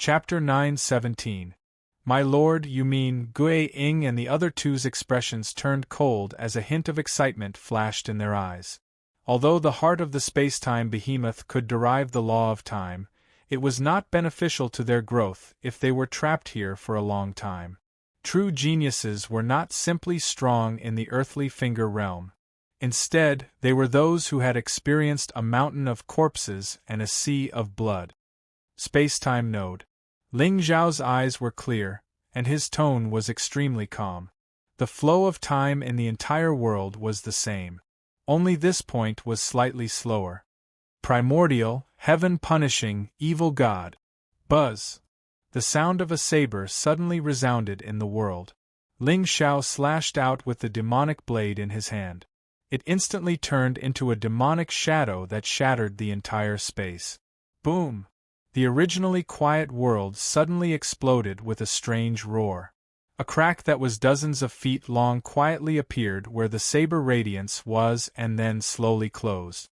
Chapter 9:17. My lord, you mean Gui Ing, and the other two's expressions turned cold as a hint of excitement flashed in their eyes. Although the heart of the space-time behemoth could derive the law of time, it was not beneficial to their growth if they were trapped here for a long time. True geniuses were not simply strong in the earthly finger realm. Instead, they were those who had experienced a mountain of corpses and a sea of blood. Space-time node. Ling Zhao's eyes were clear, and his tone was extremely calm. The flow of time in the entire world was the same. Only this point was slightly slower. Primordial, heaven-punishing, evil god. Buzz. The sound of a saber suddenly resounded in the world. Ling Xiao slashed out with the demonic blade in his hand. It instantly turned into a demonic shadow that shattered the entire space. Boom! The originally quiet world suddenly exploded with a strange roar. A crack that was dozens of feet long quietly appeared where the saber radiance was and then slowly closed.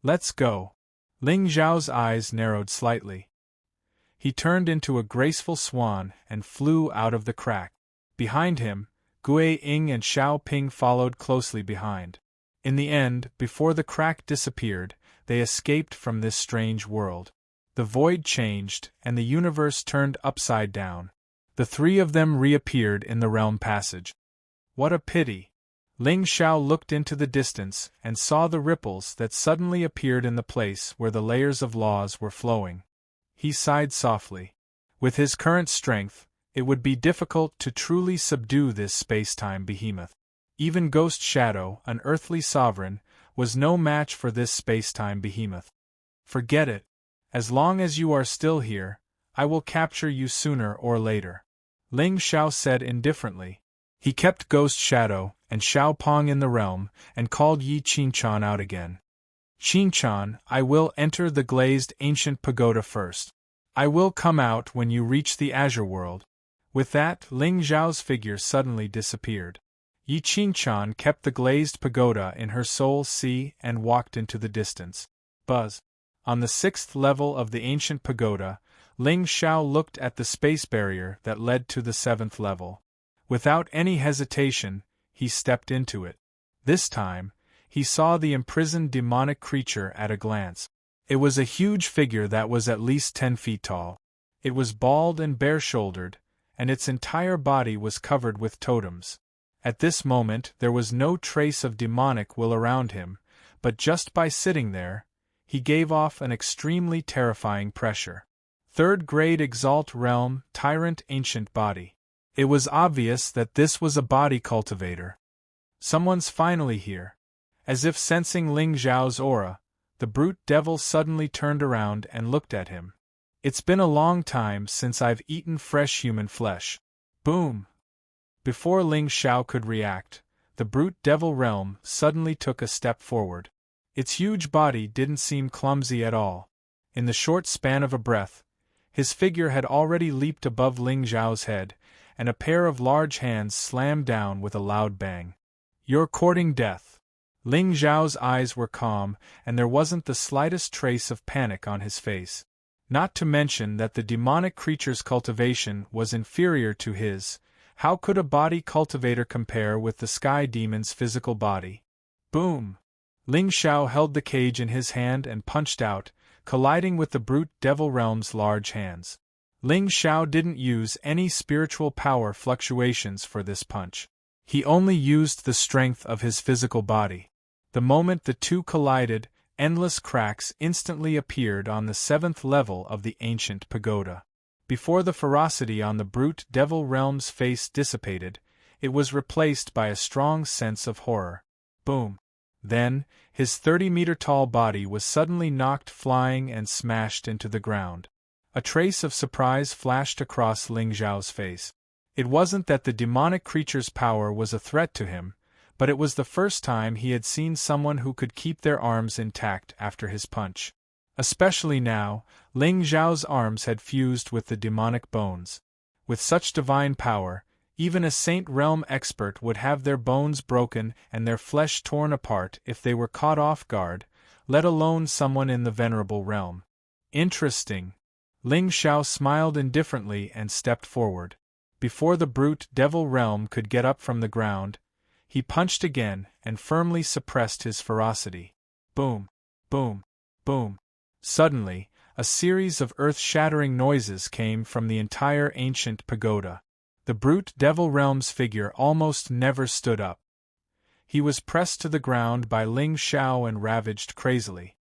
Let's go. Ling Zhao's eyes narrowed slightly. He turned into a graceful swan and flew out of the crack. Behind him, Gui Ing and Xiao Ping followed closely behind. In the end, before the crack disappeared, they escaped from this strange world. The void changed, and the universe turned upside down. The three of them reappeared in the realm passage. What a pity! Ling Xiao looked into the distance and saw the ripples that suddenly appeared in the place where the layers of laws were flowing. He sighed softly. With his current strength, it would be difficult to truly subdue this space-time behemoth. Even Ghost Shadow, an earthly sovereign, was no match for this space-time behemoth. Forget it. As long as you are still here, I will capture you sooner or later. Ling Xiao said indifferently. He kept Ghost Shadow and Xiao Pong in the realm and called Yi Qinchan out again. Qinchan, I will enter the glazed ancient pagoda first. I will come out when you reach the Azure world. With that, Ling Zhao's figure suddenly disappeared. Yi Qinchan kept the glazed pagoda in her soul sea and walked into the distance. Buzz. On the 6th level of the ancient pagoda, Ling Xiao looked at the space barrier that led to the 7th level. Without any hesitation, he stepped into it. This time, he saw the imprisoned demonic creature at a glance. It was a huge figure that was at least 10 feet tall. It was bald and bare-shouldered, and its entire body was covered with totems. At this moment there was no trace of demonic will around him, but just by sitting there, he gave off an extremely terrifying pressure. 3rd grade Exalt Realm, Tyrant Ancient Body. It was obvious that this was a body cultivator. Someone's finally here. As if sensing Ling Zhao's aura, the brute devil suddenly turned around and looked at him. It's been a long time since I've eaten fresh human flesh. Boom! Before Ling Xiao could react, the brute devil realm suddenly took a step forward. Its huge body didn't seem clumsy at all. In the short span of a breath, his figure had already leaped above Ling Zhao's head, and a pair of large hands slammed down with a loud bang. You're courting death. Ling Zhao's eyes were calm, and there wasn't the slightest trace of panic on his face. Not to mention that the demonic creature's cultivation was inferior to his. How could a body cultivator compare with the sky demon's physical body? Boom! Ling Xiao held the cage in his hand and punched out, colliding with the brute devil realm's large hands. Ling Xiao didn't use any spiritual power fluctuations for this punch. He only used the strength of his physical body. The moment the two collided, endless cracks instantly appeared on the 7th level of the ancient pagoda. Before the ferocity on the brute devil realm's face dissipated, it was replaced by a strong sense of horror. Boom! Then, his 30-meter-tall body was suddenly knocked flying and smashed into the ground. A trace of surprise flashed across Ling Zhao's face. It wasn't that the demonic creature's power was a threat to him, but it was the first time he had seen someone who could keep their arms intact after his punch. Especially now, Ling Zhao's arms had fused with the demonic bones. With such divine power, even a Saint Realm expert would have their bones broken and their flesh torn apart if they were caught off guard, let alone someone in the Venerable Realm. Interesting. Ling Xiao smiled indifferently and stepped forward. Before the brute devil realm could get up from the ground, he punched again and firmly suppressed his ferocity. Boom! Boom! Boom! Suddenly, a series of earth-shattering noises came from the entire ancient pagoda. The brute devil realm's figure almost never stood up. He was pressed to the ground by Ling Xiao and ravaged crazily.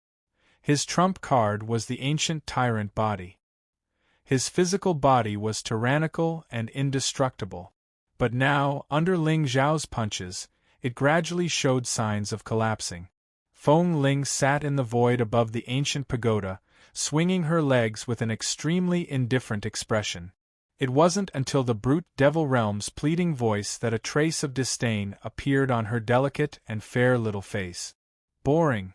His trump card was the ancient tyrant body. His physical body was tyrannical and indestructible. But now, under Ling Xiao's punches, it gradually showed signs of collapsing. Feng Ling sat in the void above the ancient pagoda, swinging her legs with an extremely indifferent expression. It wasn't until the brute devil realm's pleading voice that a trace of disdain appeared on her delicate and fair little face. Boring.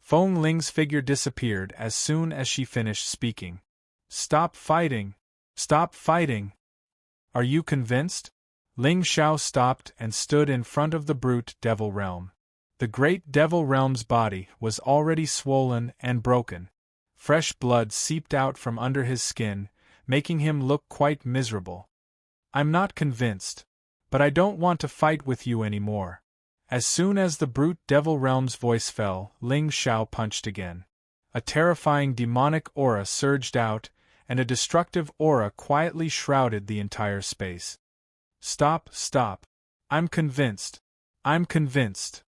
Feng Ling's figure disappeared as soon as she finished speaking. Stop fighting! Stop fighting! Are you convinced? Ling Xiao stopped and stood in front of the brute devil realm. The great devil realm's body was already swollen and broken. Fresh blood seeped out from under his skin, making him look quite miserable. I'm not convinced. But I don't want to fight with you anymore. As soon as the brute devil realm's voice fell, Ling Xiao punched again. A terrifying demonic aura surged out, and a destructive aura quietly shrouded the entire space. Stop, stop. I'm convinced. I'm convinced.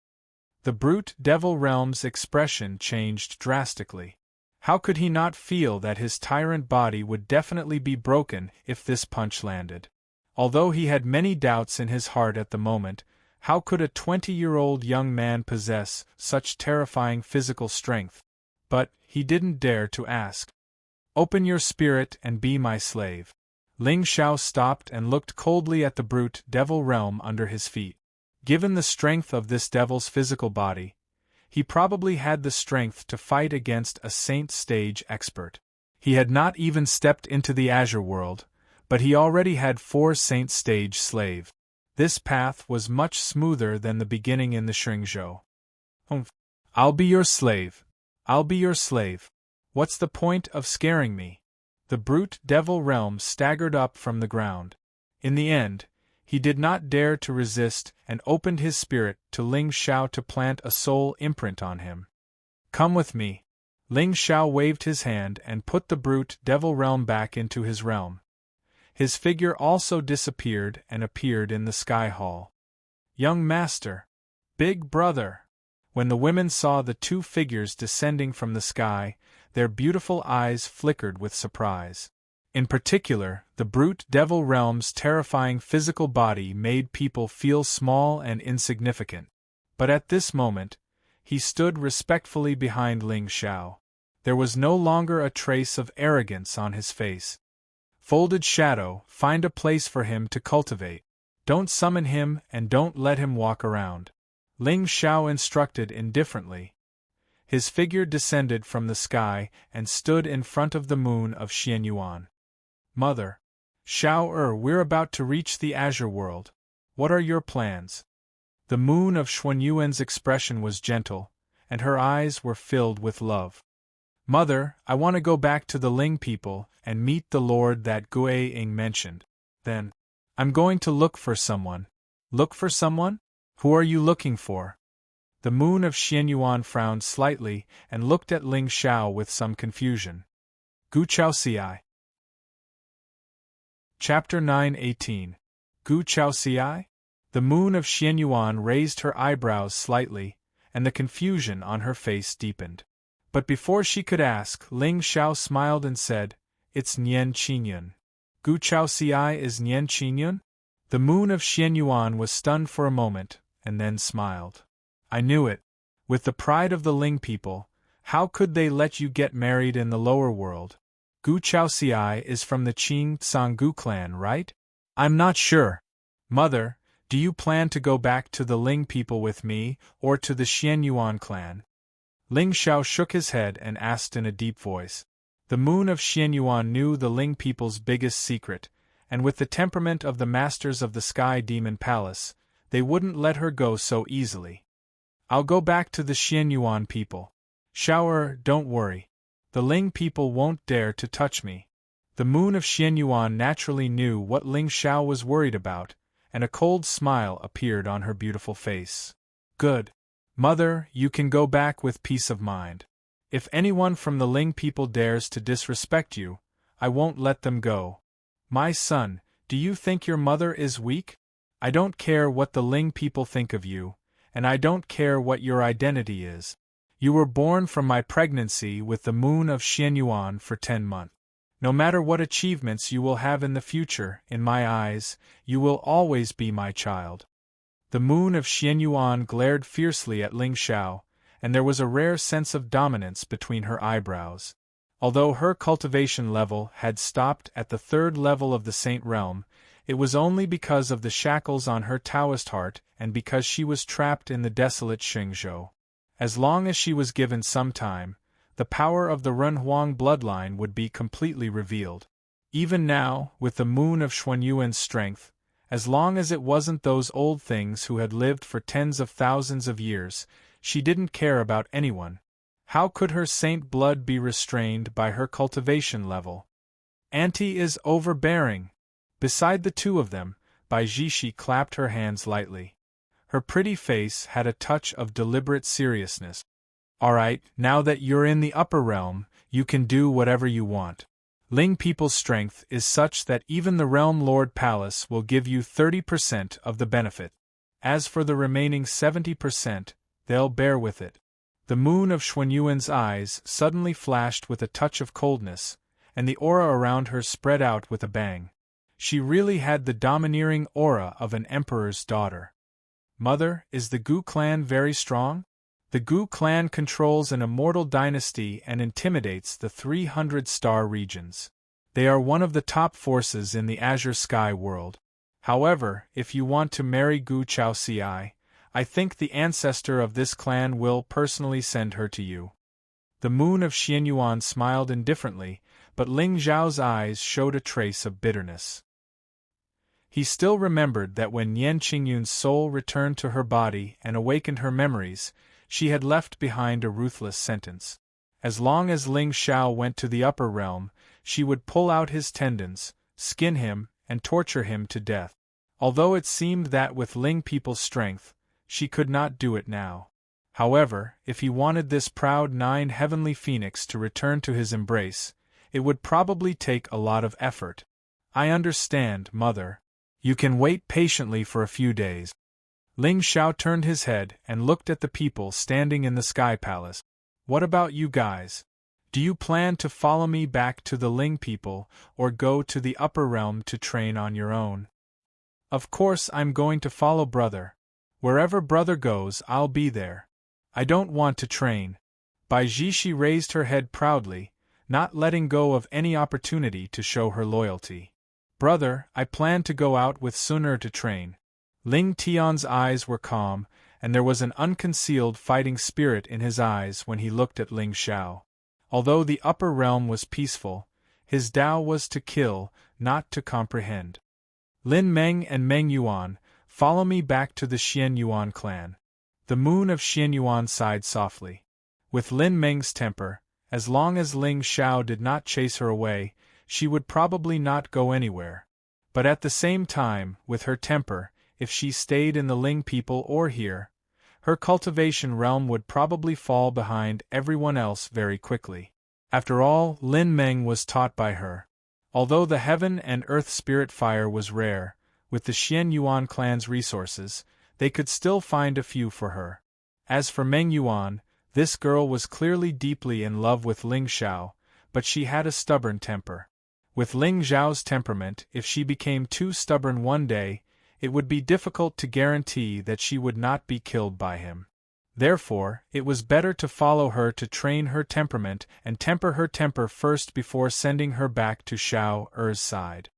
The brute devil realm's expression changed drastically. How could he not feel that his tyrant body would definitely be broken if this punch landed? Although he had many doubts in his heart at the moment, how could a 20-year-old young man possess such terrifying physical strength? But he didn't dare to ask. Open your spirit and be my slave. Ling Xiao stopped and looked coldly at the brute devil realm under his feet. Given the strength of this devil's physical body, he probably had the strength to fight against a saint stage expert. He had not even stepped into the Azure world, but he already had 4 saint stage slaves. This path was much smoother than the beginning in the Shringzhou. I'll be your slave. I'll be your slave. What's the point of scaring me? The brute devil realm staggered up from the ground. In the end, he did not dare to resist and opened his spirit to Ling Xiao to plant a soul imprint on him. Come with me. Ling Xiao waved his hand and put the brute devil realm back into his realm. His figure also disappeared and appeared in the sky hall. Young master! Big brother! When the women saw the 2 figures descending from the sky, their beautiful eyes flickered with surprise. In particular, the brute devil realm's terrifying physical body made people feel small and insignificant. But at this moment, he stood respectfully behind Ling Xiao. There was no longer a trace of arrogance on his face. Folded shadow, find a place for him to cultivate. Don't summon him and don't let him walk around. Ling Xiao instructed indifferently. His figure descended from the sky and stood in front of the moon of Xianyuan. Mother. Xiao we're about to reach the Azure world. What are your plans? The moon of Xuanyuan's expression was gentle, and her eyes were filled with love. Mother, I want to go back to the Ling people and meet the lord that Gui Ying mentioned. Then, I'm going to look for someone. Look for someone? Who are you looking for? The moon of Xianyuan frowned slightly and looked at Ling Xiao with some confusion. Gu Chaoxiai. Chapter 9:18. Gu Chaoxiai? The moon of Xianyuan raised her eyebrows slightly, and the confusion on her face deepened. But before she could ask, Ling Xiao smiled and said, It's Nian Qingyun. Gu Chaoxiai is Nian Qingyun? The moon of Xianyuan was stunned for a moment, and then smiled. I knew it. With the pride of the Ling people, how could they let you get married in the lower world? Gu Chaoxiai is from the Qing Sanggu clan, right? I'm not sure. Mother, do you plan to go back to the Ling people with me, or to the Xianyuan clan? Ling Xiao shook his head and asked in a deep voice. The moon of Xianyuan knew the Ling people's biggest secret, and with the temperament of the masters of the Sky Demon Palace, they wouldn't let her go so easily. I'll go back to the Xianyuan people. Xiao don't worry. The Ling people won't dare to touch me. The moon of Xianyuan naturally knew what Ling Xiao was worried about, and a cold smile appeared on her beautiful face. Good. Mother, you can go back with peace of mind. If anyone from the Ling people dares to disrespect you, I won't let them go. My son, do you think your mother is weak? I don't care what the Ling people think of you, and I don't care what your identity is. You were born from my pregnancy with the moon of Xianyuan for 10 months. No matter what achievements you will have in the future, in my eyes, you will always be my child. The moon of Xianyuan glared fiercely at Ling Xiao, and there was a rare sense of dominance between her eyebrows. Although her cultivation level had stopped at the 3rd level of the Saint Realm, it was only because of the shackles on her Taoist heart and because she was trapped in the desolate Xingzhou. As long as she was given some time, the power of the Renhuang bloodline would be completely revealed. Even now, with the moon of Xuanyuan's strength, as long as it wasn't those old things who had lived for tens of thousands of years, she didn't care about anyone. How could her saint blood be restrained by her cultivation level? Auntie is overbearing. Beside the two of them, Bai Jishi clapped her hands lightly. Her pretty face had a touch of deliberate seriousness. All right, now that you're in the upper realm, you can do whatever you want. Ling people's strength is such that even the Realm Lord Palace will give you 30% of the benefit. As for the remaining 70%, they'll bear with it. The moon of Xuanyuan's eyes suddenly flashed with a touch of coldness, and the aura around her spread out with a bang. She really had the domineering aura of an emperor's daughter. Mother, is the Gu clan very strong? The Gu clan controls an immortal dynasty and intimidates the 300-star regions. They are one of the top forces in the Azure Sky world. However, if you want to marry Gu Chaoxi, I think the ancestor of this clan will personally send her to you. The moon of Xianyuan smiled indifferently, but Ling Zhao's eyes showed a trace of bitterness. He still remembered that when Yan Qingyun's soul returned to her body and awakened her memories, she had left behind a ruthless sentence. As long as Ling Xiao went to the upper realm, she would pull out his tendons, skin him, and torture him to death. Although it seemed that with Ling people's strength, she could not do it now. However, if he wanted this proud 9 heavenly phoenix to return to his embrace, it would probably take a lot of effort. I understand, Mother. You can wait patiently for a few days. Ling Xiao turned his head and looked at the people standing in the Sky Palace. What about you guys? Do you plan to follow me back to the Ling people, or go to the upper realm to train on your own? Of course I'm going to follow brother. Wherever brother goes, I'll be there. I don't want to train. Bai Jishi raised her head proudly, not letting go of any opportunity to show her loyalty. Brother, I plan to go out with Sun to train. Ling Tian's eyes were calm, and there was an unconcealed fighting spirit in his eyes when he looked at Ling Xiao. Although the upper realm was peaceful, his Tao was to kill, not to comprehend. Lin Meng and Meng Yuan, follow me back to the Xianyuan clan. The moon of Xianyuan sighed softly. With Lin Meng's temper, as long as Ling Xiao did not chase her away, she would probably not go anywhere. But at the same time, with her temper, if she stayed in the Ling people or here, her cultivation realm would probably fall behind everyone else very quickly. After all, Lin Meng was taught by her. Although the heaven and earth spirit fire was rare, with the Xianyuan clan's resources, they could still find a few for her. As for Meng Yuan, this girl was clearly deeply in love with Ling Xiao, but she had a stubborn temper. With Ling Xiao's temperament, if she became too stubborn one day, it would be difficult to guarantee that she would not be killed by him. Therefore, it was better to follow her to train her temperament and temper her temper first before sending her back to Xiao Er's side.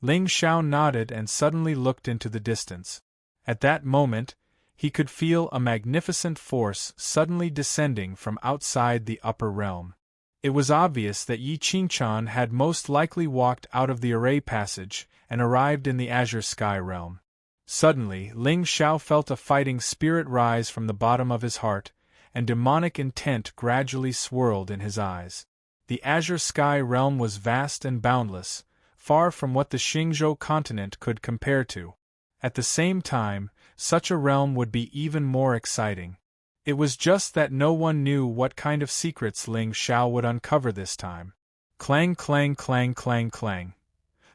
Ling Xiao nodded and suddenly looked into the distance. At that moment, he could feel a magnificent force suddenly descending from outside the upper realm. It was obvious that Yi Qingchan had most likely walked out of the array passage and arrived in the Azure Sky realm. Suddenly, Ling Xiao felt a fighting spirit rise from the bottom of his heart, and demonic intent gradually swirled in his eyes. The azure sky realm was vast and boundless, far from what the Xingzhou continent could compare to. At the same time, such a realm would be even more exciting. It was just that no one knew what kind of secrets Ling Xiao would uncover this time. Clang, clang, clang, clang, clang.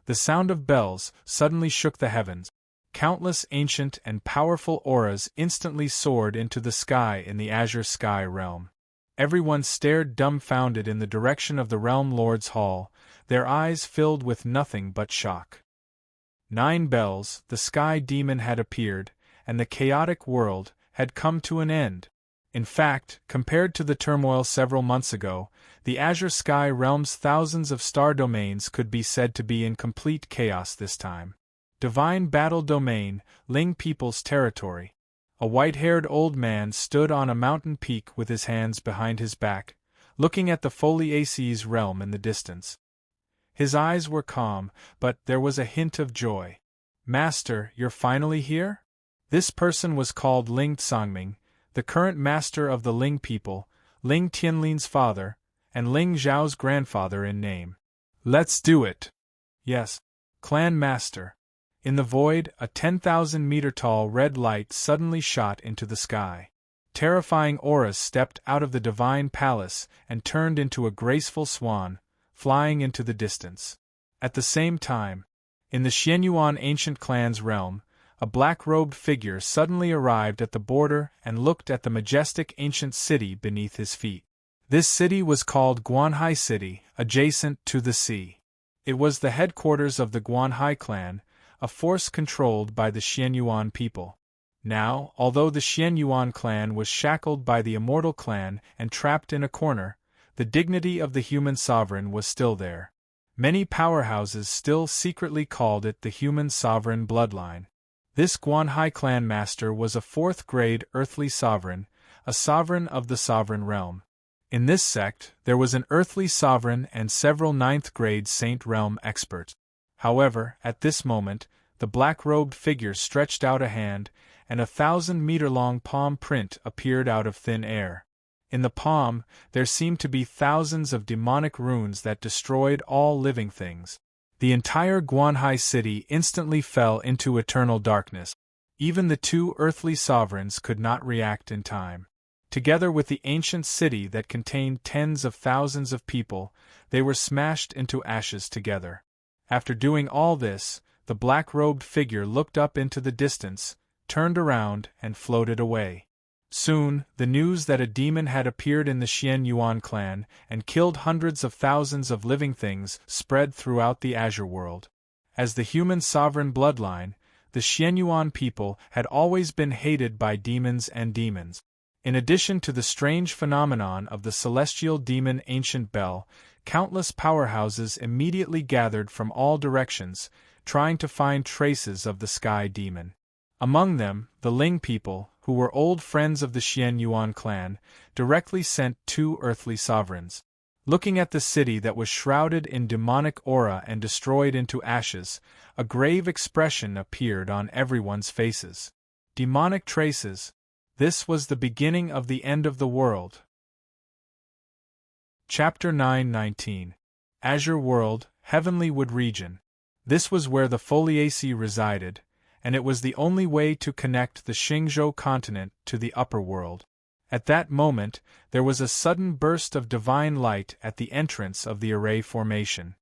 The sound of bells suddenly shook the heavens. Countless ancient and powerful auras instantly soared into the sky in the azure sky realm. Everyone stared dumbfounded in the direction of the realm lord's hall, their eyes filled with nothing but shock. 9 bells, the sky demon had appeared, and the chaotic world had come to an end. In fact, compared to the turmoil several months ago, the azure sky realm's thousands of star domains could be said to be in complete chaos this time. Divine Battle Domain, Ling People's territory. A white-haired old man stood on a mountain peak with his hands behind his back, looking at the Foliace's realm in the distance. His eyes were calm, but there was a hint of joy. "Master, you're finally here?" This person was called Ling Tsangming, the current master of the Ling people, Ling Tianlin's father, and Ling Zhao's grandfather in name. "Let's do it." "Yes, clan master." In the void, a 10,000-meter-tall red light suddenly shot into the sky. Terrifying auras stepped out of the divine palace and turned into a graceful swan, flying into the distance. At the same time, in the Xianyuan ancient clan's realm, a black-robed figure suddenly arrived at the border and looked at the majestic ancient city beneath his feet. This city was called Guanhai City, adjacent to the sea. It was the headquarters of the Guanhai clan, a force controlled by the Xianyuan people. Now, although the Xianyuan clan was shackled by the immortal clan and trapped in a corner, the dignity of the human sovereign was still there. Many powerhouses still secretly called it the human sovereign bloodline. This Guanhai clan master was a 4th-grade earthly sovereign, a sovereign of the sovereign realm. In this sect, there was an earthly sovereign and several 9th-grade saint realm experts. However, at this moment, the black-robed figure stretched out a hand, and a 1,000-meter-long palm print appeared out of thin air. In the palm, there seemed to be thousands of demonic runes that destroyed all living things. The entire Guanhai city instantly fell into eternal darkness. Even the 2 earthly sovereigns could not react in time. Together with the ancient city that contained tens of thousands of people, they were smashed into ashes together. After doing all this, the black-robed figure looked up into the distance, turned around, and floated away. Soon, the news that a demon had appeared in the Xianyuan clan and killed hundreds of thousands of living things spread throughout the Azure world. As the human sovereign bloodline, the Xianyuan people had always been hated by demons and demons. In addition to the strange phenomenon of the celestial demon Ancient Bell, countless powerhouses immediately gathered from all directions, trying to find traces of the sky demon. Among them, the Ling people, who were old friends of the Xianyuan clan, directly sent 2 earthly sovereigns. Looking at the city that was shrouded in demonic aura and destroyed into ashes, a grave expression appeared on everyone's faces. Demonic traces. This was the beginning of the end of the world. Chapter 9:19. Azure World, Heavenly Wood Region. This was where the Foliace resided, and it was the only way to connect the Xingzhou continent to the upper world. At that moment, there was a sudden burst of divine light at the entrance of the array formation.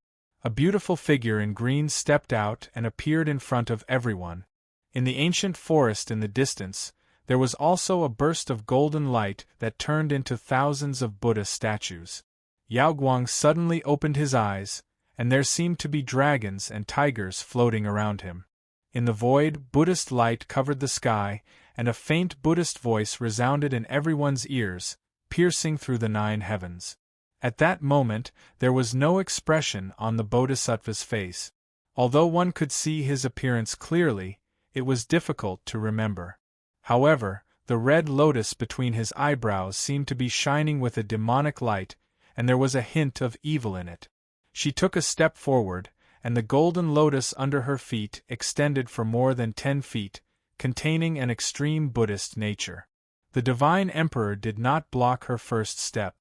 A beautiful figure in green stepped out and appeared in front of everyone. In the ancient forest in the distance, there was also a burst of golden light that turned into thousands of Buddha statues. Yao Guang suddenly opened his eyes, and there seemed to be dragons and tigers floating around him. In the void, Buddhist light covered the sky, and a faint Buddhist voice resounded in everyone's ears, piercing through the 9 heavens. At that moment, there was no expression on the Bodhisattva's face. Although one could see his appearance clearly, it was difficult to remember. However, the red lotus between his eyebrows seemed to be shining with a demonic light, and there was a hint of evil in it. She took a step forward, and the golden lotus under her feet extended for more than 10 feet, containing an extreme Buddhist nature. The divine emperor did not block her first step.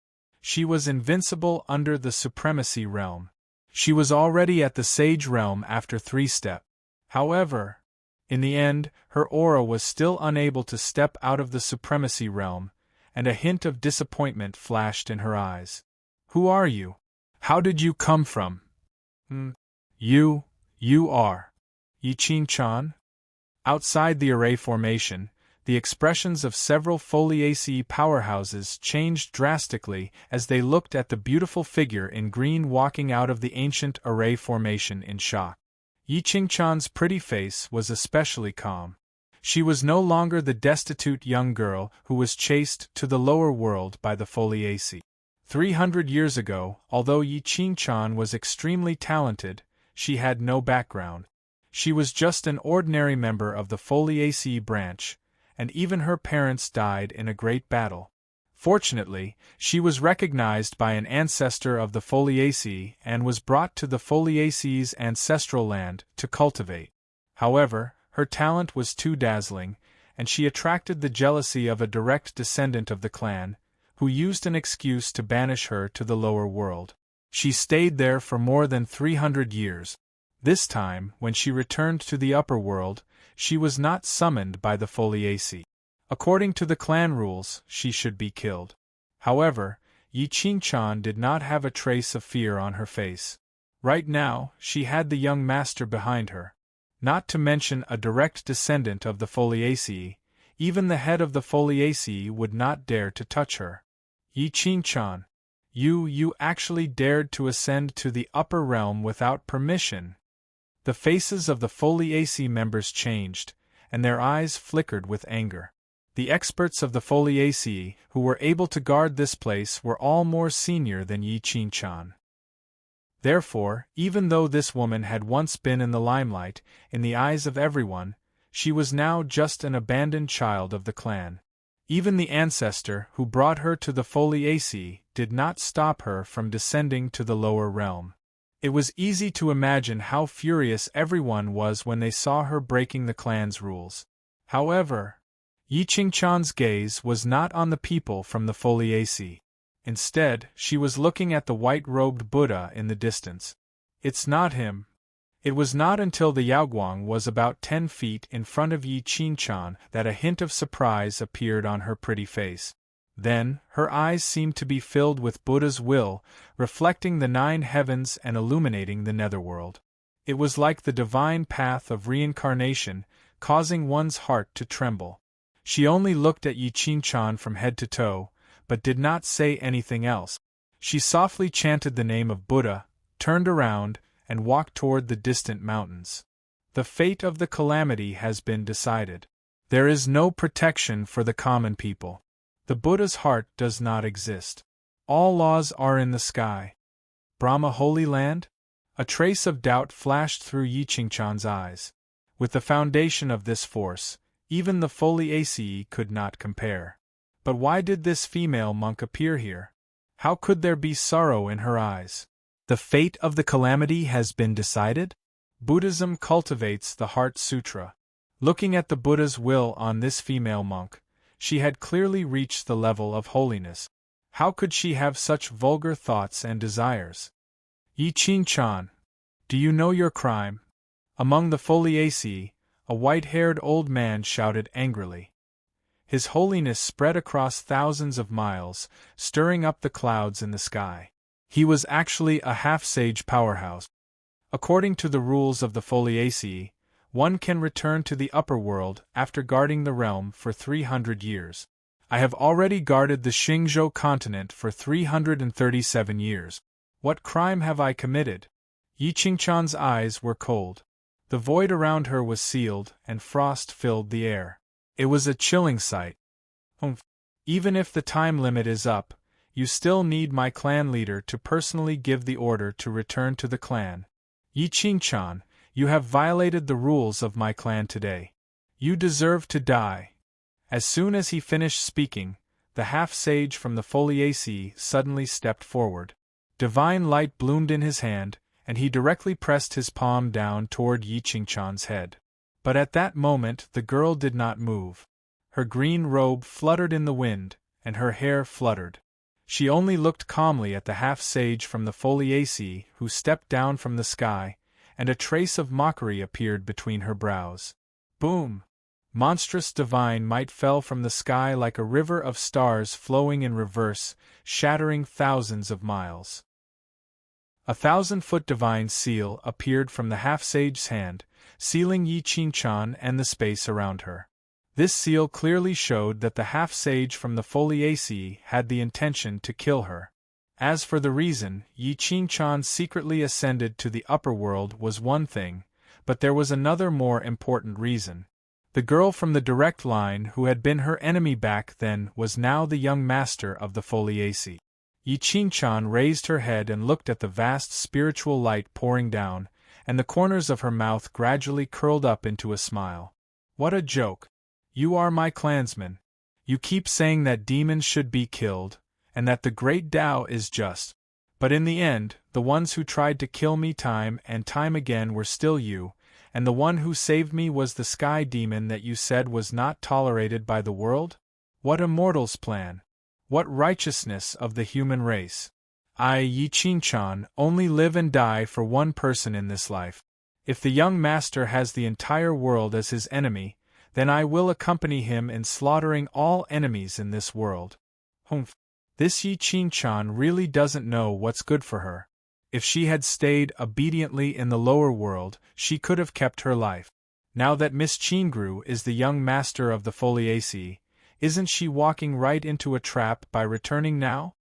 She was invincible under the supremacy realm. She was already at the sage realm after 3 steps. However, in the end, her aura was still unable to step out of the supremacy realm, and a hint of disappointment flashed in her eyes. Who are you? How did you come from? You are Yi-Ching-chan? Outside the array formation, the expressions of several foliaceae powerhouses changed drastically as they looked at the beautiful figure in green walking out of the ancient array formation in shock. Yi-Ching-chan's pretty face was especially calm. She was no longer the destitute young girl who was chased to the lower world by the foliaceae. 300 years ago, although Yi-Ching-chan was extremely talented, she had no background. She was just an ordinary member of the foliaceae branch, and even her parents died in a great battle. Fortunately, she was recognized by an ancestor of the foliaceae and was brought to the foliaceae's ancestral land to cultivate. However, her talent was too dazzling, and she attracted the jealousy of a direct descendant of the clan, who used an excuse to banish her to the lower world. She stayed there for more than 300 years. This time, when she returned to the upper world, she was not summoned by the foliaceae. According to the clan rules, she should be killed. However, Yi-Ching-chan did not have a trace of fear on her face. Right now, she had the young master behind her. Not to mention a direct descendant of the foliaceae, even the head of the foliaceae would not dare to touch her. Yi-Ching-chan, you actually dared to ascend to the upper realm without permission. The faces of the foliaceae members changed, and their eyes flickered with anger. The experts of the foliaceae who were able to guard this place were all more senior than Yi-Ching-chan. Therefore, even though this woman had once been in the limelight, in the eyes of everyone, she was now just an abandoned child of the clan. Even the ancestor who brought her to the foliaceae did not stop her from descending to the lower realm. It was easy to imagine how furious everyone was when they saw her breaking the clan's rules. However, Yi-Ching-chan's gaze was not on the people from the foliaceae. Instead, she was looking at the white-robed Buddha in the distance. It's not him. It was not until the Yaoguang was about 10 feet in front of Yi-Ching-chan that a hint of surprise appeared on her pretty face. Then, her eyes seemed to be filled with Buddha's will, reflecting the 9 heavens and illuminating the netherworld. It was like the divine path of reincarnation, causing one's heart to tremble. She only looked at Yi-Ching-chan from head to toe, but did not say anything else. She softly chanted the name of Buddha, turned around, and walked toward the distant mountains. The fate of the calamity has been decided. There is no protection for the common people. The Buddha's heart does not exist. All laws are in the sky. Brahma Holy Land? A trace of doubt flashed through Yi-Ching-chan's eyes. With the foundation of this force, even the foliaceae could not compare. But why did this female monk appear here? How could there be sorrow in her eyes? The fate of the calamity has been decided? Buddhism cultivates the Heart Sutra. Looking at the Buddha's will on this female monk, she had clearly reached the level of holiness. How could she have such vulgar thoughts and desires? Yi-Ching-chan, do you know your crime? Among the foliaceae, a white-haired old man shouted angrily. His holiness spread across thousands of miles, stirring up the clouds in the sky. He was actually a half-sage powerhouse. According to the rules of the foliaceae, one can return to the upper world after guarding the realm for 300 years. I have already guarded the Xingzhou continent for 337 years. What crime have I committed? Yi-Ching-chan's eyes were cold. The void around her was sealed, and frost filled the air. It was a chilling sight. Even if the time limit is up, you still need my clan leader to personally give the order to return to the clan. Yi-Ching-chan, you have violated the rules of my clan today. You deserve to die. As soon as he finished speaking, the half-sage from the foliaceae suddenly stepped forward. Divine light bloomed in his hand, and he directly pressed his palm down toward Yi-Ching-chan's head. But at that moment the girl did not move. Her green robe fluttered in the wind, and her hair fluttered. She only looked calmly at the half-sage from the foliaceae who stepped down from the sky, and a trace of mockery appeared between her brows. Boom! Monstrous divine might fell from the sky like a river of stars flowing in reverse, shattering thousands of miles. A 1,000-foot divine seal appeared from the half-sage's hand, sealing Yi Qingqian and the space around her. This seal clearly showed that the half-sage from the foliaceae had the intention to kill her. As for the reason Yi Qingqian secretly ascended to the upper world was one thing, but there was another more important reason. The girl from the direct line who had been her enemy back then was now the young master of the foliaceae. Yi Qingqian raised her head and looked at the vast spiritual light pouring down, and the corners of her mouth gradually curled up into a smile. What a joke! You are my clansman. You keep saying that demons should be killed, and that the great Tao is just. But in the end, the ones who tried to kill me time and time again were still you, and the one who saved me was the sky demon that you said was not tolerated by the world? What a mortal's plan! What righteousness of the human race! I, Yi Qingqian, only live and die for one person in this life. If the young master has the entire world as his enemy, then I will accompany him in slaughtering all enemies in this world. Humph! This Yi Qingqian really doesn't know what's good for her. If she had stayed obediently in the lower world, she could have kept her life. Now that Miss Qingru is the young master of the foliaceae, isn't she walking right into a trap by returning now?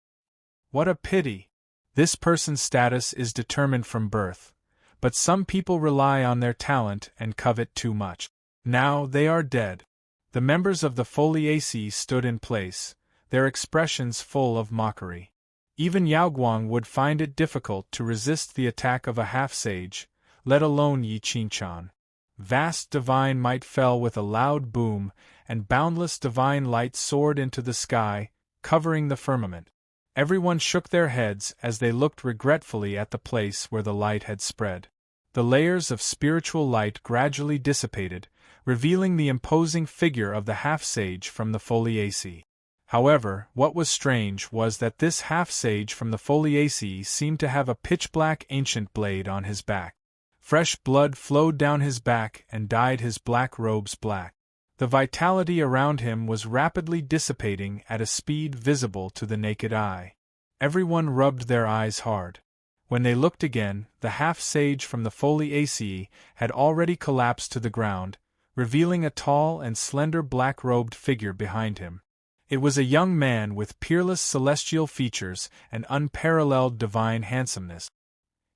What a pity! This person's status is determined from birth, but some people rely on their talent and covet too much. Now they are dead. The members of the foliaceae stood in place, their expressions full of mockery. Even Yaoguang would find it difficult to resist the attack of a half-sage, let alone Yi Qingqian. Vast divine might fell with a loud boom, and boundless divine light soared into the sky, covering the firmament. Everyone shook their heads as they looked regretfully at the place where the light had spread. The layers of spiritual light gradually dissipated, revealing the imposing figure of the half-sage from the foliaceae. However, what was strange was that this half-sage from the foliaceae seemed to have a pitch-black ancient blade on his back. Fresh blood flowed down his back and dyed his black robes black. The vitality around him was rapidly dissipating at a speed visible to the naked eye. Everyone rubbed their eyes hard. When they looked again, the half-sage from the foliaceae had already collapsed to the ground, revealing a tall and slender black-robed figure behind him. It was a young man with peerless celestial features and unparalleled divine handsomeness.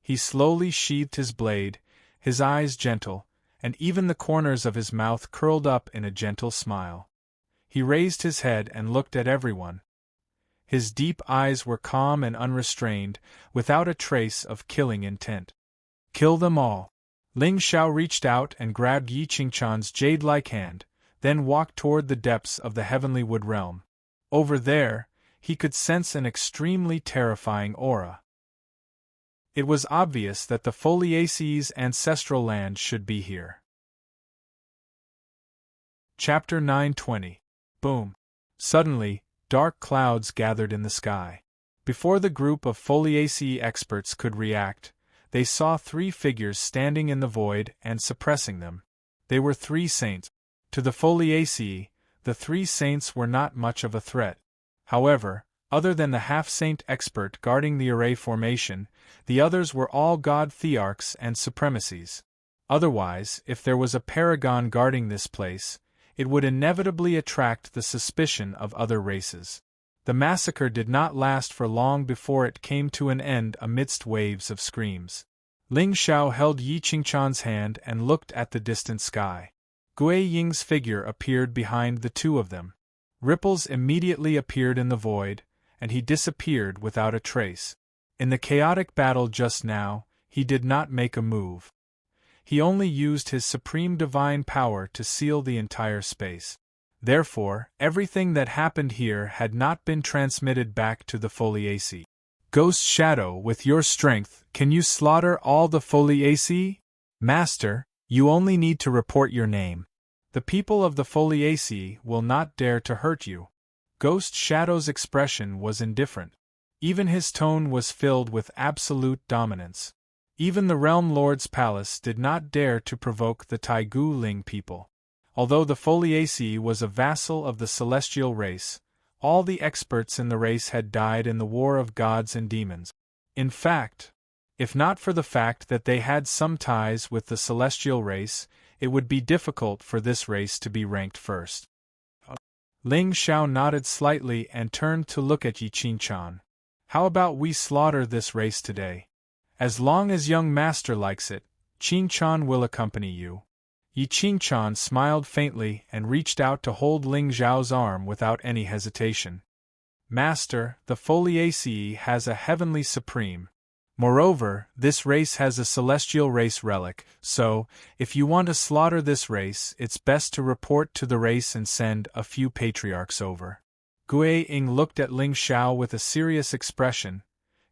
He slowly sheathed his blade, his eyes gentle, and even the corners of his mouth curled up in a gentle smile. He raised his head and looked at everyone. His deep eyes were calm and unrestrained, without a trace of killing intent. Kill them all. Ling Xiao reached out and grabbed Yi Qingqian's jade-like hand, then walked toward the depths of the heavenly wood realm. Over there, he could sense an extremely terrifying aura. It was obvious that the foliaceae's ancestral land should be here. Chapter 920. Boom! Suddenly, dark clouds gathered in the sky. Before the group of foliaceae experts could react, they saw three figures standing in the void and suppressing them. They were three saints. To the foliaceae, the three saints were not much of a threat. However, other than the half-saint expert guarding the array formation, the others were all god thearchs and supremacies. Otherwise, if there was a paragon guarding this place, it would inevitably attract the suspicion of other races. The massacre did not last for long before it came to an end amidst waves of screams. Ling Xiao held Yi Qingqian's hand and looked at the distant sky. Gui Ying's figure appeared behind the two of them. Ripples immediately appeared in the void, and he disappeared without a trace. In the chaotic battle just now, he did not make a move. He only used his supreme divine power to seal the entire space. Therefore, everything that happened here had not been transmitted back to the foliaceae. Ghost Shadow, with your strength, can you slaughter all the foliaceae? Master, you only need to report your name. The people of the foliaceae will not dare to hurt you. Ghost Shadow's expression was indifferent. Even his tone was filled with absolute dominance. Even the Realm Lord's palace did not dare to provoke the Taigu Ling people. Although the Foliaceae was a vassal of the celestial race, all the experts in the race had died in the war of gods and demons. In fact, if not for the fact that they had some ties with the celestial race, it would be difficult for this race to be ranked first. Ling Xiao nodded slightly and turned to look at Yi Qingchan. How about we slaughter this race today? As long as young master likes it, Qingchan will accompany you. Yi Qingchan smiled faintly and reached out to hold Ling Xiao's arm without any hesitation. Master, the Foliaceae has a heavenly supreme. Moreover, this race has a celestial race relic, so, if you want to slaughter this race, it's best to report to the race and send a few patriarchs over. Gui Ying looked at Ling Xiao with a serious expression,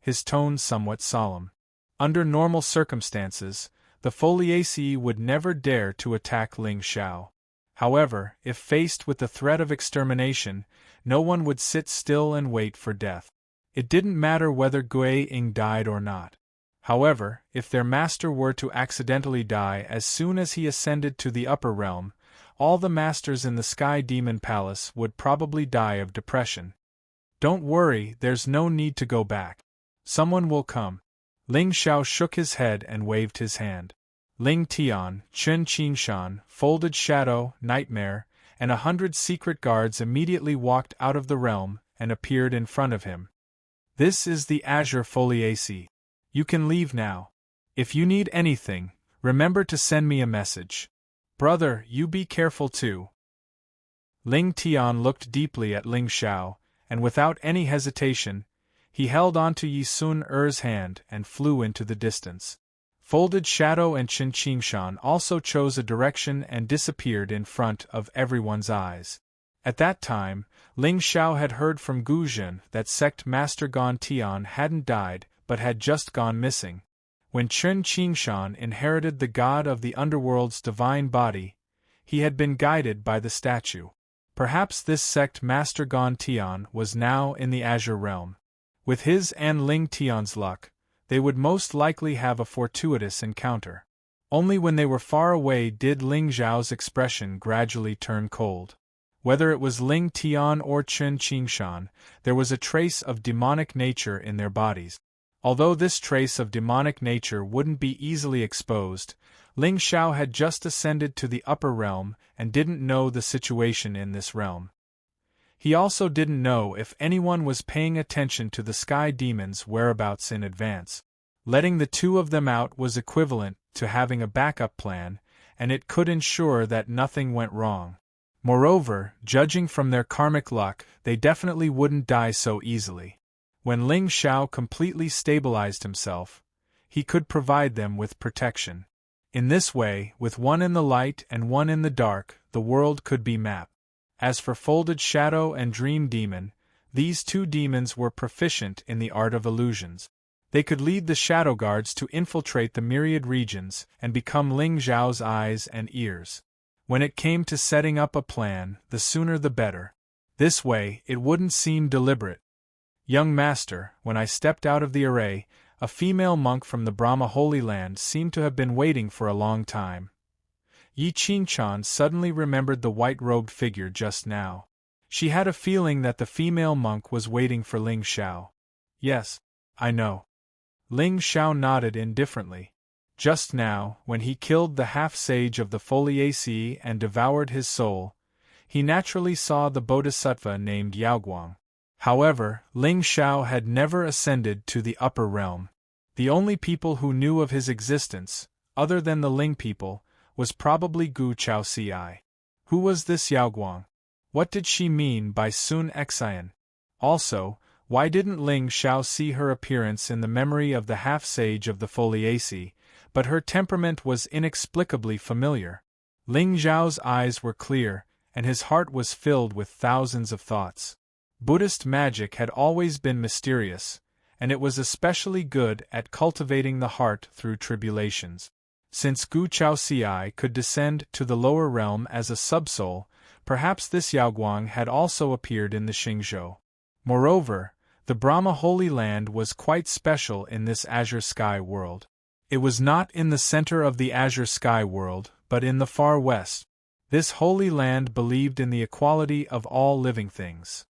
his tone somewhat solemn. Under normal circumstances, the Foliaceae would never dare to attack Ling Xiao. However, if faced with the threat of extermination, no one would sit still and wait for death. It didn't matter whether Gui Ying died or not. However, if their master were to accidentally die as soon as he ascended to the upper realm, all the masters in the Sky Demon Palace would probably die of depression. Don't worry, there's no need to go back. Someone will come. Ling Xiao shook his head and waved his hand. Ling Tian, Chen Qingshan, Folded Shadow, Nightmare, and 100 secret guards immediately walked out of the realm and appeared in front of him. This is the Azure Foliaceae. You can leave now. If you need anything, remember to send me a message. Brother, you be careful too. Ling Tian looked deeply at Ling Xiao, and without any hesitation, he held onto Yi Sun Er's hand and flew into the distance. Folded Shadow and Chen Qingshan also chose a direction and disappeared in front of everyone's eyes. At that time, Ling Xiao had heard from Gu Zhen that sect master Gon Tian hadn't died but had just gone missing. When Chen Qingshan inherited the god of the underworld's divine body, he had been guided by the statue. Perhaps this sect master Gon Tian was now in the Azure Realm. With his and Ling Tian's luck, they would most likely have a fortuitous encounter. Only when they were far away did Ling Xiao's expression gradually turn cold. Whether it was Ling Tian or Chen Qingshan, there was a trace of demonic nature in their bodies. Although this trace of demonic nature wouldn't be easily exposed, Ling Xiao had just ascended to the upper realm and didn't know the situation in this realm. He also didn't know if anyone was paying attention to the Sky Demon's whereabouts in advance. Letting the two of them out was equivalent to having a backup plan, and it could ensure that nothing went wrong. Moreover, judging from their karmic luck, they definitely wouldn't die so easily. When Ling Xiao completely stabilized himself, he could provide them with protection. In this way, with one in the light and one in the dark, the world could be mapped. As for Folded Shadow and Dream Demon, these two demons were proficient in the art of illusions. They could lead the Shadow Guards to infiltrate the myriad regions and become Ling Xiao's eyes and ears. When it came to setting up a plan, the sooner the better. This way, it wouldn't seem deliberate. Young Master, when I stepped out of the array, a female monk from the Brahma Holy Land seemed to have been waiting for a long time. Yi Qingchan suddenly remembered the white-robed figure just now. She had a feeling that the female monk was waiting for Ling Xiao. Yes, I know. Ling Xiao nodded indifferently. Just now, when he killed the half-sage of the Foliaceae and devoured his soul, he naturally saw the bodhisattva named Yaoguang. However, Ling Xiao had never ascended to the upper realm. The only people who knew of his existence, other than the Ling people, was probably Gu Chaoci. Who was this Yaoguang? What did she mean by Sun Xian? Also, why didn't Ling Xiao see her appearance in the memory of the half-sage of the Foliaceae, but her temperament was inexplicably familiar? Ling Xiao's eyes were clear, and his heart was filled with thousands of thoughts. Buddhist magic had always been mysterious, and it was especially good at cultivating the heart through tribulations. Since Gu Chaoci could descend to the lower realm as a subsoul, perhaps this Yaoguang had also appeared in the Xingzhou. Moreover, The Brahma Holy Land was quite special in this azure sky world. It was not in the center of the azure sky world, but in the far west. This holy land believed in the equality of all living things.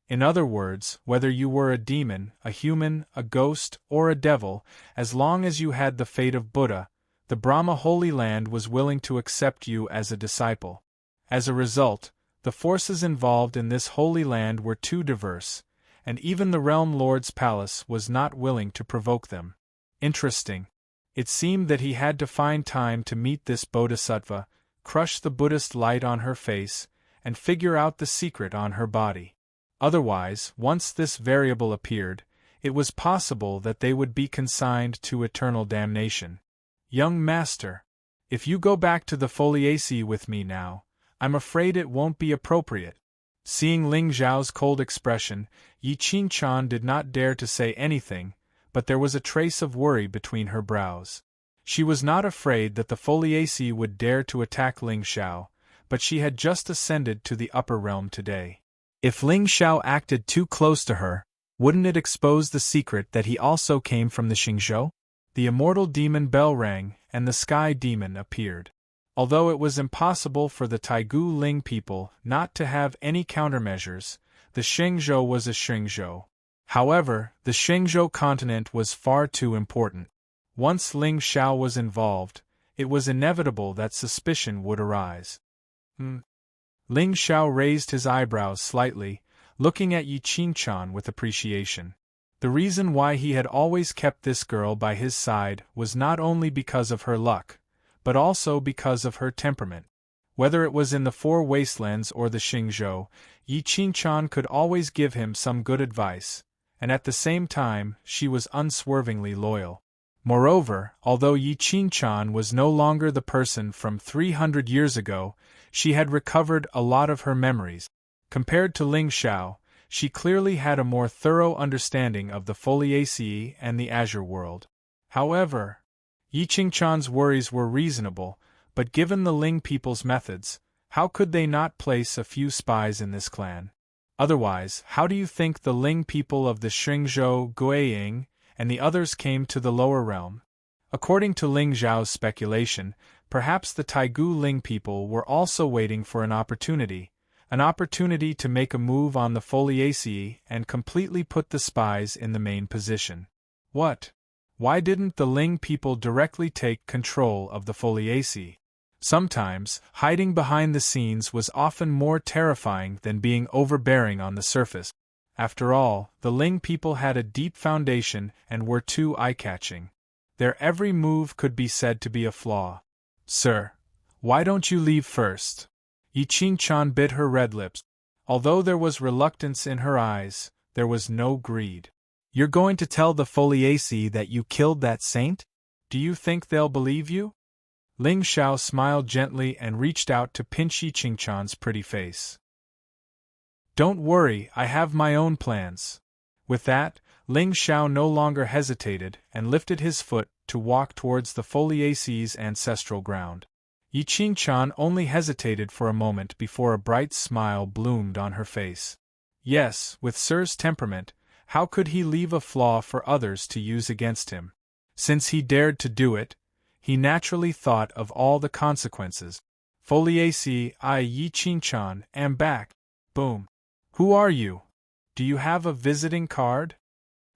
In other words, whether you were a demon, a human, a ghost, or a devil, as long as you had the fate of Buddha, the Brahma Holy Land was willing to accept you as a disciple. As a result, the forces involved in this holy land were too diverse, and even the Realm Lord's palace was not willing to provoke them. Interesting. It seemed that he had to find time to meet this bodhisattva, crush the Buddhist light on her face, and figure out the secret on her body. Otherwise, once this variable appeared, it was possible that they would be consigned to eternal damnation. Young master, if you go back to the Foliaceae with me now, I'm afraid it won't be appropriate. Seeing Ling Zhao's cold expression, Yi Qingqian did not dare to say anything, but there was a trace of worry between her brows. She was not afraid that the Foliaceae would dare to attack Ling Zhao, but she had just ascended to the upper realm today. If Ling Zhao acted too close to her, wouldn't it expose the secret that he also came from the Xingzhou? The immortal demon bell rang, and the sky demon appeared. Although it was impossible for the Taigu Ling people not to have any countermeasures, the Xingzhou was a Xingzhou. However, the Xingzhou continent was far too important. Once Ling Zhao was involved, it was inevitable that suspicion would arise. Ling Zhao raised his eyebrows slightly, looking at Yi Qingqian with appreciation. The reason why he had always kept this girl by his side was not only because of her luck, but also because of her temperament. Whether it was in the Four Wastelands or the Xingzhou, Yi Qingqian could always give him some good advice, and at the same time she was unswervingly loyal. Moreover, although Yi Qingqian was no longer the person from 300 years ago, she had recovered a lot of her memories. Compared to Ling Zhao, she clearly had a more thorough understanding of the Foliaceae and the Azure world. However, Yi Qingqian's worries were reasonable, but given the Ling people's methods, how could they not place a few spies in this clan? Otherwise, how do you think the Ling people of the Xingzhou, Guiying, and the others came to the lower realm? According to Ling Zhao's speculation, perhaps the Taigu Ling people were also waiting for an opportunity to make a move on the Foliaceae and completely put the spies in the main position. What? Why didn't the Ling people directly take control of the Foliaceae? Sometimes, hiding behind the scenes was often more terrifying than being overbearing on the surface. After all, the Ling people had a deep foundation and were too eye-catching. Their every move could be said to be a flaw. Sir, why don't you leave first? Yi Qingqian bit her red lips. Although there was reluctance in her eyes, there was no greed. You're going to tell the Foliaceae that you killed that saint? Do you think they'll believe you? Ling Zhao smiled gently and reached out to pinch Yi Qingqian's pretty face. Don't worry, I have my own plans. With that, Ling Zhao no longer hesitated and lifted his foot to walk towards the Foliaceae's ancestral ground. Yi Qingqian only hesitated for a moment before a bright smile bloomed on her face. Yes, with Sir's temperament, how could he leave a flaw for others to use against him? Since he dared to do it, he naturally thought of all the consequences. Foliaceae, Yi Qingqian, am back. Boom. Who are you? Do you have a visiting card?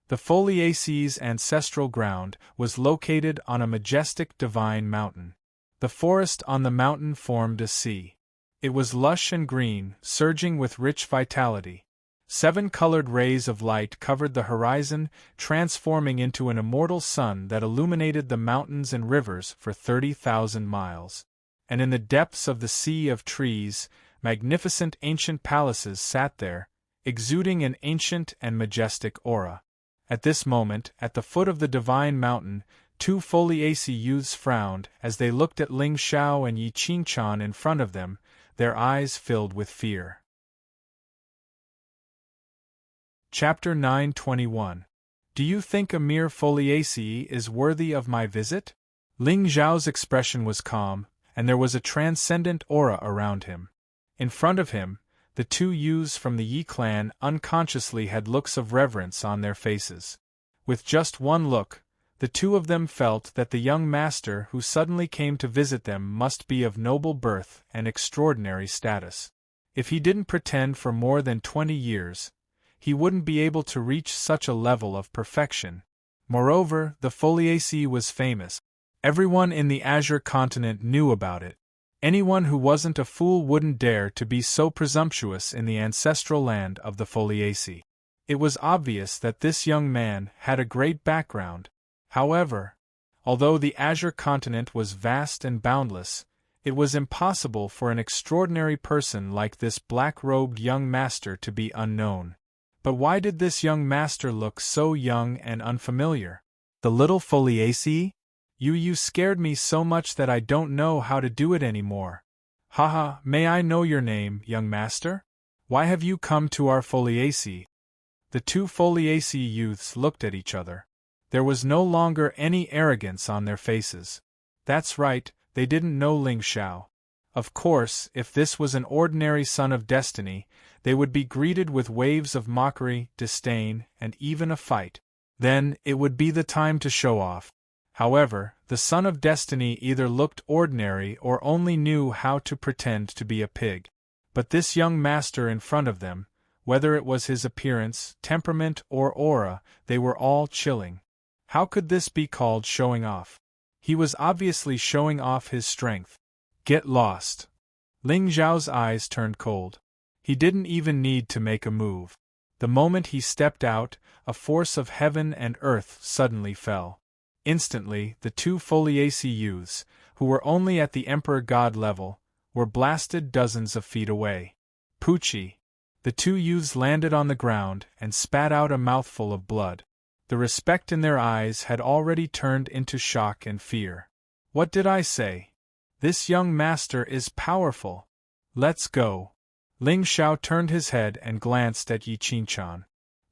The Foliaceae's ancestral ground was located on a majestic divine mountain. The forest on the mountain formed a sea. It was lush and green, surging with rich vitality. 7 colored rays of light covered the horizon, transforming into an immortal sun that illuminated the mountains and rivers for 30,000 miles. And in the depths of the sea of trees, magnificent ancient palaces sat there, exuding an ancient and majestic aura. At this moment, at the foot of the divine mountain, 2 Foliaceae youths frowned as they looked at Ling Zhao and Yi Qingqian in front of them, their eyes filled with fear. Chapter 9:21. Do you think a mere Foliaceae is worthy of my visit? Ling Zhao's expression was calm, and there was a transcendent aura around him. In front of him, The two youths from the Yi clan unconsciously had looks of reverence on their faces. With just one look, the two of them felt that the young master who suddenly came to visit them must be of noble birth and extraordinary status. If he didn't pretend for more than 20 years, he wouldn't be able to reach such a level of perfection. Moreover, the Foliaceae was famous. Everyone in the Azure continent knew about it. Anyone who wasn't a fool wouldn't dare to be so presumptuous in the ancestral land of the Foliaceae. It was obvious that this young man had a great background. However, although the Azure continent was vast and boundless, it was impossible for an extraordinary person like this black-robed young master to be unknown. But why did this young master look so young and unfamiliar? The little Foliaceae? You scared me so much that I don't know how to do it anymore. Haha, may I know your name, young master? Why have you come to our Foliaceae? The two Foliaceae youths looked at each other. There was no longer any arrogance on their faces. That's right, they didn't know Ling Xiao. Of course, if this was an ordinary son of destiny, they would be greeted with waves of mockery, disdain, and even a fight. Then, it would be the time to show off. However, the son of destiny either looked ordinary or only knew how to pretend to be a pig. But this young master in front of them, whether it was his appearance, temperament, or aura, they were all chilling. How could this be called showing off? He was obviously showing off his strength. Get lost. Ling Xiao's eyes turned cold. He didn't even need to make a move. The moment he stepped out, a force of heaven and earth suddenly fell. Instantly, the two Foliaceae youths, who were only at the Emperor God level, were blasted dozens of feet away. Poochie! The two youths landed on the ground and spat out a mouthful of blood. The respect in their eyes had already turned into shock and fear. What did I say? This young master is powerful. Let's go. Ling Xiao turned his head and glanced at Yi Qingqian.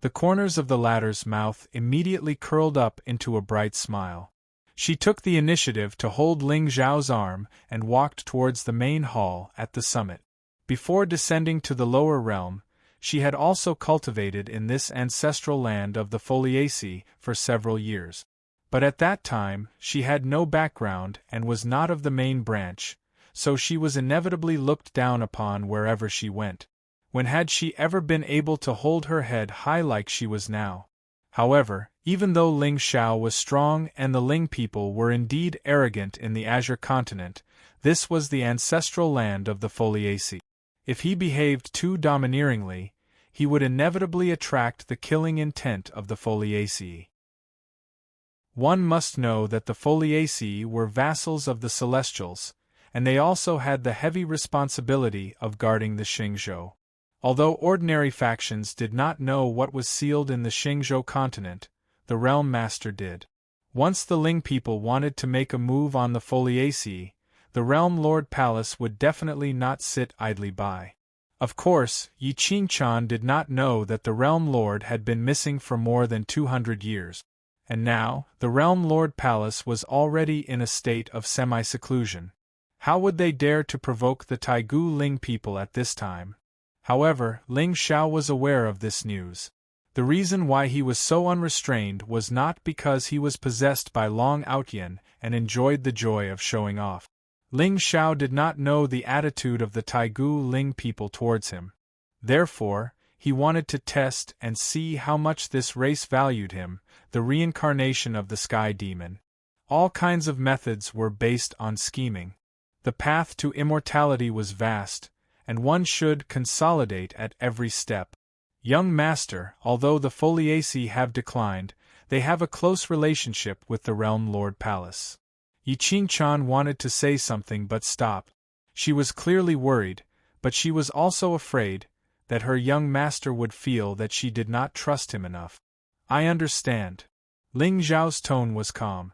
The corners of the latter's mouth immediately curled up into a bright smile. She took the initiative to hold Ling Xiao's arm and walked towards the main hall at the summit. Before descending to the lower realm, she had also cultivated in this ancestral land of the Foliaceae for several years. But at that time, she had no background and was not of the main branch, so she was inevitably looked down upon wherever she went. When had she ever been able to hold her head high like she was now? However, even though Ling Xiao was strong and the Ling people were indeed arrogant in the Azure continent, this was the ancestral land of the Foliaceae. If he behaved too domineeringly, he would inevitably attract the killing intent of the Foliaceae. One must know that the Foliaceae were vassals of the Celestials, and they also had the heavy responsibility of guarding the Xingzhou. Although ordinary factions did not know what was sealed in the Xingzhou continent, the Realm Master did. Once the Ling people wanted to make a move on the Foliaceae, the Realm Lord Palace would definitely not sit idly by. Of course, Yi Qingqian did not know that the Realm Lord had been missing for more than 200 years. And now, the Realm Lord Palace was already in a state of semi-seclusion. How would they dare to provoke the Taigu Ling people at this time? However, Ling Xiao was aware of this news. The reason why he was so unrestrained was not because he was possessed by Long Outyen and enjoyed the joy of showing off. Ling Xiao did not know the attitude of the Taigu Ling people towards him. Therefore, he wanted to test and see how much this race valued him, the reincarnation of the Sky Demon. All kinds of methods were based on scheming. The path to immortality was vast, and one should consolidate at every step. Young Master, although the Foliaceae have declined, they have a close relationship with the Realm Lord Palace. Yi Qingqian wanted to say something but stopped. She was clearly worried, but she was also afraid that her young master would feel that she did not trust him enough. I understand. Ling Xiao's tone was calm.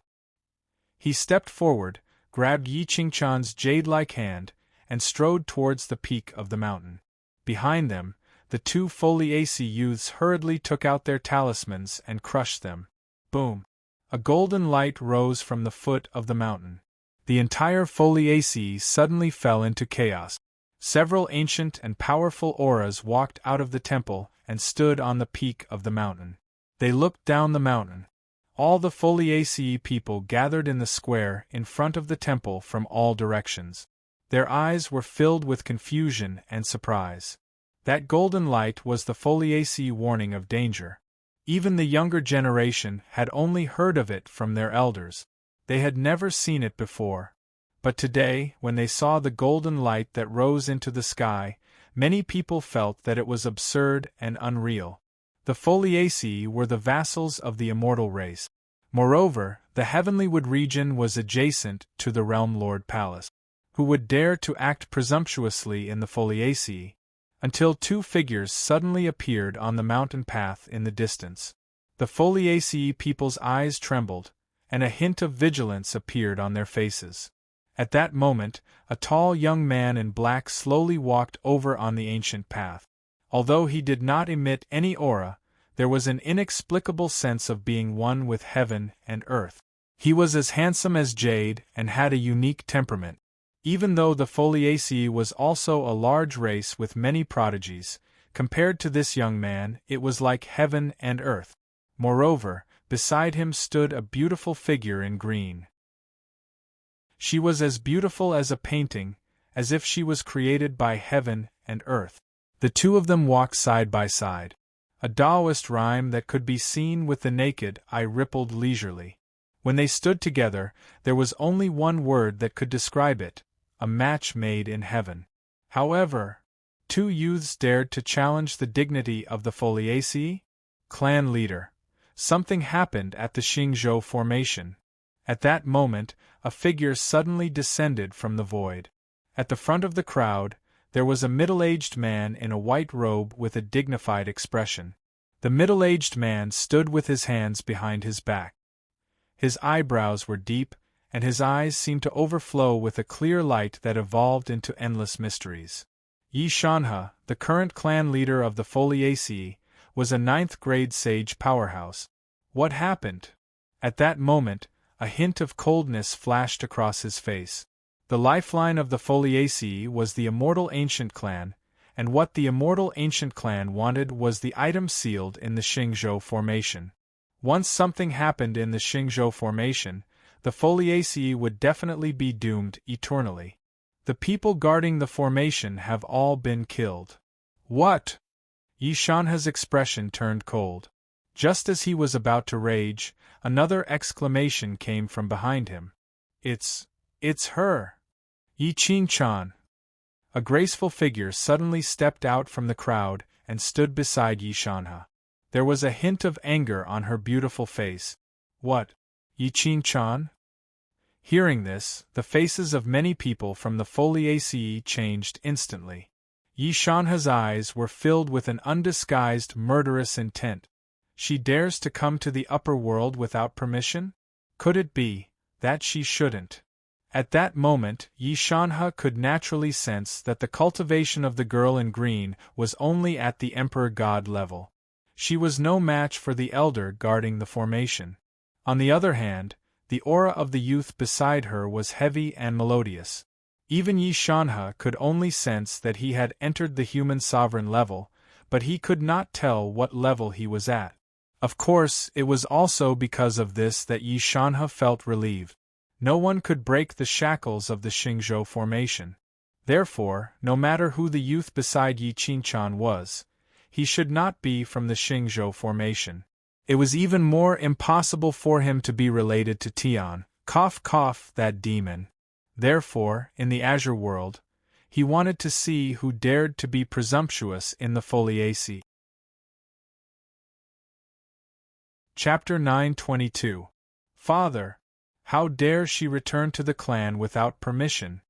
He stepped forward, grabbed Yi Qingqian's jade-like hand, and strode towards the peak of the mountain. Behind them, the two Foliaceae youths hurriedly took out their talismans and crushed them. Boom! A golden light rose from the foot of the mountain. The entire Foliaceae suddenly fell into chaos. Several ancient and powerful auras walked out of the temple and stood on the peak of the mountain. They looked down the mountain. All the Foliaceae people gathered in the square in front of the temple from all directions. Their eyes were filled with confusion and surprise. That golden light was the Foliaceae warning of danger. Even the younger generation had only heard of it from their elders. They had never seen it before. But today, when they saw the golden light that rose into the sky, many people felt that it was absurd and unreal. The Foliaceae were the vassals of the immortal race. Moreover, the Heavenlywood region was adjacent to the Realm Lord Palace. Who would dare to act presumptuously in the Foliaceae? Until two figures suddenly appeared on the mountain path in the distance. The Foliaceae people's eyes trembled, and a hint of vigilance appeared on their faces. At that moment, a tall young man in black slowly walked over on the ancient path. Although he did not emit any aura, there was an inexplicable sense of being one with heaven and earth. He was as handsome as jade and had a unique temperament. Even though the Foliaceae was also a large race with many prodigies, compared to this young man it was like heaven and earth. Moreover, beside him stood a beautiful figure in green. She was as beautiful as a painting, as if she was created by heaven and earth. The two of them walked side by side. A Taoist rhyme that could be seen with the naked eye rippled leisurely. When they stood together, there was only one word that could describe it: a match made in heaven. However, two youths dared to challenge the dignity of the Foliaceae? Clan leader. Something happened at the Xingzhou formation. At that moment, a figure suddenly descended from the void. At the front of the crowd, there was a middle-aged man in a white robe with a dignified expression. The middle-aged man stood with his hands behind his back. His eyebrows were deep, and his eyes seemed to overflow with a clear light that evolved into endless mysteries. Yi Shanhe, the current clan leader of the Foliaceae, was a 9th-grade sage powerhouse. What happened? At that moment, a hint of coldness flashed across his face. The lifeline of the Foliaceae was the Immortal Ancient Clan, and what the Immortal Ancient Clan wanted was the item sealed in the Xingzhou formation. Once something happened in the Xingzhou formation, the Foliaceae would definitely be doomed eternally. The people guarding the formation have all been killed. What? Yi Shanhe's expression turned cold. Just as he was about to rage, another exclamation came from behind him. It's her! Yi Qingchan! A graceful figure suddenly stepped out from the crowd and stood beside Yi Shanhe. There was a hint of anger on her beautiful face. What? Yi Qingchan? Hearing this, the faces of many people from the Foliaceae changed instantly. Yi Shanhe's eyes were filled with an undisguised murderous intent. She dares to come to the upper world without permission? Could it be that she shouldn't? At that moment, Yi Shanhe could naturally sense that the cultivation of the girl in green was only at the Emperor God level. She was no match for the elder guarding the formation. On the other hand, the aura of the youth beside her was heavy and melodious. Even Yi Shanhe could only sense that he had entered the human sovereign level, but he could not tell what level he was at. Of course, it was also because of this that Yi Shanhe felt relieved. No one could break the shackles of the Xingzhou formation. Therefore, no matter who the youth beside Yi Qingchan was, he should not be from the Xingzhou formation. It was even more impossible for him to be related to Tian, that demon. Therefore, in the Azure world, he wanted to see who dared to be presumptuous in the Foliaceae. Chapter 922. Father, how dare she return to the clan without permission?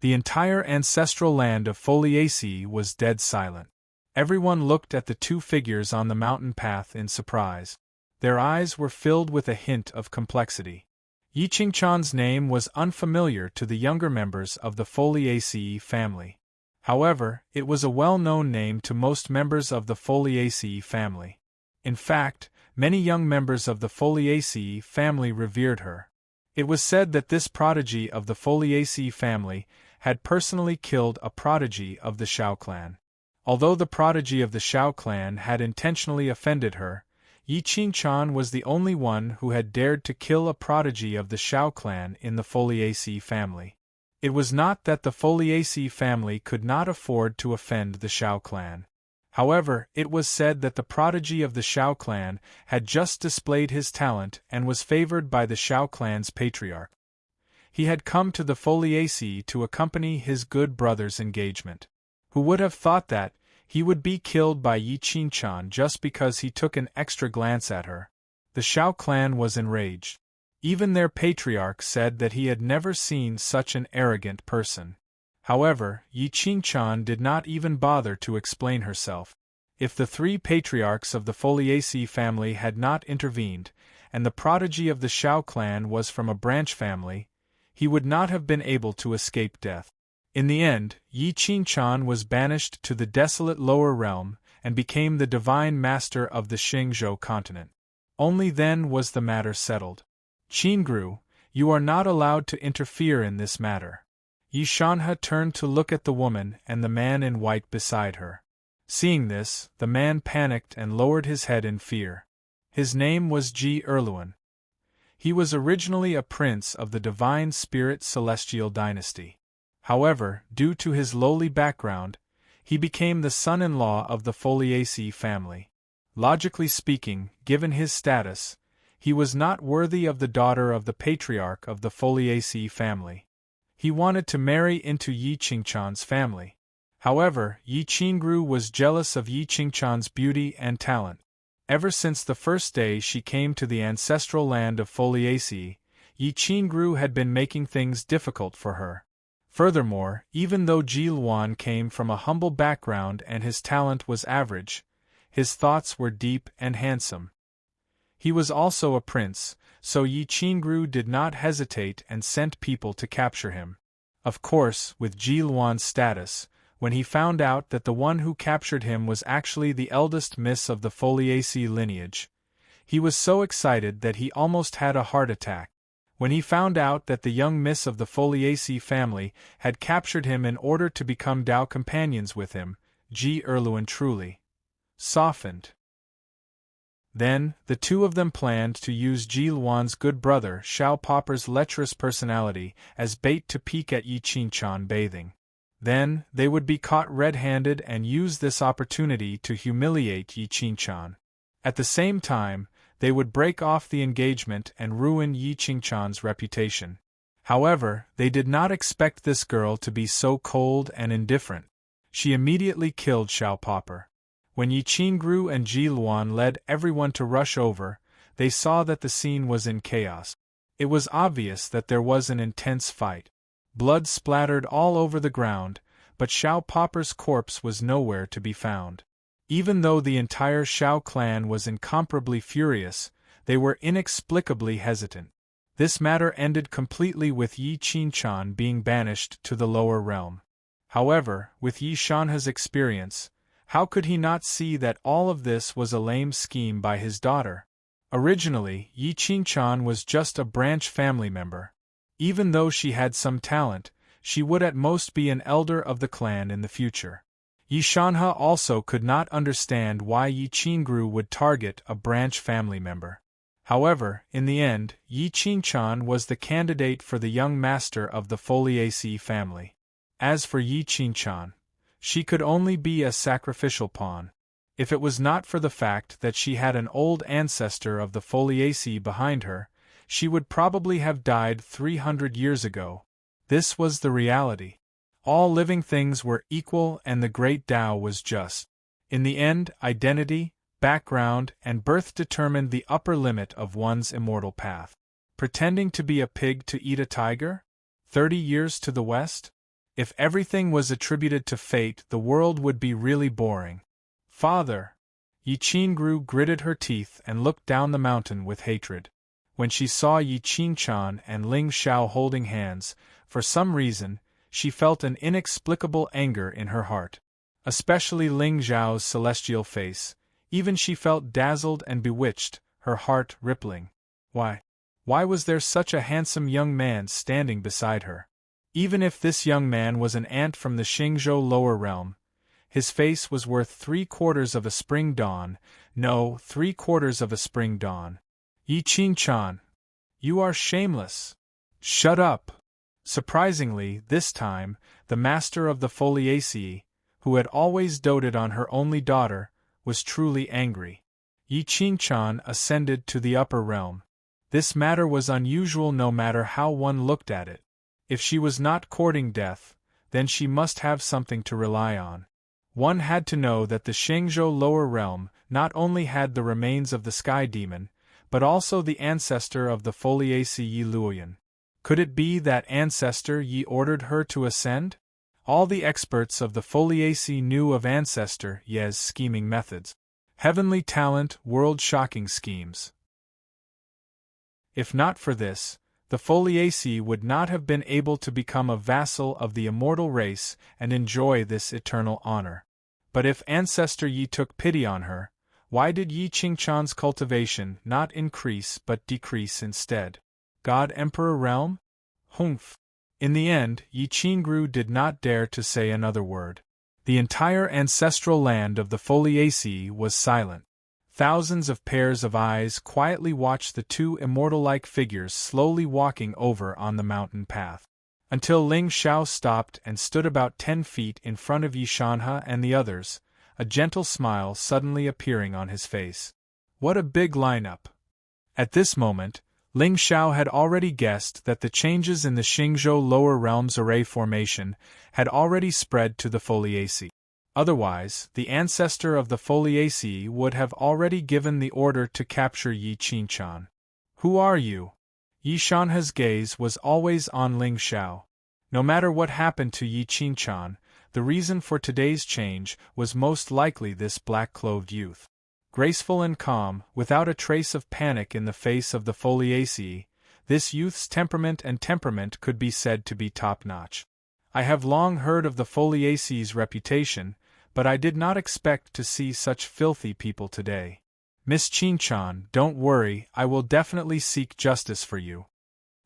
The entire ancestral land of Foliaceae was dead silent. Everyone looked at the two figures on the mountain path in surprise. Their eyes were filled with a hint of complexity. Yi Qingchan's name was unfamiliar to the younger members of the Foliaceae family. However, it was a well-known name to most members of the Foliaceae family. In fact, many young members of the Foliaceae family revered her. It was said that this prodigy of the Foliaceae family had personally killed a prodigy of the Shao clan. Although the prodigy of the Shao clan had intentionally offended her, Yi Qingquan was the only one who had dared to kill a prodigy of the Shao clan in the Foliaceae family. It was not that the Foliaceae family could not afford to offend the Shao clan. However, it was said that the prodigy of the Shao clan had just displayed his talent and was favored by the Shao clan's patriarch. He had come to the Foliaceae to accompany his good brother's engagement. Who would have thought that he would be killed by Yi Qingquan just because he took an extra glance at her? The Shao clan was enraged. Even their patriarch said that he had never seen such an arrogant person. However, Yi Qingquan did not even bother to explain herself. If the three patriarchs of the Foliaceae family had not intervened, and the prodigy of the Shao clan was from a branch family, he would not have been able to escape death. In the end, Yi Qingquan was banished to the desolate lower realm and became the divine master of the Xingzhou continent. Only then was the matter settled. Qingru, you are not allowed to interfere in this matter. Yi Shanhe turned to look at the woman and the man in white beside her. Seeing this, the man panicked and lowered his head in fear. His name was Ji Erluan. He was originally a prince of the Divine Spirit Celestial dynasty. However, due to his lowly background, he became the son-in-law of the Foliaceae family. Logically speaking, given his status, he was not worthy of the daughter of the patriarch of the Foliaceae family. He wanted to marry into Yi Qingquan's family. However, Yi Qingru was jealous of Yi Qingquan's beauty and talent. Ever since the first day she came to the ancestral land of Foliaceae, Yi Qingru had been making things difficult for her. Furthermore, even though Ji Luan came from a humble background and his talent was average, his thoughts were deep and handsome. He was also a prince, so Yi Qingru did not hesitate and sent people to capture him. Of course, with Ji Luan's status, when he found out that the one who captured him was actually the eldest miss of the Foliaceae lineage, he was so excited that he almost had a heart attack. When he found out that the young miss of the Foliaceae family had captured him in order to become Dao companions with him, Ji Erluan truly softened. Then, the two of them planned to use Ji Luan's good brother Shao Popper's lecherous personality as bait to peek at Yi Qingquan bathing. Then, they would be caught red-handed and use this opportunity to humiliate Yi Qingquan. At the same time, they would break off the engagement and ruin Yi Qingquan's reputation. However, they did not expect this girl to be so cold and indifferent. She immediately killed Shao Popper. When Yi Qingru and Ji Luan led everyone to rush over, they saw that the scene was in chaos. It was obvious that there was an intense fight. Blood splattered all over the ground, but Shao Popper's corpse was nowhere to be found. Even though the entire Shao clan was incomparably furious, they were inexplicably hesitant. This matter ended completely with Yi Qingquan being banished to the lower realm. However, with Yi Shanhe's experience, how could he not see that all of this was a lame scheme by his daughter? Originally, Yi Qingquan was just a branch family member. Even though she had some talent, she would at most be an elder of the clan in the future. Yi Shanhe also could not understand why Yi Qingru would target a branch family member. However, in the end, Yi Qingquan was the candidate for the young master of the Foliaceae family. As for Yi Qingquan, she could only be a sacrificial pawn. If it was not for the fact that she had an old ancestor of the Foliaceae behind her, she would probably have died 300 years ago. This was the reality. All living things were equal and the great Tao was just. In the end, identity, background, and birth determined the upper limit of one's immortal path. Pretending to be a pig to eat a tiger? 30 years to the west? If everything was attributed to fate, the world would be really boring. Father! Yi Qingru gritted her teeth and looked down the mountain with hatred. When she saw Yi Qingquan and Ling Xiao holding hands, for some reason, she felt an inexplicable anger in her heart. Especially Ling Xiao's celestial face, even she felt dazzled and bewitched, her heart rippling. Why was there such a handsome young man standing beside her? Even if this young man was an ant from the Xingzhou lower realm, his face was worth 3/4 of a spring dawn, no, 3/4 of a spring dawn. Yi Qingchan, you are shameless. Shut up. Surprisingly, this time, the master of the Foliaceae, who had always doted on her only daughter, was truly angry. Yi Qingchan ascended to the upper realm. This matter was unusual no matter how one looked at it. If she was not courting death, then she must have something to rely on. One had to know that the Xingzhou lower realm not only had the remains of the sky demon, but also the ancestor of the Foliaceae Yi Luoyan. Could it be that ancestor Yi ordered her to ascend? All the experts of the Foliaceae knew of ancestor Ye's scheming methods. Heavenly talent, world-shocking schemes. If not for this, the Foliaceae would not have been able to become a vassal of the immortal race and enjoy this eternal honor. But if ancestor Yi took pity on her, why did Yi Qingchan's cultivation not increase but decrease instead? God Emperor Realm? Humph. In the end, Yi Qingru did not dare to say another word. The entire ancestral land of the Foliaceae was silent. Thousands of pairs of eyes quietly watched the two immortal-like figures slowly walking over on the mountain path. Until Ling Xiao stopped and stood about 10 feet in front of Yi Shanhe and the others, a gentle smile suddenly appearing on his face. What a big lineup! At this moment, Ling Xiao had already guessed that the changes in the Xingzhou lower realms array formation had already spread to the Foliaceae. Otherwise, the ancestor of the Foliaceae would have already given the order to capture Yi Qingchan. Who are you? Yi Shanhe's gaze was always on Ling Xiao. No matter what happened to Yi Qingchan, the reason for today's change was most likely this black-clothed youth. Graceful and calm, without a trace of panic in the face of the Foliaceae, this youth's temperament could be said to be top-notch. I have long heard of the Foliaceae's reputation, but I did not expect to see such filthy people today. Miss Qingchan, don't worry, I will definitely seek justice for you.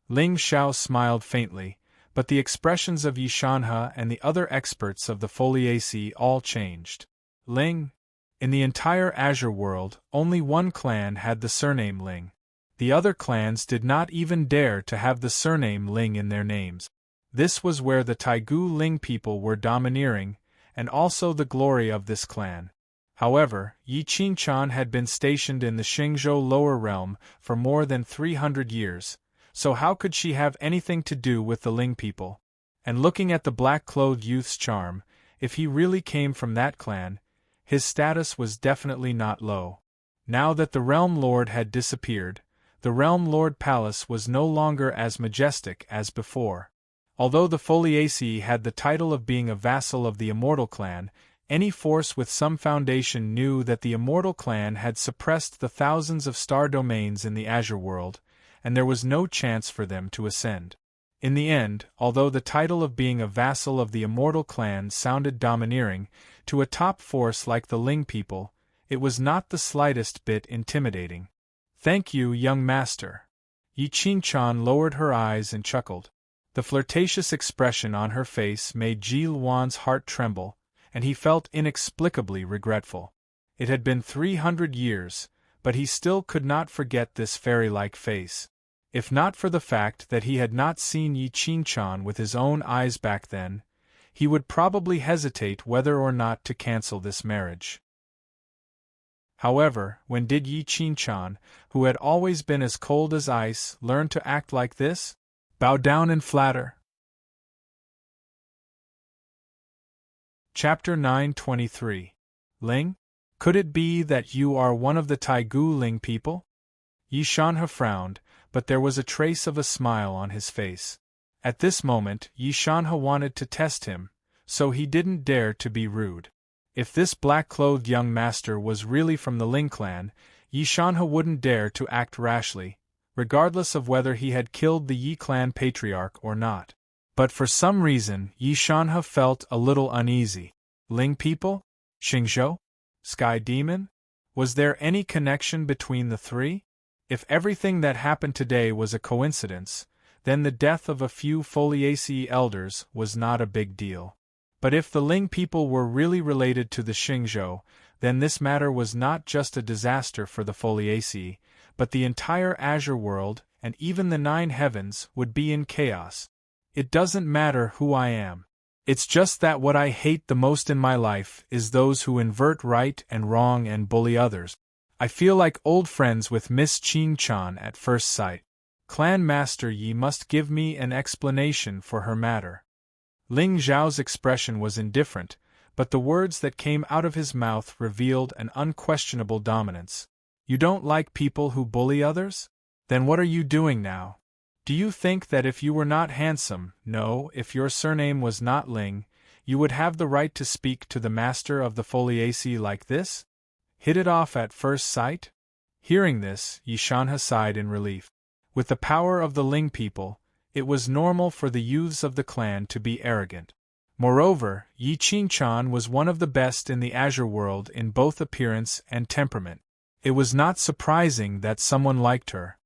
Ling Xiao smiled faintly, but the expressions of Yi Shanhe and the other experts of the Foliaceae all changed. Ling? In the entire Azure world, only one clan had the surname Ling. The other clans did not even dare to have the surname Ling in their names. This was where the Taigu Ling people were domineering, and also the glory of this clan. However, Yi Qingchan had been stationed in the Xingzhou lower realm for more than 300 years, so how could she have anything to do with the Ling people? And looking at the black-clothed youth's charm, if he really came from that clan, his status was definitely not low. Now that the Realm Lord had disappeared, the Realm Lord Palace was no longer as majestic as before. Although the Foliaceae had the title of being a vassal of the Immortal Clan, any force with some foundation knew that the Immortal Clan had suppressed the thousands of star domains in the Azure world, and there was no chance for them to ascend. In the end, although the title of being a vassal of the Immortal Clan sounded domineering, to a top force like the Ling people, it was not the slightest bit intimidating. Thank you, young master. Yi Qingchan lowered her eyes and chuckled. The flirtatious expression on her face made Ji Luan's heart tremble, and he felt inexplicably regretful. It had been 300 years, but he still could not forget this fairy-like face. If not for the fact that he had not seen Yi Qingchan with his own eyes back then, he would probably hesitate whether or not to cancel this marriage. However, when did Yi Qingchan, who had always been as cold as ice, learn to act like this? Bow down and flatter. Chapter 923. Ling? Could it be that you are one of the Taigu Ling people? Yi Shanhe frowned, but there was a trace of a smile on his face. At this moment, Yi Shanhe wanted to test him, so he didn't dare to be rude. If this black-clothed young master was really from the Ling clan, Yi Shanhe wouldn't dare to act rashly, regardless of whether he had killed the Yi clan patriarch or not. But for some reason, Yi Shanhe felt a little uneasy. Ling people? Xingzhou? Sky Demon? Was there any connection between the three? If everything that happened today was a coincidence, then the death of a few Foliaceae elders was not a big deal. But if the Ling people were really related to the Xingzhou, then this matter was not just a disaster for the Foliaceae, but the entire Azure world, and even the 9 heavens, would be in chaos. It doesn't matter who I am. It's just that what I hate the most in my life is those who invert right and wrong and bully others. I feel like old friends with Miss Qin-chan at first sight. Clan Master Yi must give me an explanation for her matter. Ling Zhao's expression was indifferent, but the words that came out of his mouth revealed an unquestionable dominance. You don't like people who bully others? Then what are you doing now? Do you think that if you were not handsome, no, if your surname was not Ling, you would have the right to speak to the master of the Foliaceae like this? Hit it off at first sight? Hearing this, Yi Shanhe sighed in relief. With the power of the Ling people, it was normal for the youths of the clan to be arrogant. Moreover, Yi Qin-chan was one of the best in the Azure world in both appearance and temperament. It was not surprising that someone liked her.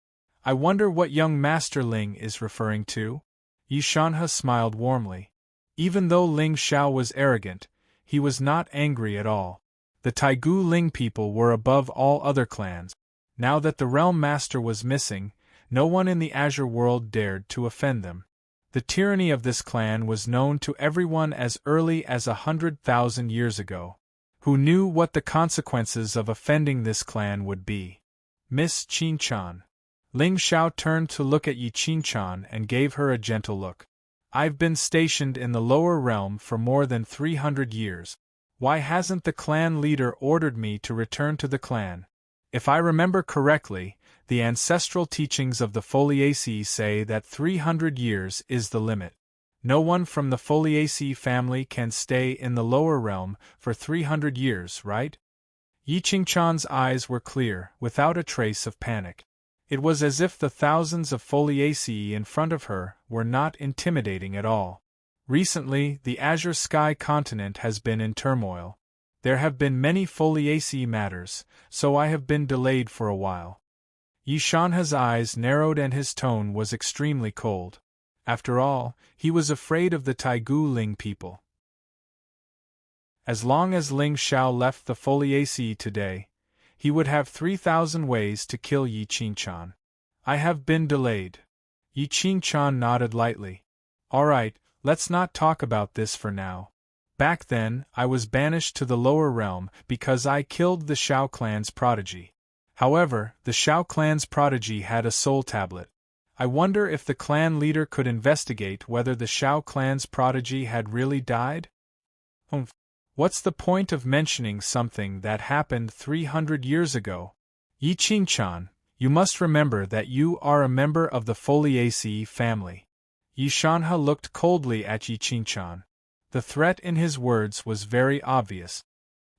I wonder what young Master Ling is referring to? Yi Shanhe smiled warmly. Even though Ling Xiao was arrogant, he was not angry at all. The Taigu Ling people were above all other clans. Now that the Realm Master was missing, no one in the Azure world dared to offend them. The tyranny of this clan was known to everyone as early as 100,000 years ago. Who knew what the consequences of offending this clan would be? Miss Qin-chan. Ling Xiao turned to look at Yi Qin-chan and gave her a gentle look. I've been stationed in the lower realm for more than 300 years. Why hasn't the clan leader ordered me to return to the clan? If I remember correctly, the ancestral teachings of the Foliaceae say that 300 years is the limit. No one from the Foliaceae family can stay in the lower realm for 300 years, right? Yi Qin-chan's eyes were clear, without a trace of panic. It was as if the thousands of Foliaceae in front of her were not intimidating at all. Recently, the Azure Sky continent has been in turmoil. There have been many Foliaceae matters, so I have been delayed for a while. Yi Shanhe's eyes narrowed and his tone was extremely cold. After all, he was afraid of the Taigu Ling people. As long as Ling Xiao left the Foliaceae today, he would have 3,000 ways to kill Yi Qin-chan. I have been delayed. Yi Qin-chan nodded lightly. All right, let's not talk about this for now. Back then, I was banished to the lower realm because I killed the Shao clan's prodigy. However, the Shao clan's prodigy had a soul tablet. I wonder if the clan leader could investigate whether the Shao clan's prodigy had really died? What's the point of mentioning something that happened 300 years ago? Yi Qin-chan, you must remember that you are a member of the Foliaceae family. Yi Shanhe looked coldly at Yi Qin-chan. The threat in his words was very obvious.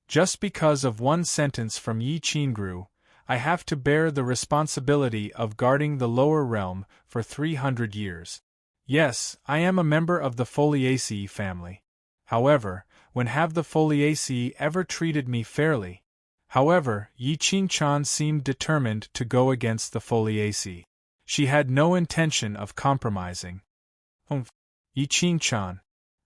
Just because of one sentence from Yi Qingru, I have to bear the responsibility of guarding the lower realm for 300 years. Yes, I am a member of the Foliaceae family. However, when have the Foliaceae ever treated me fairly? However, Yi Qin-chan seemed determined to go against the Foliaceae. She had no intention of compromising. Yi Qin-chan,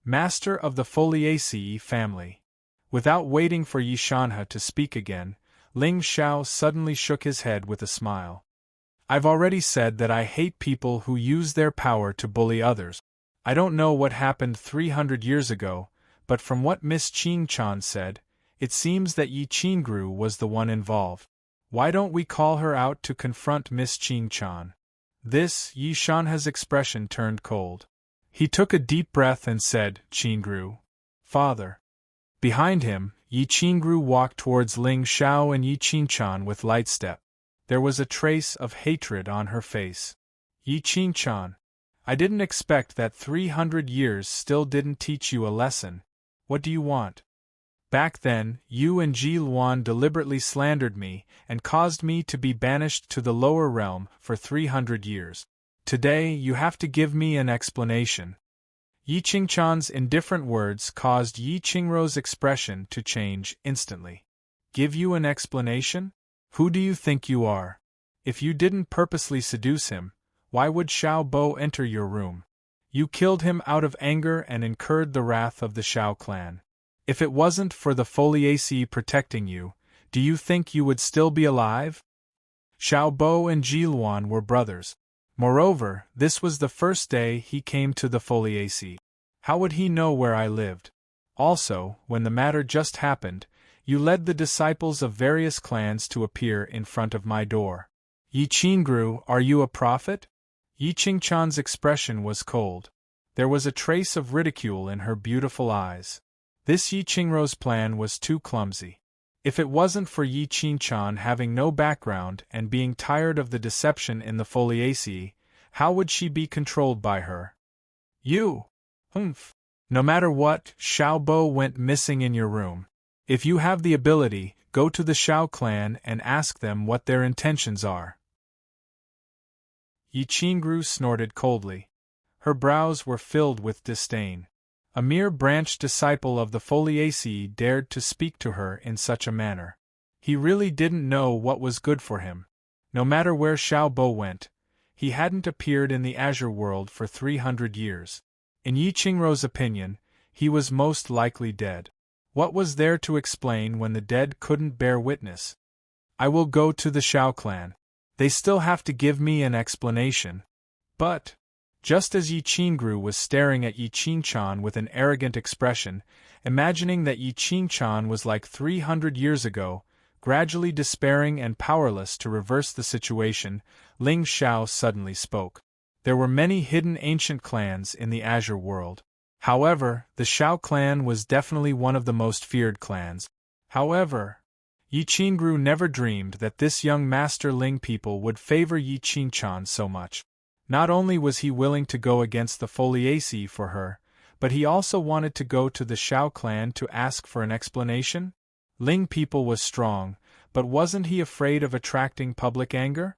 master of the Foliaceae family. Without waiting for Yi Shanhe to speak again, Ling Xiao suddenly shook his head with a smile. I've already said that I hate people who use their power to bully others. I don't know what happened 300 years ago, but from what Miss Qin-chan said, it seems that Yi Qingru was the one involved. Why don't we call her out to confront Miss Qin-chan? This, Yi Shanhe's expression turned cold. He took a deep breath and said, Qingru. Father. Behind him, Yi Qingru walked towards Ling Xiao and Yi Qin-chan with light step. There was a trace of hatred on her face. Yi Qin-chan, I didn't expect that 300 years still didn't teach you a lesson. What do you want? Back then, you and Ji Luan deliberately slandered me and caused me to be banished to the lower realm for 300 years. Today, you have to give me an explanation. Yi Qin-chan's indifferent words caused Yi Qingru's expression to change instantly. Give you an explanation? Who do you think you are? If you didn't purposely seduce him, Why would Xiao Bo enter your room? You killed him out of anger and incurred the wrath of the Xiao clan. If it wasn't for the Foliaceae protecting you, do you think you would still be alive? Xiao Bo and Jiluan were brothers. Moreover, this was the first day he came to the Foliaceae. How would he know where I lived? Also, when the matter just happened, you led the disciples of various clans to appear in front of my door. Yi Qingru, are you a prophet? Yi Qingchan's expression was cold. There was a trace of ridicule in her beautiful eyes. This Yi Qingru's plan was too clumsy. If it wasn't for Yi Qingchan having no background and being tired of the deception in the Foliaceae, how would she be controlled by her? You! Humph! No matter what, Xiao Bo went missing in your room. If you have the ability, go to the Xiao clan and ask them what their intentions are. Yi Qingru snorted coldly. Her brows were filled with disdain. A mere branch disciple of the Foliaceae dared to speak to her in such a manner. He really didn't know what was good for him. No matter where Xiao Bo went, he hadn't appeared in the Azure world for 300 years. In Yi Qingru's opinion, he was most likely dead. What was there to explain when the dead couldn't bear witness? I will go to the Xiao clan. They still have to give me an explanation. But, just as Yi Qingru was staring at Yi Qingchan with an arrogant expression, imagining that Yi Qingchan was like 300 years ago, gradually despairing and powerless to reverse the situation, Ling Xiao suddenly spoke. There were many hidden ancient clans in the Azure world. However, the Xiao clan was definitely one of the most feared clans. However, Yi Qingru never dreamed that this young Master Ling people would favor Yi Qingchan so much. Not only was he willing to go against the Foliaceae for her, but he also wanted to go to the Xiao clan to ask for an explanation? Ling people was strong, but wasn't he afraid of attracting public anger?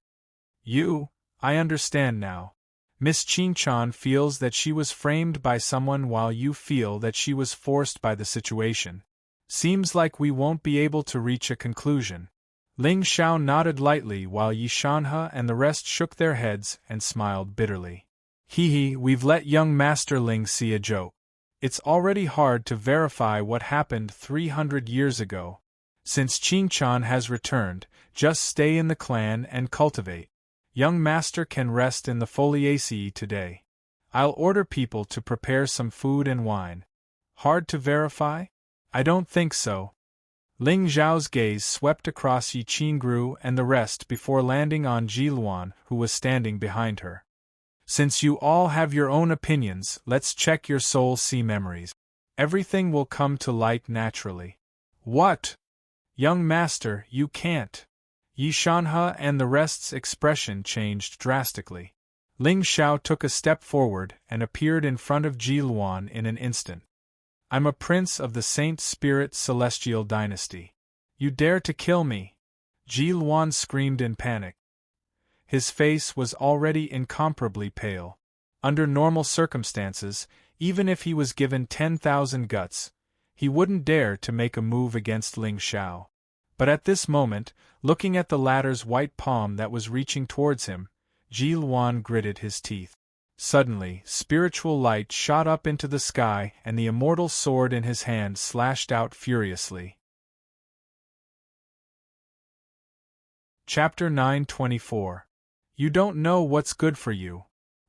I understand now. Miss Qingchan feels that she was framed by someone while you feel that she was forced by the situation. Seems like we won't be able to reach a conclusion. Ling Xiao nodded lightly while Yi Shanhe and the rest shook their heads and smiled bitterly. We've let young Master Ling see a joke. It's already hard to verify what happened 300 years ago. Since Qingchan has returned, just stay in the clan and cultivate. Young Master can rest in the Foliaceae today. I'll order people to prepare some food and wine. Hard to verify? I don't think so. Ling Zhao's gaze swept across Yi Qingru and the rest before landing on Jiluan, who was standing behind her. Since you all have your own opinions, let's check your soul-sea memories. Everything will come to light naturally. What? Young Master, you can't. Yi Shanhe and the rest's expression changed drastically. Ling Xiao took a step forward and appeared in front of Jiluan in an instant. I'm a prince of the Saint Spirit Celestial Dynasty. You dare to kill me? Jiluan screamed in panic. His face was already incomparably pale. Under normal circumstances, even if he was given 10,000 guts, he wouldn't dare to make a move against Ling Xiao. But at this moment, looking at the latter's white palm that was reaching towards him, Jiluan gritted his teeth. Suddenly, spiritual light shot up into the sky and the immortal sword in his hand slashed out furiously. Chapter 924. You don't know what's good for you.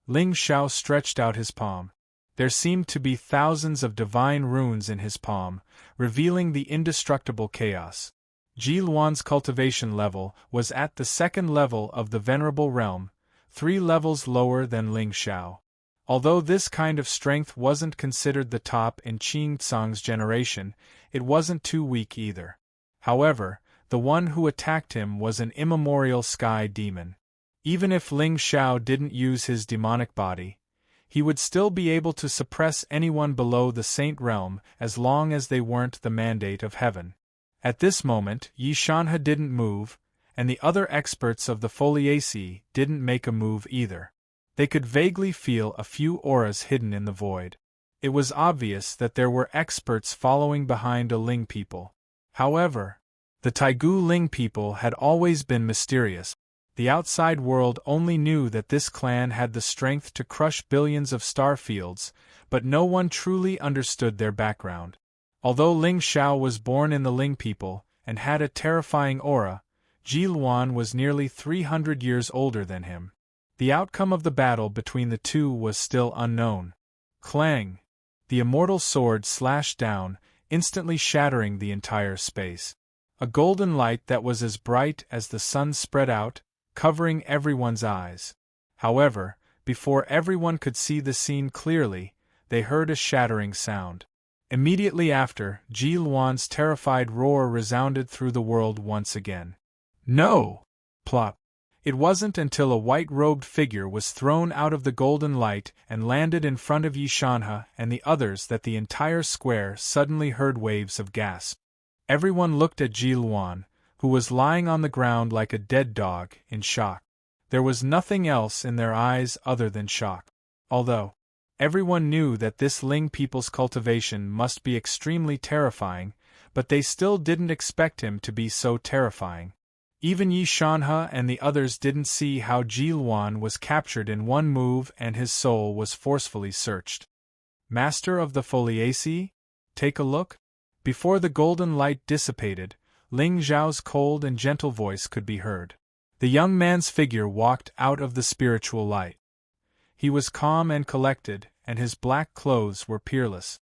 Ling Xiao stretched out his palm. There seemed to be thousands of divine runes in his palm, revealing the indestructible chaos. Jiluan's cultivation level was at the second level of the Venerable Realm, 3 levels lower than Ling Xiao. Although this kind of strength wasn't considered the top in Qing Tsang's generation, it wasn't too weak either. However, the one who attacked him was an immemorial sky demon. Even if Ling Xiao didn't use his demonic body, he would still be able to suppress anyone below the Saint Realm as long as they weren't the mandate of heaven. At this moment, Yi Shanhe didn't move, and the other experts of the Foliaceae didn't make a move either. They could vaguely feel a few auras hidden in the void. It was obvious that there were experts following behind a Ling people. However, the Taigu Ling people had always been mysterious. The outside world only knew that this clan had the strength to crush billions of star fields, but no one truly understood their background. Although Ling Xiao was born in the Ling people, and had a terrifying aura, Ji Luan was nearly 300 years older than him. The outcome of the battle between the two was still unknown. Clang! The immortal sword slashed down, instantly shattering the entire space. A golden light that was as bright as the sun spread out, covering everyone's eyes. However, before everyone could see the scene clearly, they heard a shattering sound. Immediately after, Ji Luan's terrified roar resounded through the world once again. No! Plop! It wasn't until a white-robed figure was thrown out of the golden light and landed in front of Yi Shanhe and the others that the entire square suddenly heard waves of gasp. Everyone looked at Ji Luan, who was lying on the ground like a dead dog, in shock. There was nothing else in their eyes other than shock. Although everyone knew that this Ling people's cultivation must be extremely terrifying, but they still didn't expect him to be so terrifying. Even Yi Shanhe and the others didn't see how Ji Luan was captured in one move and his soul was forcefully searched. Master of the Foliaceae? Take a look? Before the golden light dissipated, Ling Zhao's cold and gentle voice could be heard. The young man's figure walked out of the spiritual light. He was calm and collected, and his black clothes were peerless.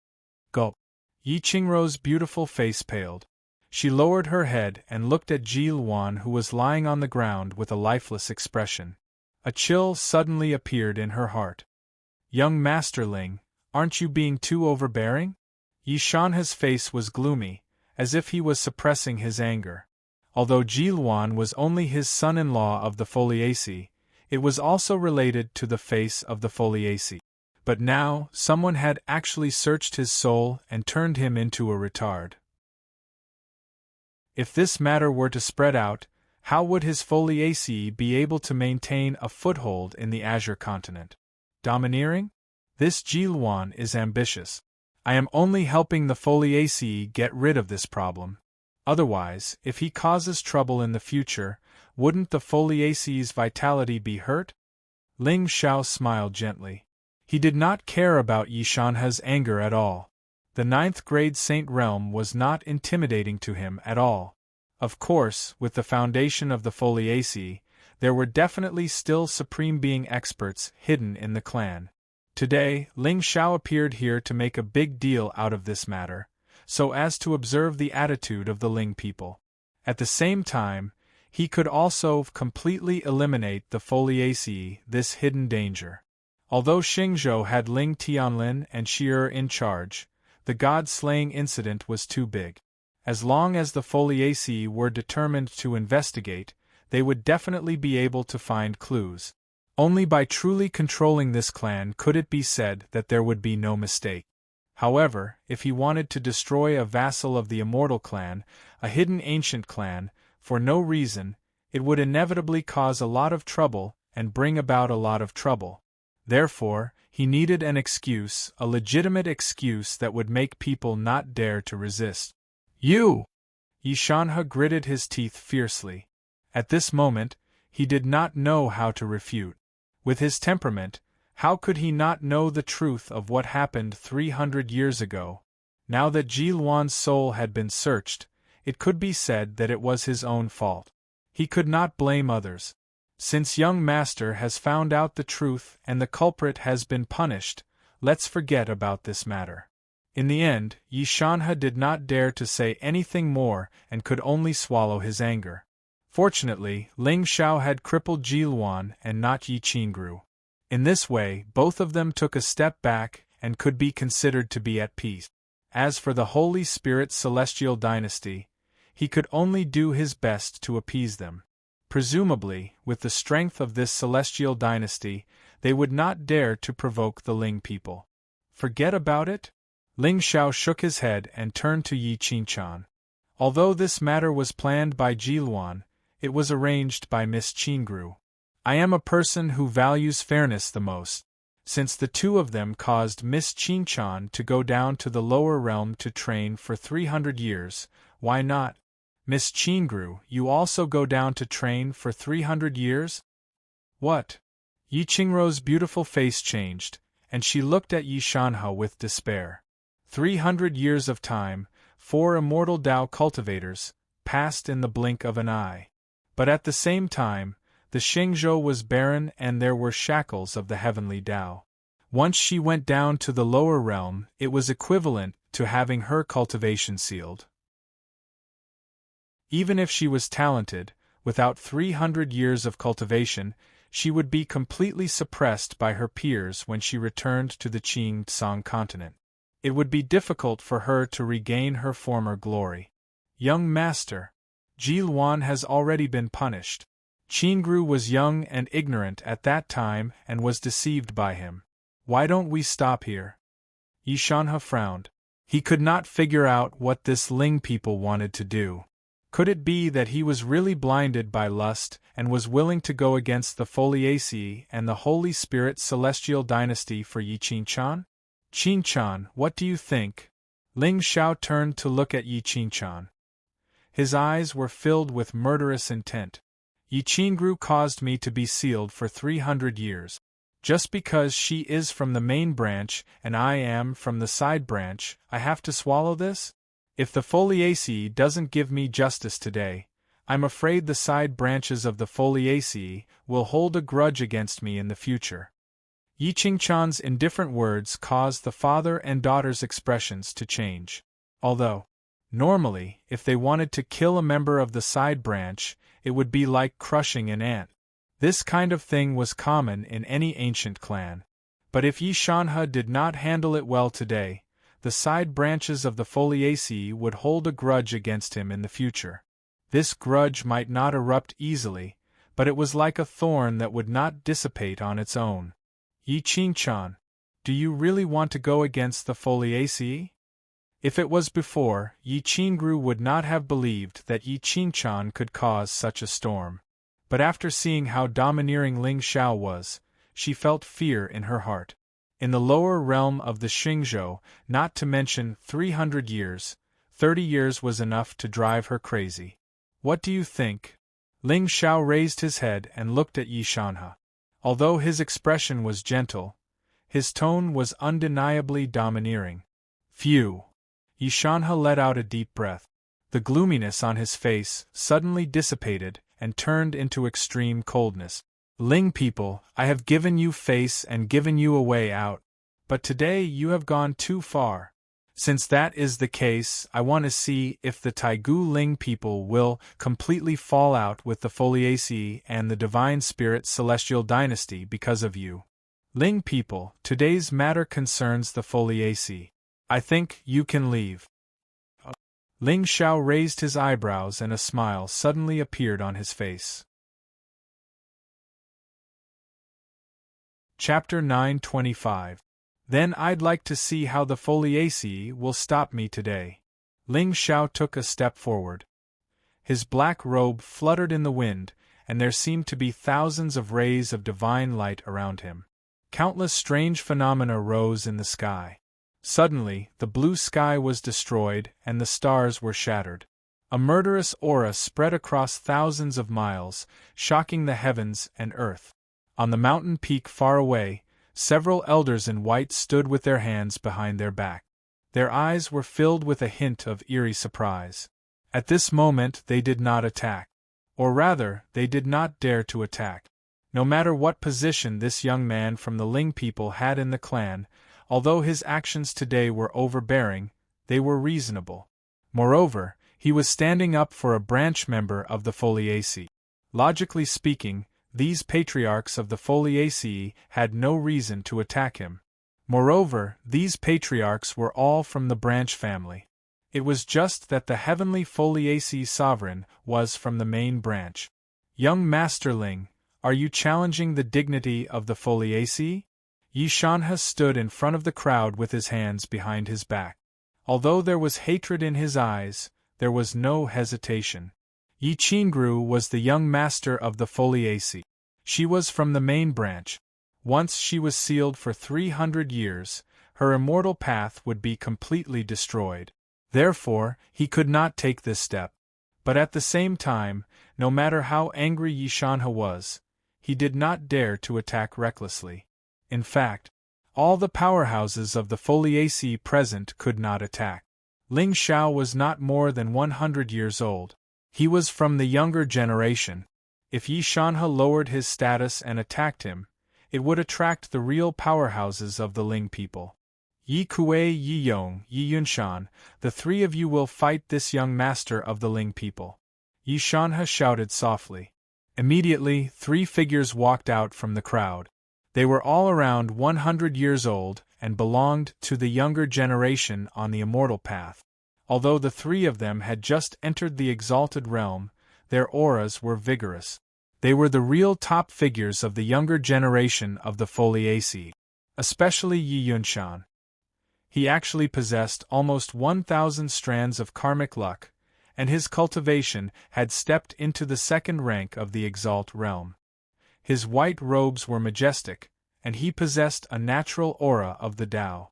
Gulp! Yi Qingrou's beautiful face paled. She lowered her head and looked at Ji Luan, who was lying on the ground with a lifeless expression. A chill suddenly appeared in her heart. Young Master Ling, aren't you being too overbearing? Yi Shanhe's face was gloomy, as if he was suppressing his anger. Although Ji Luan was only his son-in-law of the Foliaceae, it was also related to the face of the Foliaceae. But now, someone had actually searched his soul and turned him into a retard. If this matter were to spread out, how would his Foliaceae be able to maintain a foothold in the Azure continent? Domineering? This Ji Luan is ambitious. I am only helping the Foliaceae get rid of this problem. Otherwise, if he causes trouble in the future, wouldn't the Foliaceae's vitality be hurt? Ling Xiao smiled gently. He did not care about Yi Shanhe's anger at all. The 9th grade Saint Realm was not intimidating to him at all. Of course, with the foundation of the Foliaceae, there were definitely still Supreme Being experts hidden in the clan. Today, Ling Xiao appeared here to make a big deal out of this matter, so as to observe the attitude of the Ling people. At the same time, he could also completely eliminate the Foliaceae, this hidden danger. Although Xingzhou had Ling Tianlin and Shi'er in charge, the god-slaying incident was too big. As long as the Foliaceae were determined to investigate, they would definitely be able to find clues. Only by truly controlling this clan could it be said that there would be no mistake. However, if he wanted to destroy a vassal of the Immortal Clan, a hidden ancient clan, for no reason, it would inevitably cause a lot of trouble and bring about a lot of trouble. Therefore, he needed an excuse, a legitimate excuse that would make people not dare to resist. You! Yi Shanhe gritted his teeth fiercely. At this moment, he did not know how to refute. With his temperament, how could he not know the truth of what happened 300 years ago? Now that Ji Luan's soul had been searched, it could be said that it was his own fault. He could not blame others. Since young master has found out the truth and the culprit has been punished, let's forget about this matter. In the end, Yi Shanhe did not dare to say anything more and could only swallow his anger. Fortunately, Ling Xiao had crippled Ji Luan and not Yi Qingru. In this way, both of them took a step back and could be considered to be at peace. As for the Holy Spirit's celestial dynasty, he could only do his best to appease them. Presumably, with the strength of this celestial dynasty, they would not dare to provoke the Ling people. Forget about it? Ling Xiao shook his head and turned to Yi Qingchan. Although this matter was planned by Ji Luan, it was arranged by Miss Qingru. I am a person who values fairness the most. Since the two of them caused Miss Qingchan to go down to the lower realm to train for 300 years, why not? Miss Qingru, you also go down to train for 300 years? What? Yi Qingruo's beautiful face changed, and she looked at Yi Shanhe with despair. 300 years of time, 4 immortal Tao cultivators, passed in the blink of an eye. But at the same time, the Xingzhou was barren and there were shackles of the heavenly Tao. Once she went down to the lower realm, it was equivalent to having her cultivation sealed. Even if she was talented, without 300 years of cultivation, she would be completely suppressed by her peers when she returned to the Qing Tsang continent. It would be difficult for her to regain her former glory. Young master, Ji Luan has already been punished. Qingru was young and ignorant at that time and was deceived by him. Why don't we stop here? Yi Shanhe frowned. He could not figure out what this Ling people wanted to do. Could it be that he was really blinded by lust and was willing to go against the Foliaceae and the Holy Spirit celestial dynasty for Yi Qingchan? Qingchan, what do you think? Ling Xiao turned to look at Yi Qingchan. His eyes were filled with murderous intent. Yi Qingru caused me to be sealed for 300 years. Just because she is from the main branch and I am from the side branch, I have to swallow this? If the Foliaceae doesn't give me justice today, I'm afraid the side branches of the Foliaceae will hold a grudge against me in the future. Yi Qingchan's indifferent words caused the father and daughter's expressions to change. Although, normally, if they wanted to kill a member of the side branch, it would be like crushing an ant. This kind of thing was common in any ancient clan. But if Yi Shanhe did not handle it well today, the side branches of the Foliaceae would hold a grudge against him in the future. This grudge might not erupt easily, but it was like a thorn that would not dissipate on its own. Yi Qingchan, do you really want to go against the Foliaceae? If it was before, Yi Qingru would not have believed that Yi Qingchan could cause such a storm. But after seeing how domineering Ling Xiao was, she felt fear in her heart. In the lower realm of the Xingzhou, not to mention 300 years, 30 years was enough to drive her crazy. What do you think? Ling Xiao raised his head and looked at Yi Shanhe. Although his expression was gentle, his tone was undeniably domineering. Phew! Yi Shanhe let out a deep breath. The gloominess on his face suddenly dissipated and turned into extreme coldness. Ling people, I have given you face and given you a way out. But today you have gone too far. Since that is the case, I want to see if the Taigu Ling people will completely fall out with the Foliaceae and the Divine Spirit Celestial Dynasty because of you. Ling people, today's matter concerns the Foliaceae. I think you can leave. Ling Xiao raised his eyebrows and a smile suddenly appeared on his face. Chapter 925. Then I'd like to see how the Foliaceae will stop me today. Ling Xiao took a step forward. His black robe fluttered in the wind, and there seemed to be thousands of rays of divine light around him. Countless strange phenomena rose in the sky. Suddenly, the blue sky was destroyed and the stars were shattered. A murderous aura spread across thousands of miles, shocking the heavens and earth. On the mountain peak far away, several elders in white stood with their hands behind their back. Their eyes were filled with a hint of eerie surprise. At this moment they did not attack. Or rather, they did not dare to attack. No matter what position this young man from the Ling people had in the clan, although his actions today were overbearing, they were reasonable. Moreover, he was standing up for a branch member of the Foliaceae. Logically speaking, these patriarchs of the Foliaceae had no reason to attack him. Moreover, these patriarchs were all from the branch family. It was just that the heavenly Foliaceae sovereign was from the main branch. Young Masterling, are you challenging the dignity of the Foliaceae? Yi Shanhe stood in front of the crowd with his hands behind his back. Although there was hatred in his eyes, there was no hesitation. Yi Qingru was the young master of the Foliaceae. She was from the main branch. Once she was sealed for 300 years, her immortal path would be completely destroyed. Therefore, he could not take this step. But at the same time, no matter how angry Yi Shanhe was, he did not dare to attack recklessly. In fact, all the powerhouses of the Foliaceae present could not attack. Ling Xiao was not more than 100 years old. He was from the younger generation. If Yi Shanhe lowered his status and attacked him, it would attract the real powerhouses of the Ling people. Yi Kuei, Yi Yong, Yi Yunshan, the three of you will fight this young master of the Ling people. Yi Shanhe shouted softly. Immediately, 3 figures walked out from the crowd. They were all around 100 years old and belonged to the younger generation on the immortal path. Although the 3 of them had just entered the exalted realm, their auras were vigorous. They were the real top figures of the younger generation of the Foliaceae, especially Yi Yunshan. He actually possessed almost 1,000 strands of karmic luck, and his cultivation had stepped into the second rank of the exalt realm. His white robes were majestic, and he possessed a natural aura of the Tao.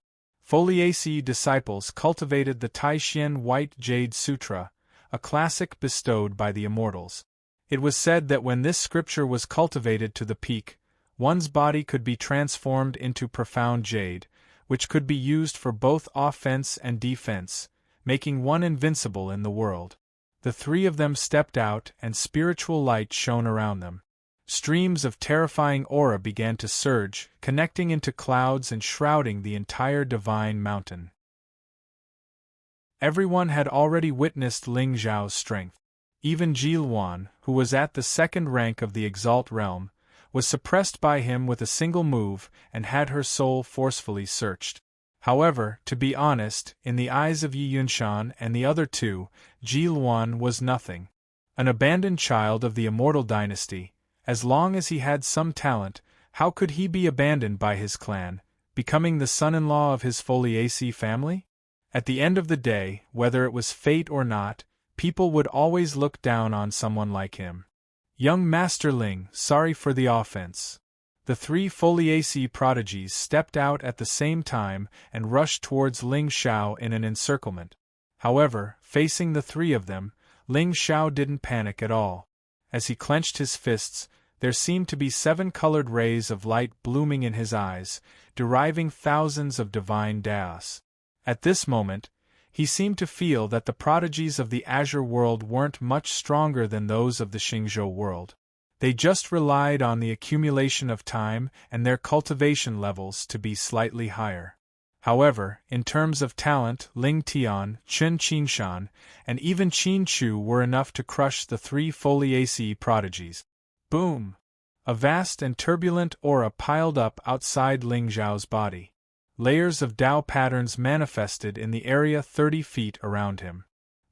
Foliaceae disciples cultivated the Taishian White Jade Sutra, a classic bestowed by the immortals. It was said that when this scripture was cultivated to the peak, one's body could be transformed into profound jade, which could be used for both offense and defense, making one invincible in the world. The 3 of them stepped out and spiritual light shone around them. Streams of terrifying aura began to surge, connecting into clouds and shrouding the entire divine mountain. Everyone had already witnessed Ling Zhao's strength. Even Ji Luan, who was at the second rank of the exalt realm, was suppressed by him with a single move and had her soul forcefully searched. However, to be honest, in the eyes of Yi Yunshan and the other 2, Ji Luan was nothing. An abandoned child of the immortal dynasty, as long as he had some talent, how could he be abandoned by his clan, becoming the son-in-law of his Foliaceae family? At the end of the day, whether it was fate or not, people would always look down on someone like him. Young Master Ling, sorry for the offense. The 3 Foliaceae prodigies stepped out at the same time and rushed towards Ling Xiao in an encirclement. However, facing the 3 of them, Ling Xiao didn't panic at all. As he clenched his fists, there seemed to be 7 colored rays of light blooming in his eyes, deriving thousands of divine daos. At this moment, he seemed to feel that the prodigies of the Azure world weren't much stronger than those of the Xingzhou world. They just relied on the accumulation of time and their cultivation levels to be slightly higher. However, in terms of talent, Ling Tian, Chen Qinshan, and even Qin Chu were enough to crush the 3 Foliaceae prodigies. Boom! A vast and turbulent aura piled up outside Ling Zhao's body. Layers of Tao patterns manifested in the area 30 feet around him.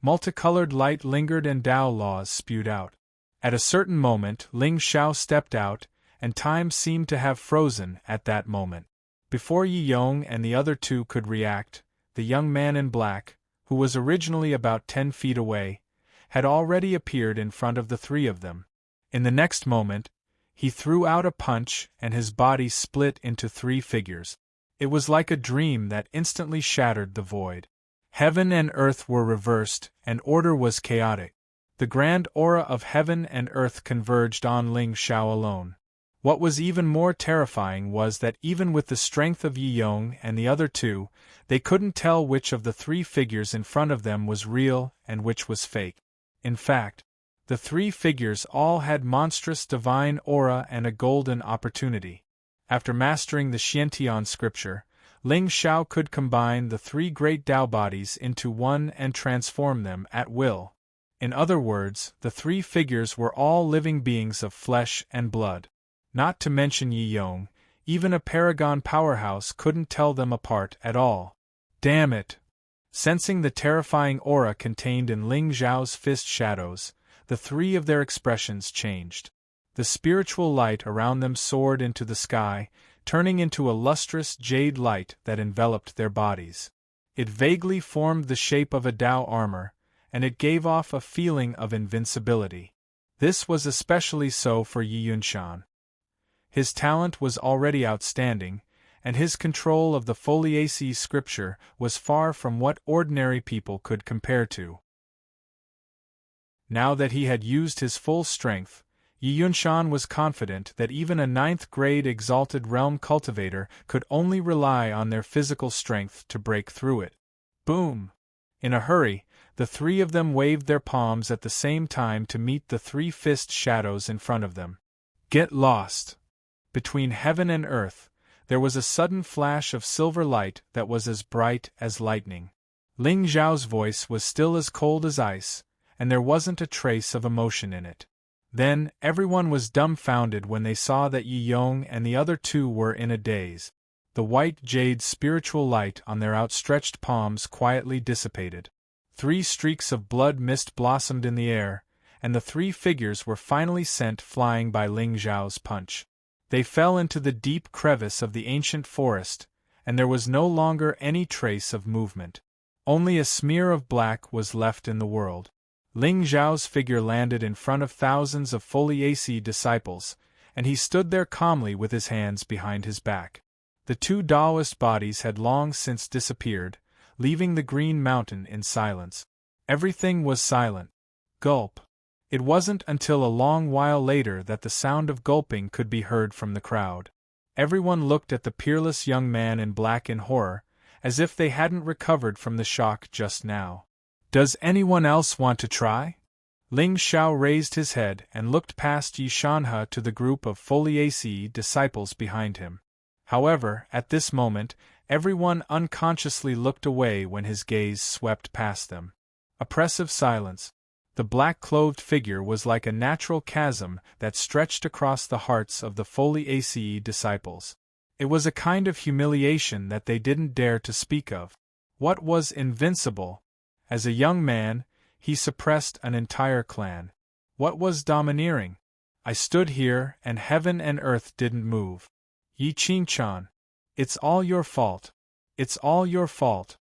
Multicolored light lingered and Tao laws spewed out. At a certain moment, Ling Xiao stepped out, and time seemed to have frozen at that moment. Before Yi Yong and the other 2 could react, the young man in black, who was originally about 10 feet away, had already appeared in front of the 3 of them. In the next moment, he threw out a punch and his body split into 3 figures. It was like a dream that instantly shattered the void. Heaven and earth were reversed, and order was chaotic. The grand aura of heaven and earth converged on Ling Xiao alone. What was even more terrifying was that even with the strength of Yi Yong and the other 2, they couldn't tell which of the 3 figures in front of them was real and which was fake. In fact, the 3 figures all had monstrous divine aura and a golden opportunity. After mastering the Xiantian scripture, Ling Xiao could combine the 3 great Tao bodies into one and transform them at will. In other words, the 3 figures were all living beings of flesh and blood. Not to mention Yi Yong, even a paragon powerhouse couldn't tell them apart at all. Damn it! Sensing the terrifying aura contained in Ling Zhao's fist shadows, the 3 of their expressions changed. The spiritual light around them soared into the sky, turning into a lustrous jade light that enveloped their bodies. It vaguely formed the shape of a Tao armor, and it gave off a feeling of invincibility. This was especially so for Yi Yunshan. His talent was already outstanding, and his control of the Foliaceae scripture was far from what ordinary people could compare to. Now that he had used his full strength, Yi Yunshan was confident that even a ninth-grade exalted realm cultivator could only rely on their physical strength to break through it. Boom! In a hurry, the three of them waved their palms at the same time to meet the three-fist shadows in front of them. Get lost! Between heaven and earth, there was a sudden flash of silver light that was as bright as lightning. Ling Zhao's voice was still as cold as ice, and there wasn't a trace of emotion in it. Then, everyone was dumbfounded when they saw that Yi Yong and the other two were in a daze. The white jade spiritual light on their outstretched palms quietly dissipated. 3 streaks of blood mist blossomed in the air, and the 3 figures were finally sent flying by Ling Zhao's punch. They fell into the deep crevice of the ancient forest, and there was no longer any trace of movement. Only a smear of black was left in the world. Ling Zhao's figure landed in front of thousands of foliaceae disciples, and he stood there calmly with his hands behind his back. The 2 Taoist bodies had long since disappeared, leaving the Green Mountain in silence. Everything was silent. Gulp. It wasn't until a long while later that the sound of gulping could be heard from the crowd. Everyone looked at the peerless young man in black in horror, as if they hadn't recovered from the shock just now. Does anyone else want to try? Ling Xiao raised his head and looked past Yi Shanhe to the group of foliaceae disciples behind him. However, at this moment, everyone unconsciously looked away when his gaze swept past them. Oppressive silence. The black-clothed figure was like a natural chasm that stretched across the hearts of the foliaceae disciples. It was a kind of humiliation that they didn't dare to speak of. What was invincible? As a young man, he suppressed an entire clan. What was domineering? I stood here and heaven and earth didn't move. Yi Qingchan. It's all your fault. It's all your fault.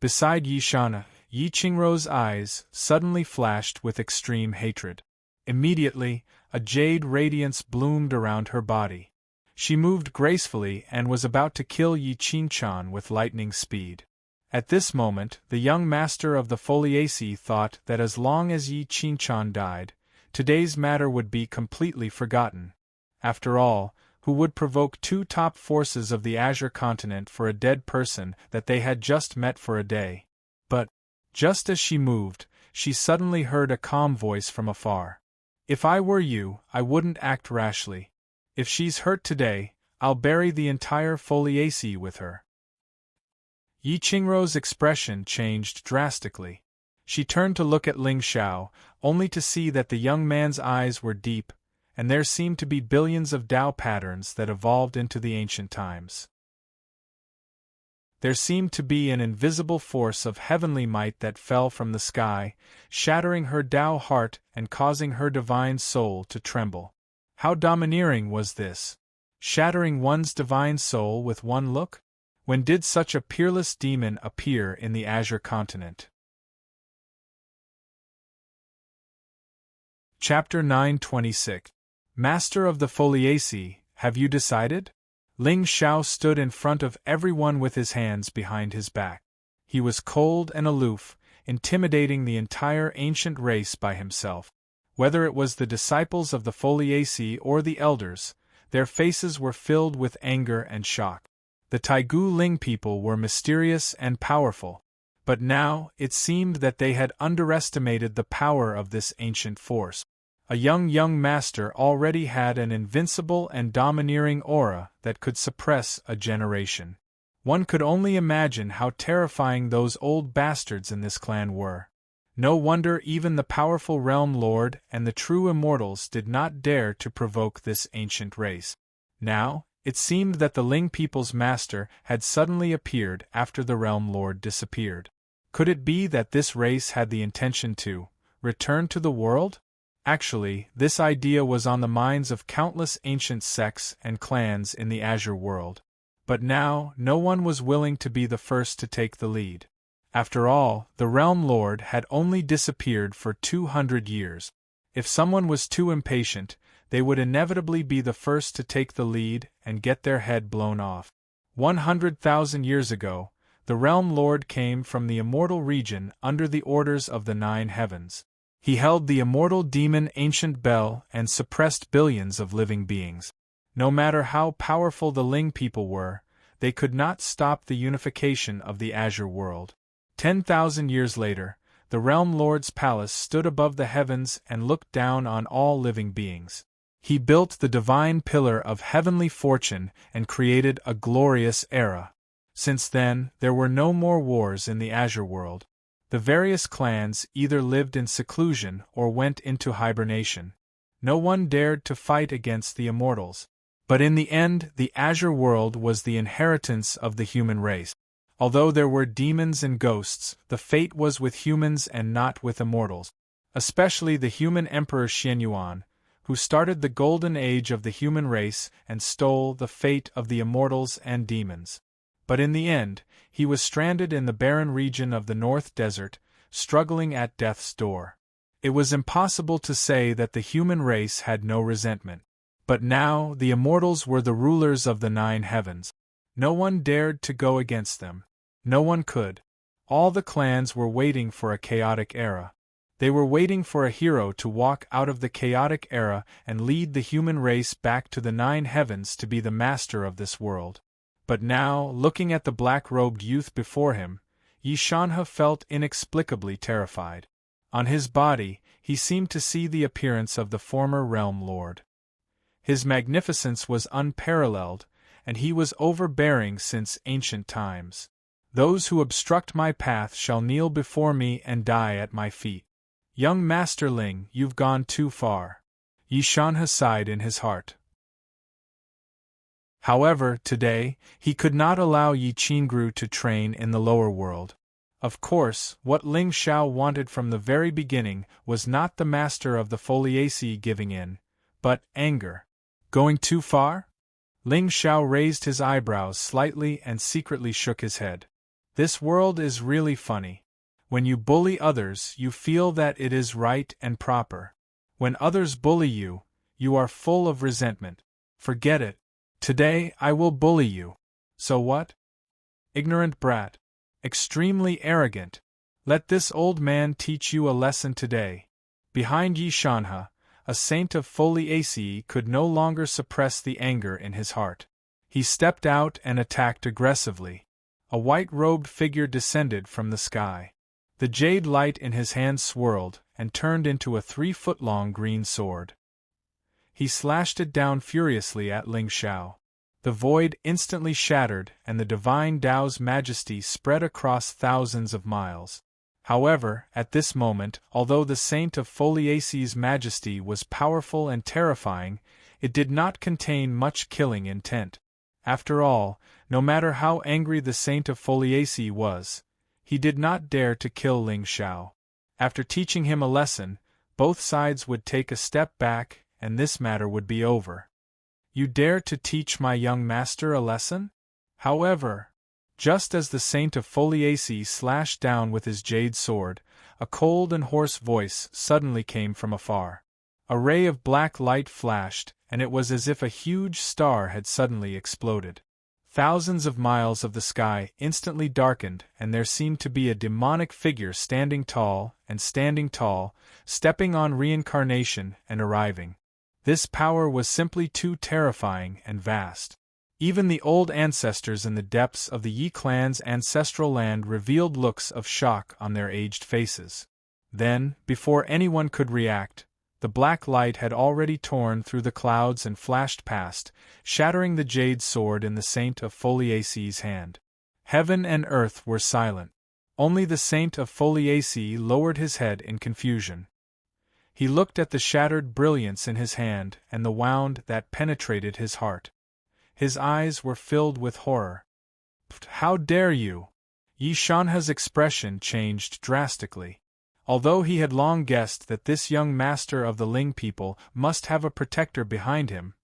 Beside Yi Shanhe, Yi Qingrou's eyes suddenly flashed with extreme hatred. Immediately, a jade radiance bloomed around her body. She moved gracefully and was about to kill Yi Qingchan with lightning speed. At this moment, the young master of the foliaceae thought that as long as Yi Qingchan died, today's matter would be completely forgotten. After all, who would provoke 2 top forces of the Azure continent for a dead person that they had just met for a day? But, just as she moved, she suddenly heard a calm voice from afar. If I were you, I wouldn't act rashly. If she's hurt today, I'll bury the entire foliaceae with her. Yi Qingrou's expression changed drastically. She turned to look at Ling Xiao, only to see that the young man's eyes were deep, and there seemed to be billions of Tao patterns that evolved into the ancient times. There seemed to be an invisible force of heavenly might that fell from the sky, shattering her Tao heart and causing her divine soul to tremble. How domineering was this? Shattering one's divine soul with one look? When did such a peerless demon appear in the Azure continent? Chapter 926. Master of the Foliaceae, have you decided? Ling Xiao stood in front of everyone with his hands behind his back. He was cold and aloof, intimidating the entire ancient race by himself. Whether it was the disciples of the Foliaceae or the elders, their faces were filled with anger and shock. The Taigu Ling people were mysterious and powerful, but now it seemed that they had underestimated the power of this ancient force. A young master already had an invincible and domineering aura that could suppress a generation. One could only imagine how terrifying those old bastards in this clan were. No wonder even the powerful Realm Lord and the true immortals did not dare to provoke this ancient race. Now, it seemed that the Ling people's master had suddenly appeared after the Realm Lord disappeared. Could it be that this race had the intention to return to the world? Actually, this idea was on the minds of countless ancient sects and clans in the Azure world. But now, no one was willing to be the first to take the lead. After all, the Realm Lord had only disappeared for 200 years. If someone was too impatient, they would inevitably be the first to take the lead and get their head blown off. 100,000 years ago, the Realm Lord came from the immortal region under the orders of the 9 heavens. He held the immortal demon Ancient Bell and suppressed billions of living beings. No matter how powerful the Ling people were, they could not stop the unification of the Azure world. 10,000 years later, the Realm Lord's palace stood above the heavens and looked down on all living beings. He built the divine pillar of heavenly fortune and created a glorious era. Since then, there were no more wars in the Azure world. The various clans either lived in seclusion or went into hibernation. No one dared to fight against the immortals. But in the end, the Azure world was the inheritance of the human race. Although there were demons and ghosts, the fate was with humans and not with immortals. Especially the human emperor Xianyuan, who started the golden age of the human race and stole the fate of the immortals and demons. But in the end, he was stranded in the barren region of the North Desert, struggling at death's door. It was impossible to say that the human race had no resentment. But now the immortals were the rulers of the 9 heavens. No one dared to go against them. No one could. All the clans were waiting for a chaotic era. They were waiting for a hero to walk out of the chaotic era and lead the human race back to the 9 heavens to be the master of this world. But now, looking at the black-robed youth before him, Yi Shanhe felt inexplicably terrified. On his body, he seemed to see the appearance of the former Realm Lord. His magnificence was unparalleled, and he was overbearing since ancient times. Those who obstruct my path shall kneel before me and die at my feet. Young Master Ling, you've gone too far. Yi Shanhe sighed in his heart. However, today, he could not allow Yi Qingru to train in the lower world. Of course, what Ling Xiao wanted from the very beginning was not the master of the Foliaceae giving in, but anger. Going too far? Ling Xiao raised his eyebrows slightly and secretly shook his head. This world is really funny. When you bully others, you feel that it is right and proper. When others bully you, you are full of resentment. Forget it. Today I will bully you. So what? Ignorant brat. Extremely arrogant. Let this old man teach you a lesson today. Behind Yi Shanhe, a saint of Foliaceae could no longer suppress the anger in his heart. He stepped out and attacked aggressively. A white-robed figure descended from the sky. The jade light in his hand swirled and turned into a 3-foot-long green sword. He slashed it down furiously at Ling Xiao. The void instantly shattered and the divine Tao's majesty spread across thousands of miles. However, at this moment, although the saint of Foliaceae's majesty was powerful and terrifying, it did not contain much killing intent. After all, no matter how angry the saint of Foliaceae was, he did not dare to kill Ling Xiao. After teaching him a lesson, both sides would take a step back and this matter would be over. You dare to teach my young master a lesson? However, just as the saint of Foliaceae slashed down with his jade sword, a cold and hoarse voice suddenly came from afar. A ray of black light flashed, and it was as if a huge star had suddenly exploded. Thousands of miles of the sky instantly darkened, and there seemed to be a demonic figure standing tall, stepping on reincarnation and arriving. This power was simply too terrifying and vast. Even the old ancestors in the depths of the Yi clan's ancestral land revealed looks of shock on their aged faces. Then, before anyone could react, the black light had already torn through the clouds and flashed past, shattering the jade sword in the saint of Foliaceae's hand. Heaven and earth were silent. Only the saint of Foliaceae lowered his head in confusion. He looked at the shattered brilliance in his hand and the wound that penetrated his heart. His eyes were filled with horror. How dare you? Yi Shanhe's expression changed drastically. Although he had long guessed that this young master of the Ling people must have a protector behind him,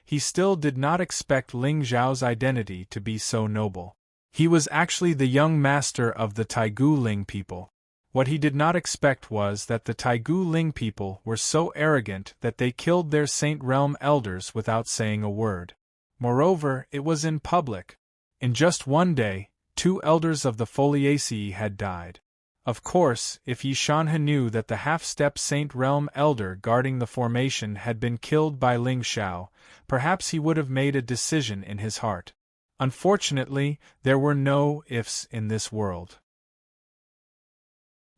he still did not expect Ling Zhao's identity to be so noble. He was actually the young master of the Taigu Ling people. What he did not expect was that the Taigu Ling people were so arrogant that they killed their Saint Realm elders without saying a word. Moreover, it was in public. In just one day, 2 elders of the Foliaceae had died. Of course, if Yishanha knew that the half-step Saint Realm elder guarding the formation had been killed by Ling Xiao, perhaps he would have made a decision in his heart. Unfortunately, there were no ifs in this world.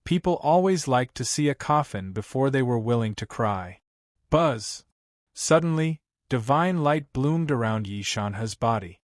People always liked to see a coffin before they were willing to cry. Buzz! Suddenly, divine light bloomed around Yishanha's body.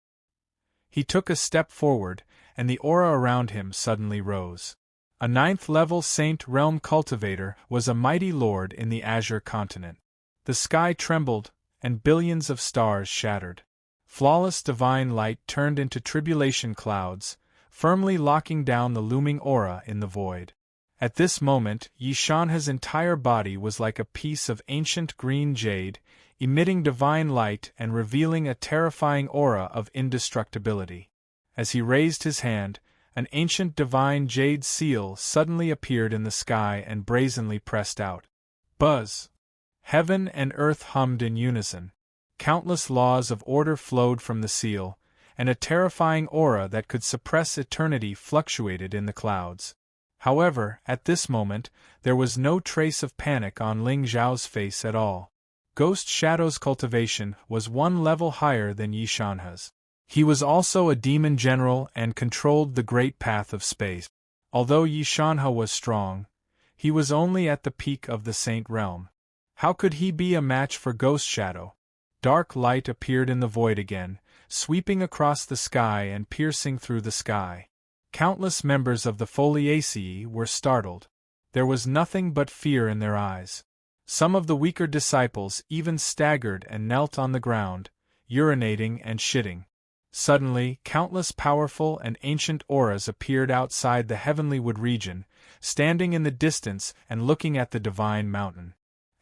He took a step forward, and the aura around him suddenly rose. A 9th-level Saint Realm cultivator was a mighty lord in the Azure continent. The sky trembled, and billions of stars shattered. Flawless divine light turned into tribulation clouds, firmly locking down the looming aura in the void. At this moment, Yishanha's entire body was like a piece of ancient green jade, emitting divine light and revealing a terrifying aura of indestructibility. As he raised his hand, an ancient divine jade seal suddenly appeared in the sky and brazenly pressed out. Buzz! Heaven and earth hummed in unison. Countless laws of order flowed from the seal, and a terrifying aura that could suppress eternity fluctuated in the clouds. However, at this moment, there was no trace of panic on Ling Xiao's face at all. Ghost Shadow's cultivation was one level higher than Yishanha's. He was also a demon general and controlled the great path of space. Although Yishanha was strong, he was only at the peak of the Saint Realm. How could he be a match for Ghost Shadow? Dark light appeared in the void again, sweeping across the sky and piercing through the sky. Countless members of the Foliaceae were startled. There was nothing but fear in their eyes. Some of the weaker disciples even staggered and knelt on the ground, urinating and shitting. Suddenly, countless powerful and ancient auras appeared outside the heavenly wood region, standing in the distance and looking at the divine mountain.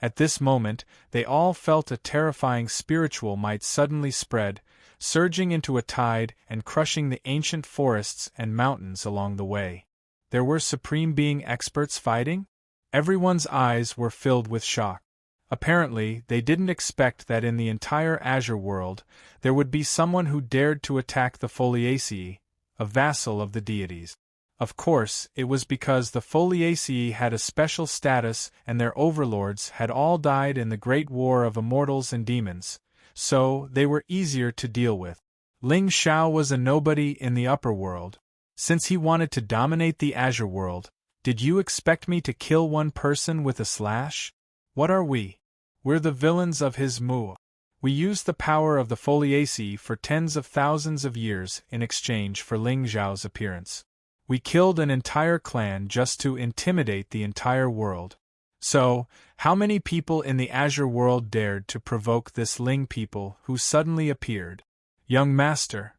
At this moment, they all felt a terrifying spiritual might suddenly spread, surging into a tide and crushing the ancient forests and mountains along the way. There were Supreme Being experts fighting? Everyone's eyes were filled with shock. Apparently, they didn't expect that in the entire Azure world, there would be someone who dared to attack the Foliaceae, a vassal of the deities. Of course, it was because the Foliaceae had a special status and their overlords had all died in the great war of immortals and demons, so they were easier to deal with. Ling Xiao was a nobody in the upper world. Since he wanted to dominate the Azure world, did you expect me to kill one person with a slash? What are we? We're the villains of his Mu. We used the power of the Foliaceae for tens of thousands of years in exchange for Ling Xiao's appearance. We killed an entire clan just to intimidate the entire world. So, how many people in the Azure world dared to provoke this Ling people who suddenly appeared? Young Master.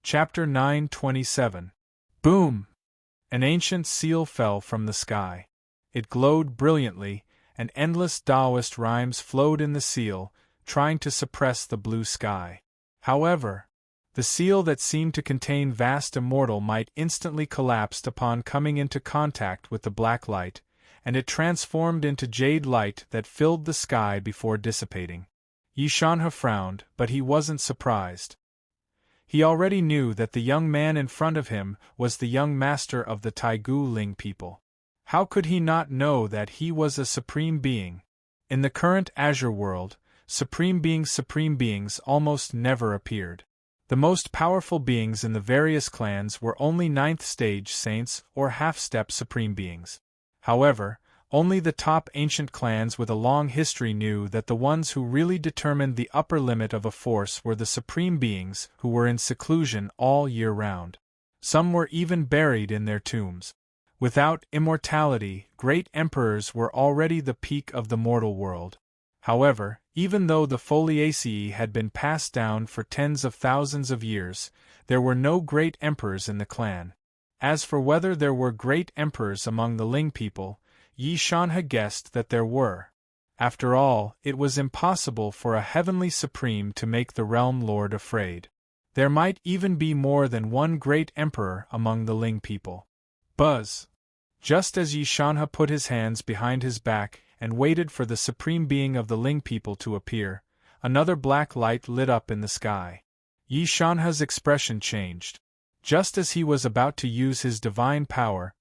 Chapter 927. Boom! An ancient seal fell from the sky. It glowed brilliantly, and endless Taoist rhymes flowed in the seal, trying to suppress the blue sky. However, the seal that seemed to contain vast immortal might instantly collapsed upon coming into contact with the black light, and it transformed into jade light that filled the sky before dissipating. Yishanha frowned, but he wasn't surprised. He already knew that the young man in front of him was the young master of the Taigu Ling people. How could he not know that he was a supreme being? In the current Azure world, supreme beings almost never appeared. The most powerful beings in the various clans were only 9th-stage saints or half-step supreme beings. However, only the top ancient clans with a long history knew that the ones who really determined the upper limit of a force were the supreme beings who were in seclusion all year round. Some were even buried in their tombs. Without immortality, great emperors were already the peak of the mortal world. However, even though the Foliaceae had been passed down for tens of thousands of years, there were no great emperors in the clan. As for whether there were great emperors among the Ling people, Yishanha guessed that there were. After all, it was impossible for a heavenly supreme to make the realm lord afraid. There might even be more than one great emperor among the Ling people. Buzz! Just as Yishanha put his hands behind his back and waited for the supreme being of the Ling people to appear, another black light lit up in the sky. Yishanha's expression changed. Just as he was about to use his divine power,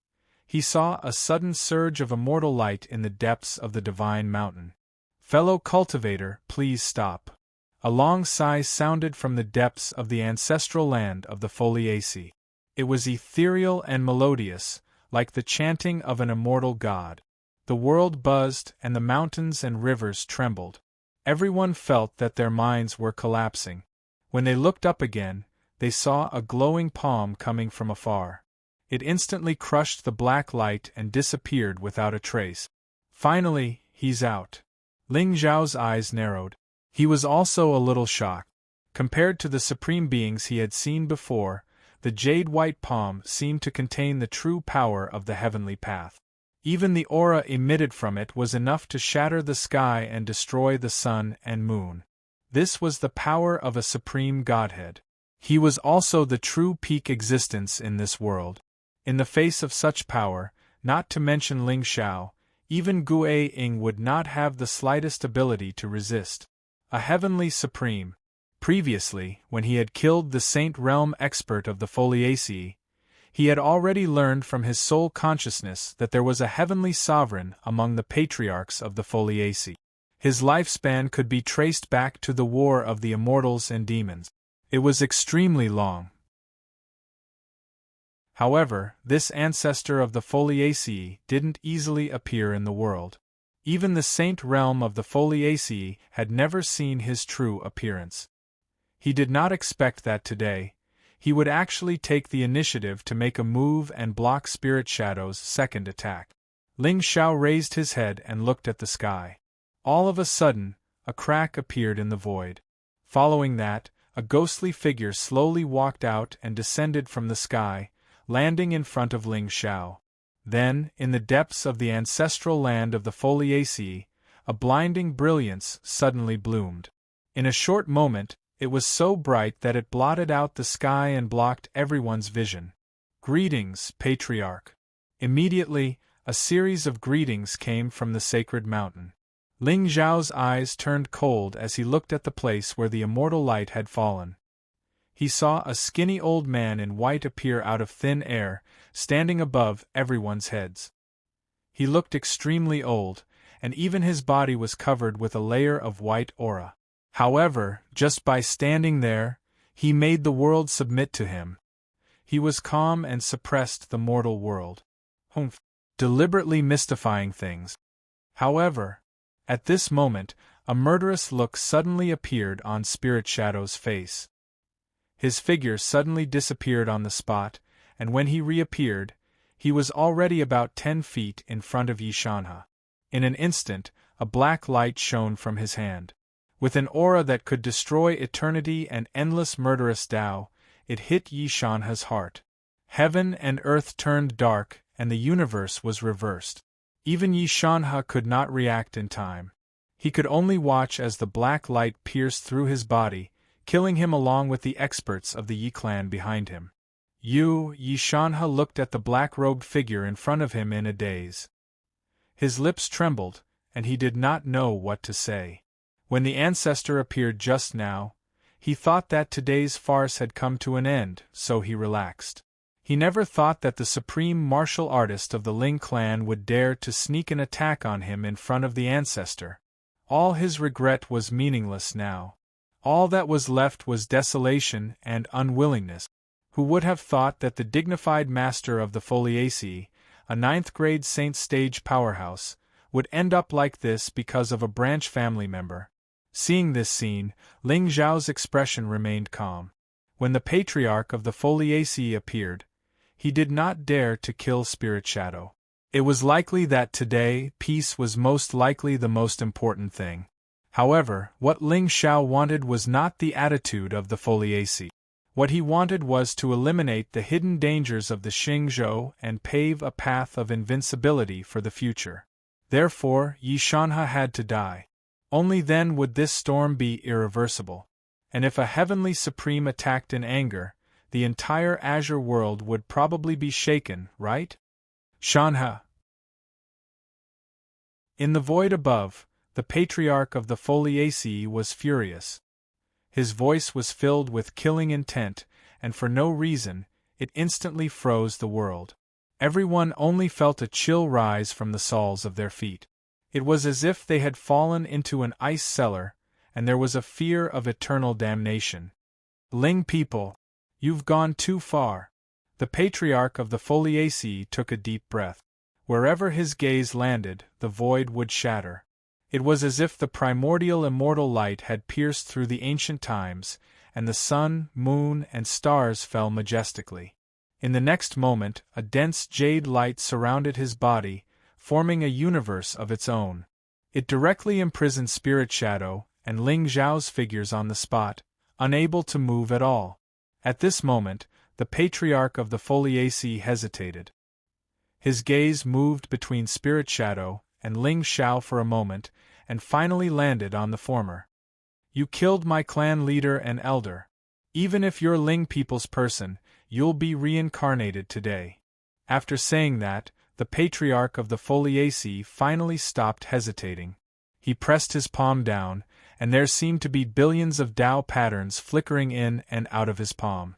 he saw a sudden surge of immortal light in the depths of the divine mountain. "Fellow cultivator, please stop." A long sigh sounded from the depths of the ancestral land of the Foliaceae. It was ethereal and melodious, like the chanting of an immortal god. The world buzzed, and the mountains and rivers trembled. Everyone felt that their minds were collapsing. When they looked up again, they saw a glowing palm coming from afar. It instantly crushed the black light and disappeared without a trace. "Finally, he's out." Ling Zhao's eyes narrowed. He was also a little shocked. Compared to the supreme beings he had seen before, the jade-white palm seemed to contain the true power of the heavenly path. Even the aura emitted from it was enough to shatter the sky and destroy the sun and moon. This was the power of a supreme godhead. He was also the true peak existence in this world. In the face of such power, not to mention Ling Xiao, even Gui Ying would not have the slightest ability to resist. A heavenly supreme. Previously, when he had killed the Saint Realm expert of the Foliaceae, he had already learned from his soul consciousness that there was a heavenly sovereign among the patriarchs of the Foliaceae. His lifespan could be traced back to the war of the immortals and demons. It was extremely long. However, this ancestor of the Foliaceae didn't easily appear in the world. Even the Saint Realm of the Foliaceae had never seen his true appearance. He did not expect that today, he would actually take the initiative to make a move and block Spirit Shadow's second attack. Ling Xiao raised his head and looked at the sky. All of a sudden, a crack appeared in the void. Following that, a ghostly figure slowly walked out and descended from the sky, landing in front of Ling Xiao. Then, in the depths of the ancestral land of the Foliaceae, a blinding brilliance suddenly bloomed. In a short moment, it was so bright that it blotted out the sky and blocked everyone's vision. "Greetings, Patriarch." Immediately, a series of greetings came from the sacred mountain. Ling Zhao's eyes turned cold as he looked at the place where the immortal light had fallen. He saw a skinny old man in white appear out of thin air, standing above everyone's heads. He looked extremely old, and even his body was covered with a layer of white aura. However, just by standing there, he made the world submit to him. He was calm and suppressed the mortal world. Deliberately mystifying things. However, at this moment, a murderous look suddenly appeared on Spirit Shadow's face. His figure suddenly disappeared on the spot, and when he reappeared, he was already about 10 feet in front of Yi Shanhe. In an instant, a black light shone from his hand. With an aura that could destroy eternity and endless murderous Tao, it hit Yi Shanhe's heart. Heaven and earth turned dark, and the universe was reversed. Even Yi Shanhe could not react in time. He could only watch as the black light pierced through his body, killing him along with the experts of the Yi clan behind him. Yi Shanhe looked at the black-robed figure in front of him in a daze. His lips trembled, and he did not know what to say. When the ancestor appeared just now, he thought that today's farce had come to an end, so he relaxed. He never thought that the supreme martial artist of the Ling clan would dare to sneak an attack on him in front of the ancestor. All his regret was meaningless now. All that was left was desolation and unwillingness. Who would have thought that the dignified master of the Foliaceae, a 9th-grade Saint Stage powerhouse, would end up like this because of a branch family member? Seeing this scene, Ling Zhao's expression remained calm. When the patriarch of the Foliaceae appeared, he did not dare to kill Spirit Shadow. It was likely that today, peace was most likely the most important thing. However, what Ling Xiao wanted was not the attitude of the Foliaceae. What he wanted was to eliminate the hidden dangers of the Xingzhou and pave a path of invincibility for the future. Therefore, Yi Shanhe had to die. Only then would this storm be irreversible. And if a heavenly supreme attacked in anger, the entire Azure world would probably be shaken, right? Shanhe. In the void above, the patriarch of the Foliaceae was furious. His voice was filled with killing intent, and for no reason, it instantly froze the world. Everyone only felt a chill rise from the soles of their feet. It was as if they had fallen into an ice cellar, and there was a fear of eternal damnation. Ling people, you've gone too far. The patriarch of the Foliaceae took a deep breath. Wherever his gaze landed, the void would shatter. It was as if the primordial immortal light had pierced through the ancient times, and the sun, moon, and stars fell majestically. In the next moment, a dense jade light surrounded his body, forming a universe of its own. It directly imprisoned Spirit Shadow and Ling Zhao's figures on the spot, unable to move at all. At this moment, the patriarch of the Foliaceae hesitated. His gaze moved between Spirit Shadow and Ling Zhao for a moment, and finally landed on the former. You killed my clan leader and elder. Even if you're Ling people's person, you'll be reincarnated today. After saying that, the patriarch of the Foliaceae finally stopped hesitating. He pressed his palm down, and there seemed to be billions of Tao patterns flickering in and out of his palm.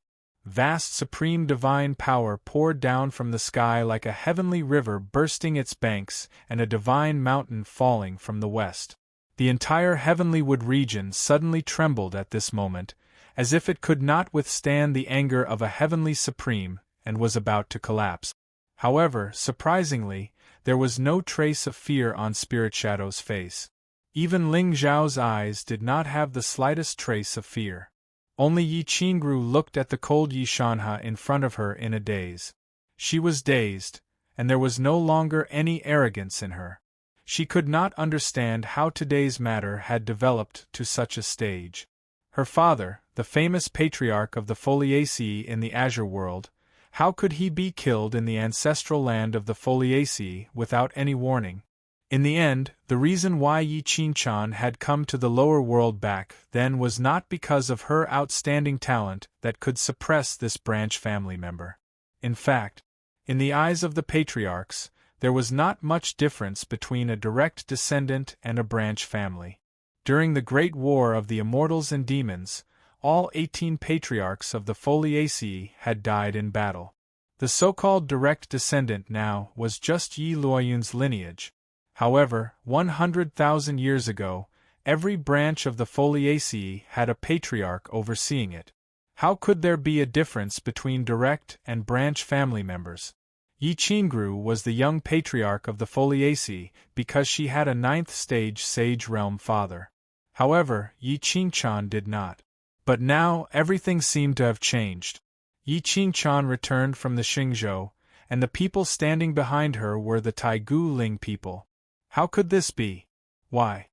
Vast supreme divine power poured down from the sky like a heavenly river bursting its banks and a divine mountain falling from the west. The entire heavenly-wood region suddenly trembled at this moment, as if it could not withstand the anger of a heavenly supreme, and was about to collapse. However, surprisingly, there was no trace of fear on Spirit Shadow's face. Even Ling Zhao's eyes did not have the slightest trace of fear. Only Yi Qingru looked at the cold Yi Shanha in front of her in a daze. She was dazed, and there was no longer any arrogance in her. She could not understand how today's matter had developed to such a stage. Her father, the famous patriarch of the Foliaceae in the Azure world, how could he be killed in the ancestral land of the Foliaceae without any warning? In the end, the reason why Yi Qinchan had come to the lower world back then was not because of her outstanding talent that could suppress this branch family member. In fact, in the eyes of the patriarchs, there was not much difference between a direct descendant and a branch family. During the Great War of the Immortals and Demons, all 18 patriarchs of the Foliaceae had died in battle. The so-called direct descendant now was just Yi Luoyun's lineage. However, 100,000 years ago, every branch of the Foliaceae had a patriarch overseeing it. How could there be a difference between direct and branch family members? Yi Qingru was the young patriarch of the Foliaceae because she had a 9th-stage Sage Realm father. However, Yi Qinchan did not. But now everything seemed to have changed. Yi Qinchan returned from the Xingzhou, and the people standing behind her were the Taigu Ling people. How could this be? Why?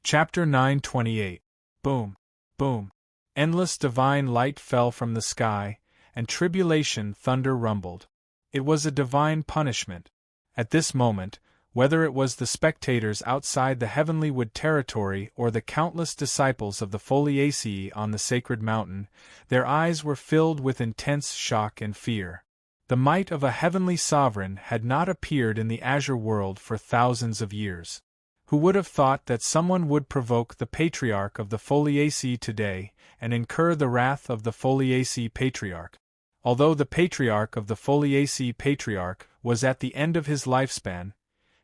Chapter 928. Boom. Boom. Endless divine light fell from the sky, and tribulation thunder rumbled. It was a divine punishment. At this moment, whether it was the spectators outside the heavenly wood territory or the countless disciples of the Foliaceae on the sacred mountain, their eyes were filled with intense shock and fear. The might of a heavenly sovereign had not appeared in the Azure world for thousands of years. Who would have thought that someone would provoke the patriarch of the Foliaceae today and incur the wrath of the Foliaceae patriarch? Although the patriarch of the Foliaceae patriarch was at the end of his lifespan,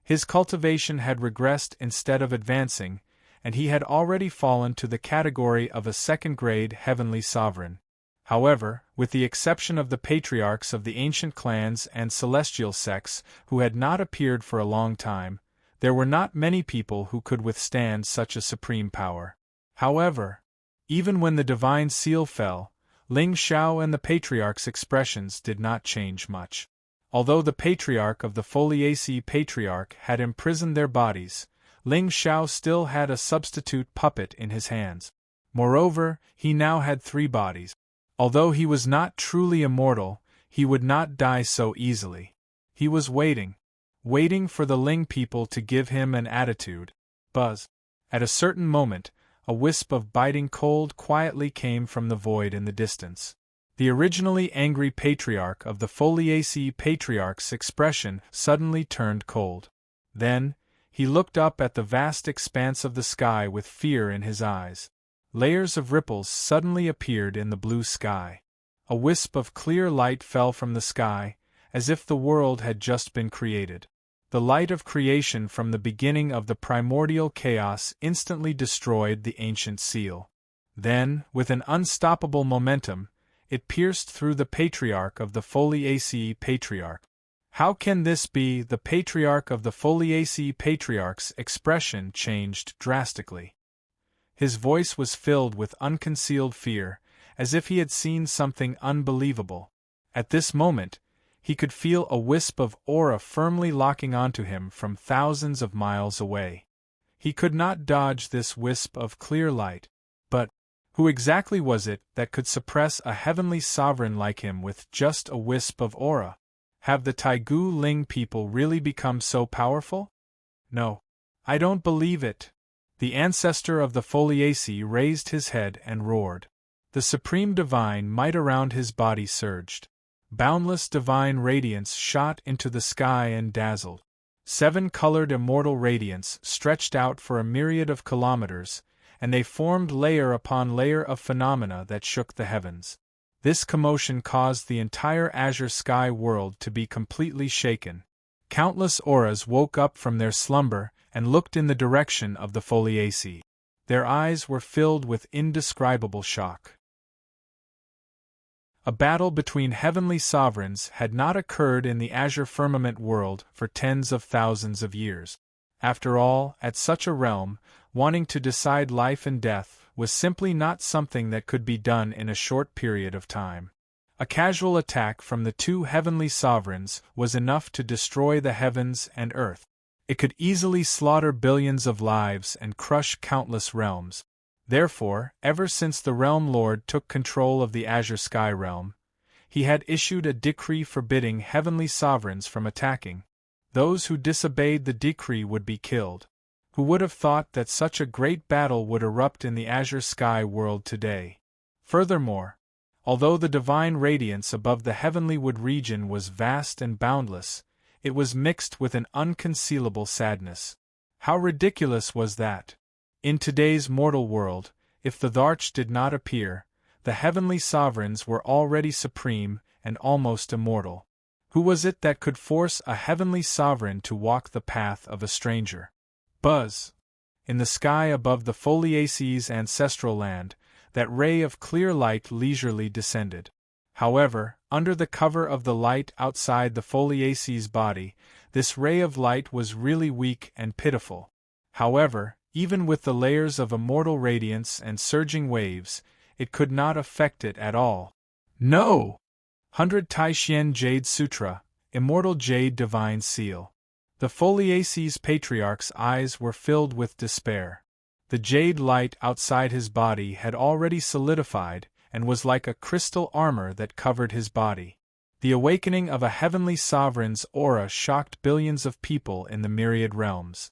his cultivation had regressed instead of advancing, and he had already fallen to the category of a second-grade heavenly sovereign. However, with the exception of the patriarchs of the ancient clans and celestial sects who had not appeared for a long time, there were not many people who could withstand such a supreme power. However, even when the divine seal fell, Ling Zhao and the patriarch's expressions did not change much. Although the patriarch of the Foliaceae patriarch had imprisoned their bodies, Ling Zhao still had a substitute puppet in his hands. Moreover, he now had 3 bodies. Although he was not truly immortal, he would not die so easily. He was waiting for the Ling people to give him an attitude. Buzz. At a certain moment, a wisp of biting cold quietly came from the void in the distance. The originally angry patriarch of the Foliaceae patriarch's expression suddenly turned cold. Then, he looked up at the vast expanse of the sky with fear in his eyes. layers of ripples suddenly appeared in the blue sky. A wisp of clear light fell from the sky, as if the world had just been created. The light of creation from the beginning of the primordial chaos instantly destroyed the ancient seal. Then, with an unstoppable momentum, it pierced through the patriarch of the Foliaceae patriarch. How can this be? The patriarch of the Foliaceae patriarch's expression changed drastically. His voice was filled with unconcealed fear, as if he had seen something unbelievable. At this moment, he could feel a wisp of aura firmly locking onto him from thousands of miles away. He could not dodge this wisp of clear light. But who exactly was it that could suppress a heavenly sovereign like him with just a wisp of aura? Have the Taigu Ling people really become so powerful? No. I don't believe it. The ancestor of the Foliaceae raised his head and roared. The supreme divine might around his body surged. Boundless divine radiance shot into the sky and dazzled. 7-colored immortal radiance stretched out for a myriad of kilometers, and they formed layer upon layer of phenomena that shook the heavens. This commotion caused the entire azure sky world to be completely shaken. Countless auras woke up from their slumber and looked in the direction of the Foliaceae. Their eyes were filled with indescribable shock. A battle between heavenly sovereigns had not occurred in the azure firmament world for tens of thousands of years. After all, at such a realm, wanting to decide life and death was simply not something that could be done in a short period of time. A casual attack from the two heavenly sovereigns was enough to destroy the heavens and earth. It could easily slaughter billions of lives and crush countless realms. Therefore, ever since the Realm Lord took control of the Azure Sky Realm, he had issued a decree forbidding heavenly sovereigns from attacking. Those who disobeyed the decree would be killed. Who would have thought that such a great battle would erupt in the Azure Sky world today? Furthermore, although the divine radiance above the heavenly wood region was vast and boundless, it was mixed with an unconcealable sadness. How ridiculous was that! In today's mortal world, if the Dharch did not appear, the heavenly sovereigns were already supreme and almost immortal. Who was it that could force a heavenly sovereign to walk the path of a stranger? Buzz! In the sky above the Foliaceae's ancestral land, that ray of clear light leisurely descended. However, under the cover of the light outside the Foliaceae's body, this ray of light was really weak and pitiful. However, even with the layers of immortal radiance and surging waves, it could not affect it at all. No! 100 Taishian Jade Sutra, Immortal Jade Divine Seal. The Foliaceae's patriarch's eyes were filled with despair. The jade light outside his body had already solidified and was like a crystal armor that covered his body. The awakening of a heavenly sovereign's aura shocked billions of people in the myriad realms.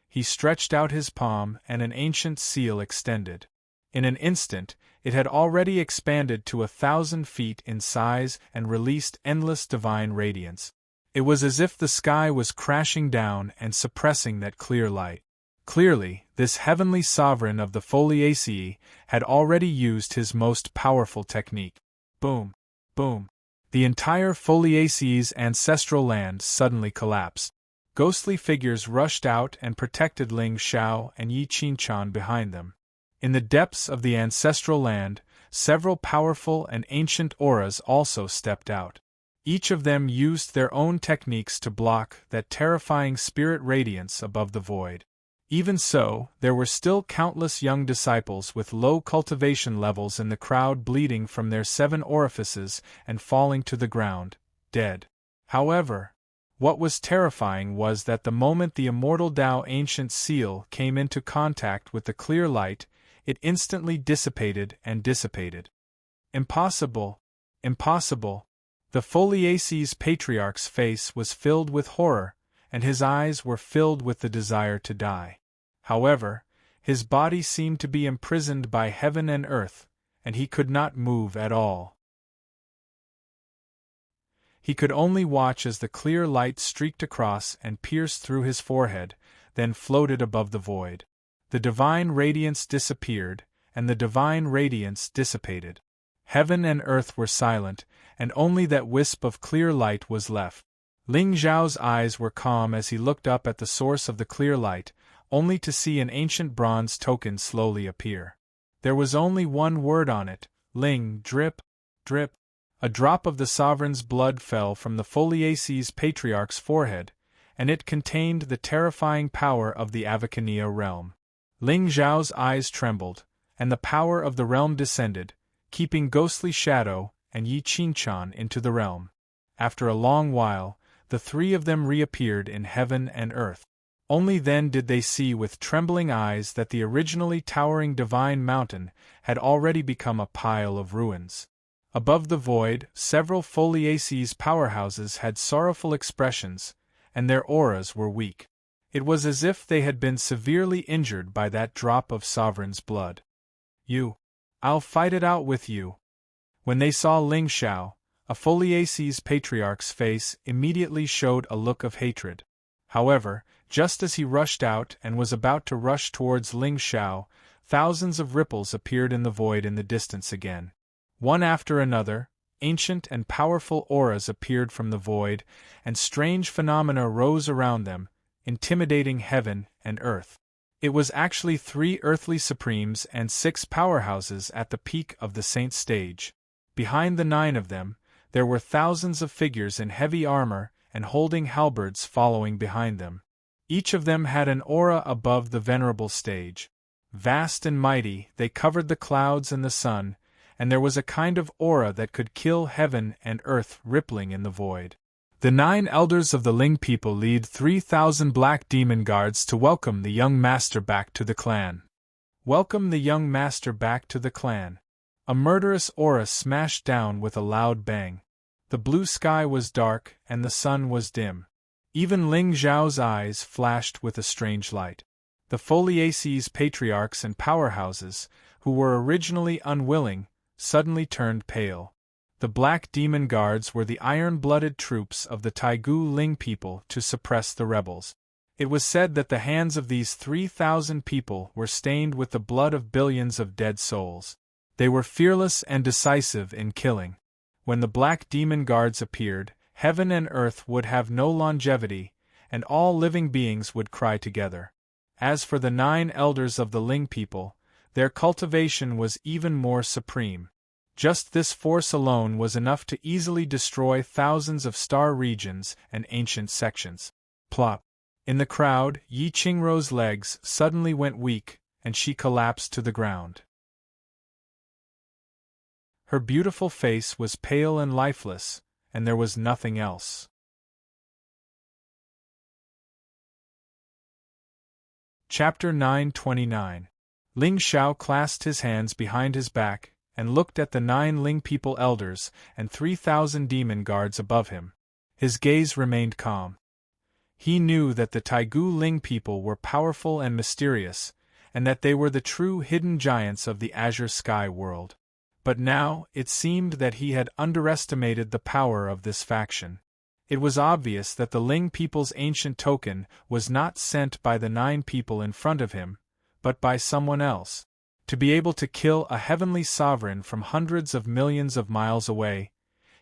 He stretched out his palm and an ancient seal extended. In an instant, it had already expanded to 1,000 feet in size and released endless divine radiance. It was as if the sky was crashing down and suppressing that clear light. Clearly, this heavenly sovereign of the Foliaceae had already used his most powerful technique. Boom! Boom! The entire Foliaceae's ancestral land suddenly collapsed. Ghostly figures rushed out and protected Ling Xiao and Yi Qinchan behind them. In the depths of the ancestral land, several powerful and ancient auras also stepped out. Each of them used their own techniques to block that terrifying spirit radiance above the void. Even so, there were still countless young disciples with low cultivation levels in the crowd bleeding from their 7 orifices and falling to the ground, dead. However, what was terrifying was that the moment the immortal Tao ancient seal came into contact with the clear light, it instantly dissipated and dissipated. Impossible! Impossible! The Foliaceae's patriarch's face was filled with horror, and his eyes were filled with the desire to die. However, his body seemed to be imprisoned by heaven and earth, and he could not move at all. He could only watch as the clear light streaked across and pierced through his forehead, then floated above the void. The divine radiance disappeared, and the divine radiance dissipated. Heaven and earth were silent, and only that wisp of clear light was left. Ling Zhao's eyes were calm as he looked up at the source of the clear light, only to see an ancient bronze token slowly appear. There was only one word on it: Ling, drip, drip. A drop of the sovereign's blood fell from the Foliaces patriarch's forehead, and it contained the terrifying power of the Avicania realm. Ling Zhao's eyes trembled, and the power of the realm descended, keeping ghostly shadow and Yi Qinchan into the realm. After a long while, the three of them reappeared in heaven and earth. Only then did they see with trembling eyes that the originally towering divine mountain had already become a pile of ruins. Above the void, several Foliaces powerhouses had sorrowful expressions, and their auras were weak. It was as if they had been severely injured by that drop of sovereign's blood. I'll fight it out with you. When they saw Ling Xiao, a Foliaces patriarch's face immediately showed a look of hatred. However, just as he rushed out and was about to rush towards Ling Xiao, thousands of ripples appeared in the void in the distance again. One after another, ancient and powerful auras appeared from the void, and strange phenomena rose around them, intimidating heaven and earth. It was actually 3 earthly supremes and 6 powerhouses at the peak of the saint stage. Behind the 9 of them, there were thousands of figures in heavy armor and holding halberds following behind them. Each of them had an aura above the venerable stage. Vast and mighty, they covered the clouds and the sun, and there was a kind of aura that could kill heaven and earth rippling in the void. The 9 elders of the Ling people lead 3,000 black demon guards to welcome the young master back to the clan. Welcome the young master back to the clan. A murderous aura smashed down with a loud bang. The blue sky was dark and the sun was dim. Even Ling Zhao's eyes flashed with a strange light. The Foliaces patriarchs and powerhouses, who were originally unwilling, suddenly turned pale. The black demon guards were the iron-blooded troops of the Taigu Ling people to suppress the rebels. It was said that the hands of these 3,000 people were stained with the blood of billions of dead souls. They were fearless and decisive in killing. When the black demon guards appeared, heaven and earth would have no longevity, and all living beings would cry together. As for the 9 elders of the Ling people, their cultivation was even more supreme. Just this force alone was enough to easily destroy thousands of star regions and ancient sections. Plop! In the crowd, Yi Qingrou's legs suddenly went weak, and she collapsed to the ground. Her beautiful face was pale and lifeless, and there was nothing else. Chapter 929. Ling Xiao clasped his hands behind his back, and looked at the 9 Ling people elders and 3,000 demon guards above him. His gaze remained calm. He knew that the Taigu Ling people were powerful and mysterious, and that they were the true hidden giants of the azure sky world. But now, it seemed that he had underestimated the power of this faction. It was obvious that the Ling people's ancient token was not sent by the 9 people in front of him, but by someone else. To be able to kill a heavenly sovereign from hundreds of millions of miles away,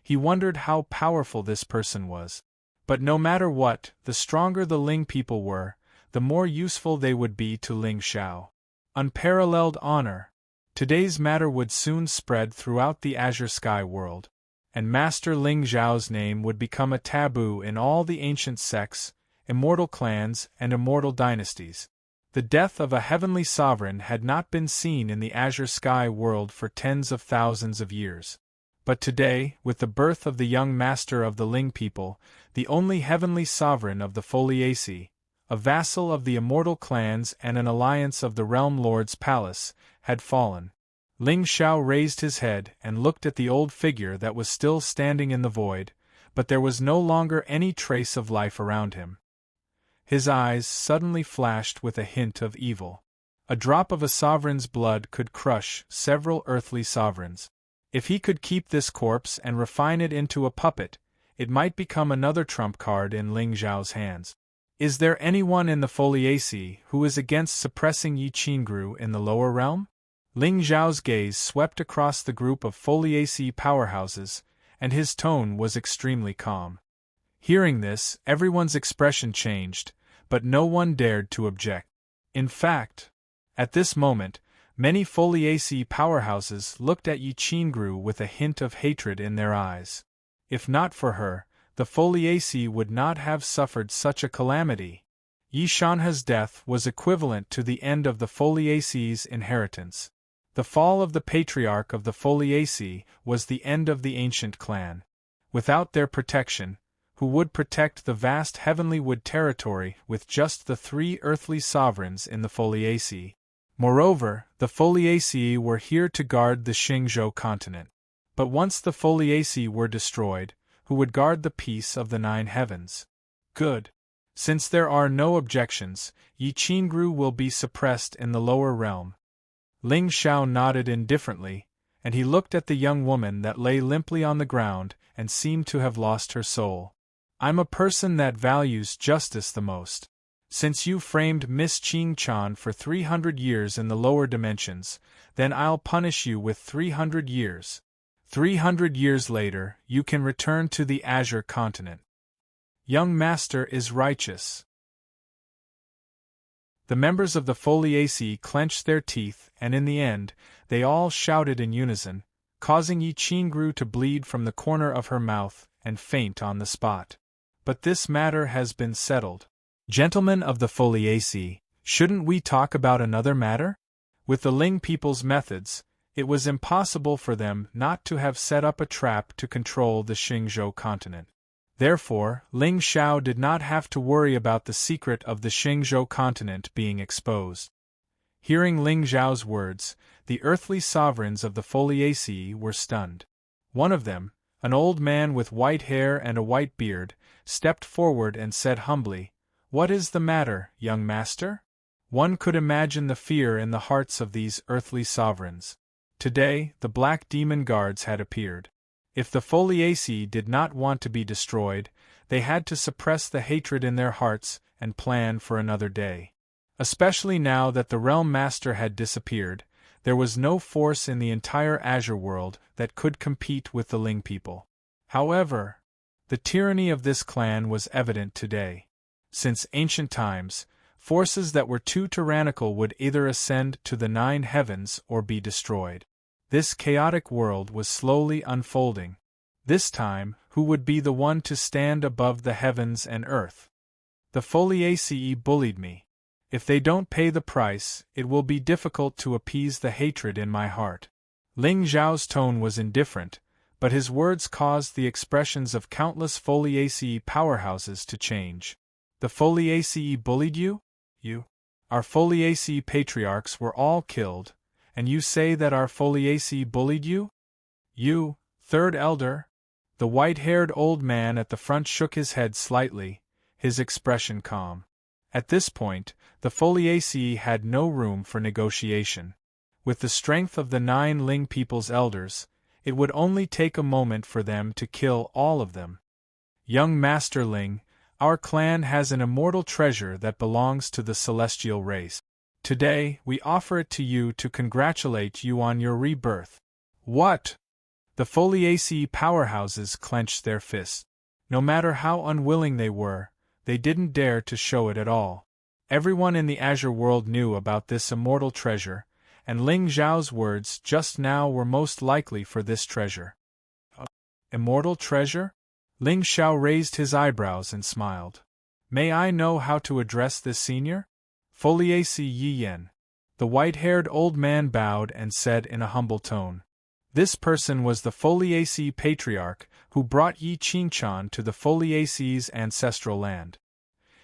he wondered how powerful this person was. But no matter what, the stronger the Ling people were, the more useful they would be to Ling Xiao. Unparalleled honor. Today's matter would soon spread throughout the azure sky world, and Master Ling Zhao's name would become a taboo in all the ancient sects, immortal clans, and immortal dynasties. The death of a heavenly sovereign had not been seen in the azure sky world for tens of thousands of years. But today, with the birth of the young master of the Ling people, the only heavenly sovereign of the Foliaceae, a vassal of the immortal clans and an alliance of the Realm Lord's palace, had fallen. Ling Xiao raised his head and looked at the old figure that was still standing in the void, but there was no longer any trace of life around him. His eyes suddenly flashed with a hint of evil. A drop of a sovereign's blood could crush several earthly sovereigns. If he could keep this corpse and refine it into a puppet, it might become another trump card in Ling Zhao's hands. Is there anyone in the Foliaceae who is against suppressing Yi Qingru in the lower realm? Ling Zhao's gaze swept across the group of foliaceae powerhouses, and his tone was extremely calm. Hearing this, everyone's expression changed, but no one dared to object. In fact, at this moment, many foliaceae powerhouses looked at Yi Qingru with a hint of hatred in their eyes. If not for her, the foliaceae would not have suffered such a calamity. Yi Shanhe's death was equivalent to the end of the foliaceae's inheritance. The fall of the patriarch of the foliaceae was the end of the ancient clan. Without their protection, who would protect the vast heavenly wood territory with just the 3 earthly sovereigns in the foliaceae? Moreover, the foliaceae were here to guard the Xingzhou continent. But once the foliaceae were destroyed, who would guard the peace of the 9 heavens? Good. Since there are no objections, Yi Qingru will be suppressed in the lower realm. Ling Xiao nodded indifferently, and he looked at the young woman that lay limply on the ground and seemed to have lost her soul. I'm a person that values justice the most. Since you framed Miss Qingchan for 300 years in the lower dimensions, then I'll punish you with 300 years. 300 years later, you can return to the Azure continent. Young master is righteous. The members of the foliaceae clenched their teeth, and in the end, they all shouted in unison, causing Yi Qingru to bleed from the corner of her mouth and faint on the spot. But this matter has been settled. Gentlemen of the foliaceae, shouldn't we talk about another matter? With the Ling people's methods, it was impossible for them not to have set up a trap to control the Xingzhou continent. Therefore, Ling Xiao did not have to worry about the secret of the Xingzhou continent being exposed. Hearing Ling Zhao's words, the earthly sovereigns of the foliaceae were stunned. One of them, an old man with white hair and a white beard, stepped forward and said humbly, "What is the matter, young master?" One could imagine the fear in the hearts of these earthly sovereigns. Today, the Black Demon Guards had appeared. If the foliaceae did not want to be destroyed, they had to suppress the hatred in their hearts and plan for another day. Especially now that the Realm Master had disappeared, there was no force in the entire Azure world that could compete with the Ling people. However, the tyranny of this clan was evident today. Since ancient times, forces that were too tyrannical would either ascend to the 9 heavens or be destroyed. This chaotic world was slowly unfolding. This time, who would be the one to stand above the heavens and earth? The foliaceae bullied me. If they don't pay the price, it will be difficult to appease the hatred in my heart. Ling Zhao's tone was indifferent, but his words caused the expressions of countless foliaceae powerhouses to change. The foliaceae bullied you? You? Our foliaceae patriarchs were all killed, and you say that our foliaceae bullied you? You, third elder? The white-haired old man at the front shook his head slightly, his expression calm. At this point, the foliaceae had no room for negotiation. With the strength of the 9 Ling people's elders, it would only take a moment for them to kill all of them. Young Master Ling, our clan has an immortal treasure that belongs to the celestial race. Today, we offer it to you to congratulate you on your rebirth. What? The foliaceae powerhouses clenched their fists. No matter how unwilling they were, they didn't dare to show it at all. Everyone in the Azure world knew about this immortal treasure, and Ling Zhao's words just now were most likely for this treasure. Immortal treasure? Ling Xiao raised his eyebrows and smiled. May I know how to address this senior? Foliaceae Yi Yen. The white-haired old man bowed and said in a humble tone. This person was the foliaceae patriarch who brought Yi Qingchan to the foliaceae's ancestral land.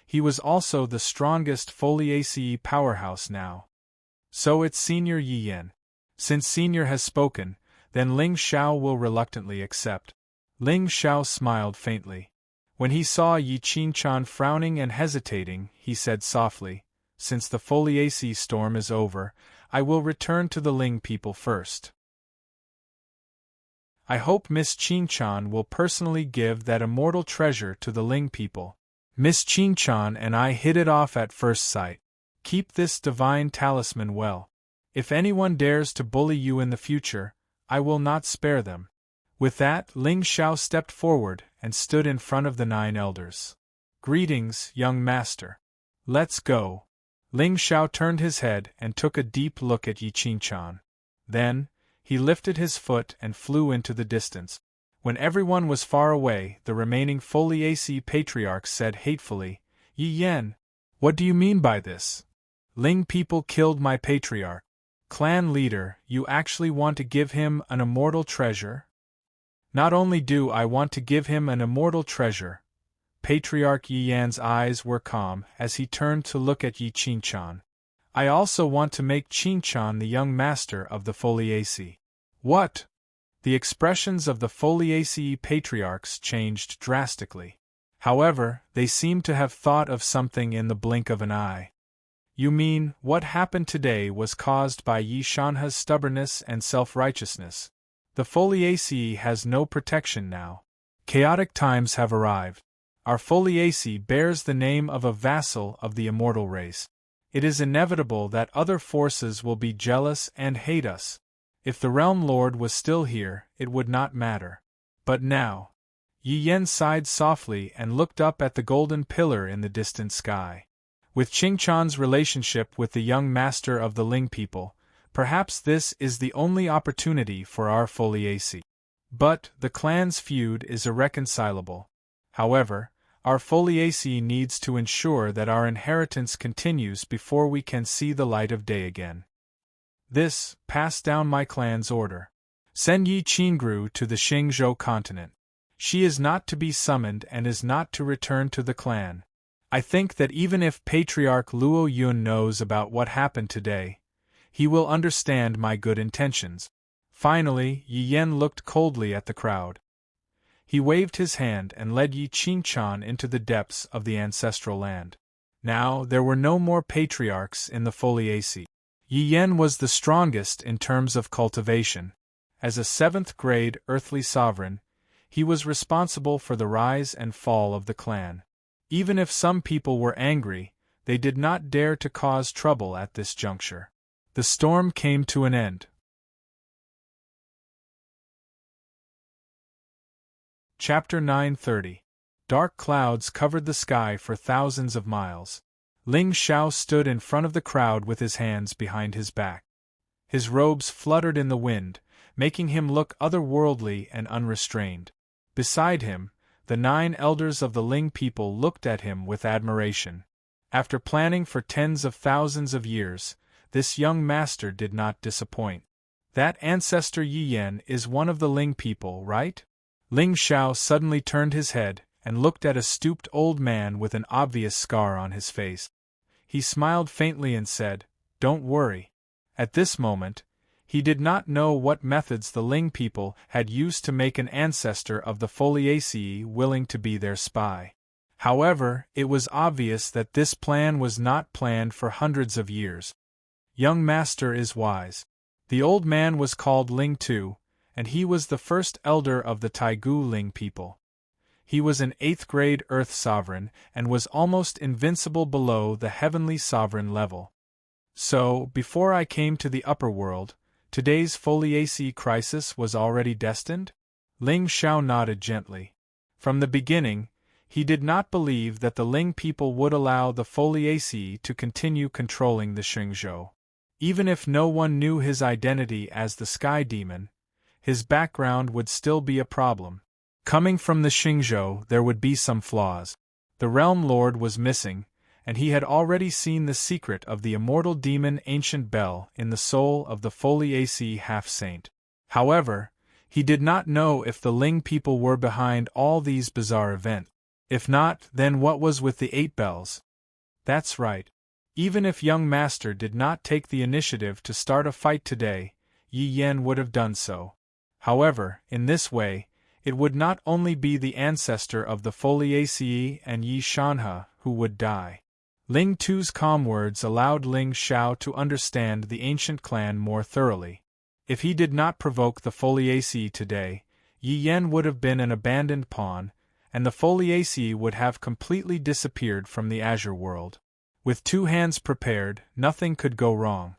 He was also the strongest foliaceae powerhouse now. So it's Senior Yi Yen. Since Senior has spoken, then Ling Xiao will reluctantly accept. Ling Xiao smiled faintly. When he saw Yi Qingchan frowning and hesitating, he said softly, "Since the foliaceae storm is over, I will return to the Ling people first. I hope Miss Qingchan will personally give that immortal treasure to the Ling people. Miss Qingchan and I hit it off at first sight. Keep this divine talisman well. If anyone dares to bully you in the future, I will not spare them." With that, Ling Xiao stepped forward and stood in front of the 9 elders. "Greetings, young master. Let's go." Ling Xiao turned his head and took a deep look at Yi Qingqian. Then, he lifted his foot and flew into the distance. When everyone was far away, the remaining Foliaceae patriarchs said hatefully, "Yi Yan, what do you mean by this? Ling people killed my patriarch. Clan leader, you actually want to give him an immortal treasure?" "Not only do I want to give him an immortal treasure," Patriarch Yi Yan's eyes were calm as he turned to look at Yi Qingqian, "I also want to make Qingqian the young master of the Foliaceae." "What?" The expressions of the Foliaceae patriarchs changed drastically. However, they seemed to have thought of something in the blink of an eye. "You mean, what happened today was caused by Yi Shanha's stubbornness and self-righteousness? The Foliaceae has no protection now. Chaotic times have arrived. Our Foliaceae bears the name of a vassal of the immortal race. It is inevitable that other forces will be jealous and hate us. If the Realm Lord was still here, it would not matter. But now—" Yi Yan sighed softly and looked up at the golden pillar in the distant sky. With Qingqian's relationship with the young master of the Ling people, perhaps this is the only opportunity for our Foliaceae. But the clan's feud is irreconcilable. However, our Foliaceae needs to ensure that our inheritance continues before we can see the light of day again. This, pass down my clan's order. Send Yi Qingru to the Xingzhou continent. She is not to be summoned and is not to return to the clan. I think that even if Patriarch Luo Yun knows about what happened today, he will understand my good intentions." Finally, Yi Yan looked coldly at the crowd. He waved his hand and led Yi Qingqian into the depths of the ancestral land. Now there were no more patriarchs in the Foliaceae. Yi Yan was the strongest in terms of cultivation. As a 7th-grade earthly sovereign, he was responsible for the rise and fall of the clan. Even if some people were angry, they did not dare to cause trouble at this juncture. The storm came to an end. Chapter 930. Dark clouds covered the sky for thousands of miles. Ling Xiao stood in front of the crowd with his hands behind his back. His robes fluttered in the wind, making him look otherworldly and unrestrained. Beside him, the 9 elders of the Ling people looked at him with admiration. After planning for tens of thousands of years, this young master did not disappoint. "That ancestor Yi Yan is one of the Ling people, right?" Ling Xiao suddenly turned his head and looked at a stooped old man with an obvious scar on his face. He smiled faintly and said, "Don't worry." At this moment, he did not know what methods the Ling people had used to make an ancestor of the Foliaceae willing to be their spy. However, it was obvious that this plan was not planned for hundreds of years. "Young master is wise." The old man was called Ling Tu, and he was the first elder of the Taigu Ling people. He was an 8th-grade Earth sovereign and was almost invincible below the heavenly sovereign level. "So, before I came to the upper world, today's Foliaceae crisis was already destined?" Ling Xiao nodded gently. From the beginning, he did not believe that the Ling people would allow the Foliaceae to continue controlling the Xingzhou. Even if no one knew his identity as the Sky Demon, his background would still be a problem. Coming from the Xingzhou, there would be some flaws. The Realm Lord was missing, and he had already seen the secret of the immortal demon Ancient Bell in the soul of the Foliaceae half-saint. However, he did not know if the Ling people were behind all these bizarre events. If not, then what was with the 8 bells? That's right. Even if young master did not take the initiative to start a fight today, Yi Yan would have done so. However, in this way, it would not only be the ancestor of the Foliaceae and Yi Shanha who would die. Ling Tu's calm words allowed Ling Xiao to understand the ancient clan more thoroughly. If he did not provoke the Foliaceae today, Yi Yan would have been an abandoned pawn, and the Foliaceae would have completely disappeared from the Azure world. With 2 hands prepared, nothing could go wrong.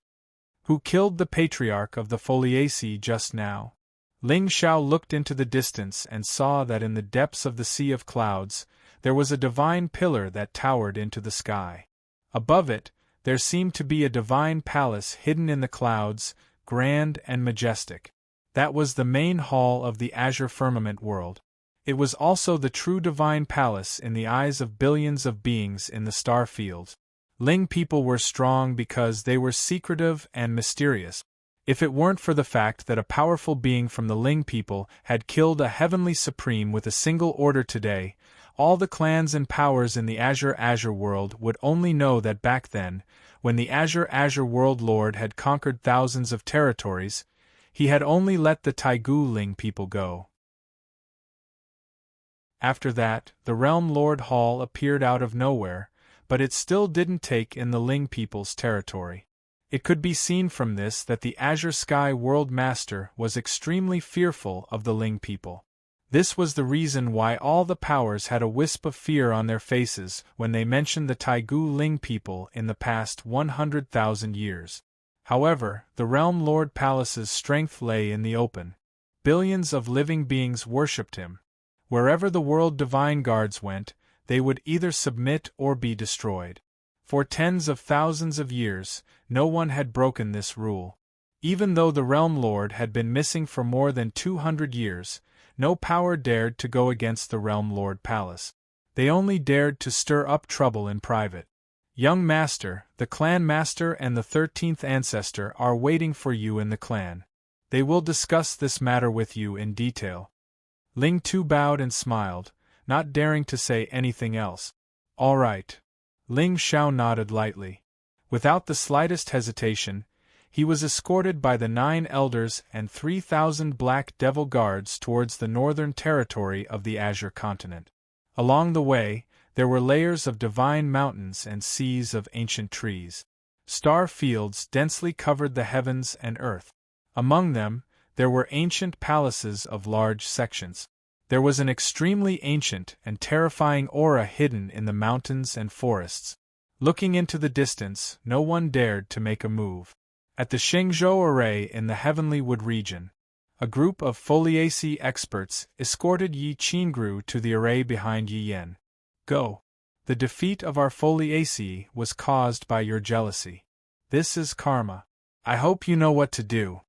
Who killed the patriarch of the Foliaceae just now? Ling Xiao looked into the distance and saw that in the depths of the sea of clouds, there was a divine pillar that towered into the sky. Above it, there seemed to be a divine palace hidden in the clouds, grand and majestic. That was the main hall of the azure firmament world. It was also the true divine palace in the eyes of billions of beings in the star field. Ling people were strong because they were secretive and mysterious. If it weren't for the fact that a powerful being from the Ling people had killed a heavenly supreme with a single order today, all the clans and powers in the Azure world would only know that back then, when the Azure world lord had conquered thousands of territories, he had only let the Taigu Ling people go. After that, the Realm Lord Hall appeared out of nowhere, but it still didn't take in the Ling people's territory. It could be seen from this that the Azure Sky World Master was extremely fearful of the Ling people. This was the reason why all the powers had a wisp of fear on their faces when they mentioned the Taigu Ling people in the past 100,000 years. However, the Realm Lord Palace's strength lay in the open. Billions of living beings worshipped him. Wherever the world divine guards went, they would either submit or be destroyed. For tens of thousands of years, no one had broken this rule. Even though the Realm Lord had been missing for more than 200 years, no power dared to go against the Realm Lord Palace. They only dared to stir up trouble in private. Young Master, the Clan Master and the 13th Ancestor are waiting for you in the clan. They will discuss this matter with you in detail. Ling Tu bowed and smiled, not daring to say anything else. All right. Ling Xiao nodded lightly. Without the slightest hesitation, he was escorted by the 9 elders and 3,000 black devil guards towards the northern territory of the Azure continent. Along the way, there were layers of divine mountains and seas of ancient trees. Star fields densely covered the heavens and earth. Among them, there were ancient palaces of large sections. There was an extremely ancient and terrifying aura hidden in the mountains and forests. Looking into the distance, no one dared to make a move. At the Shengzhou Array in the Heavenly Wood region, a group of Foliaceae experts escorted Yi Qingru to the array behind Yi Yan. Go. The defeat of our Foliaceae was caused by your jealousy. This is karma. I hope you know what to do.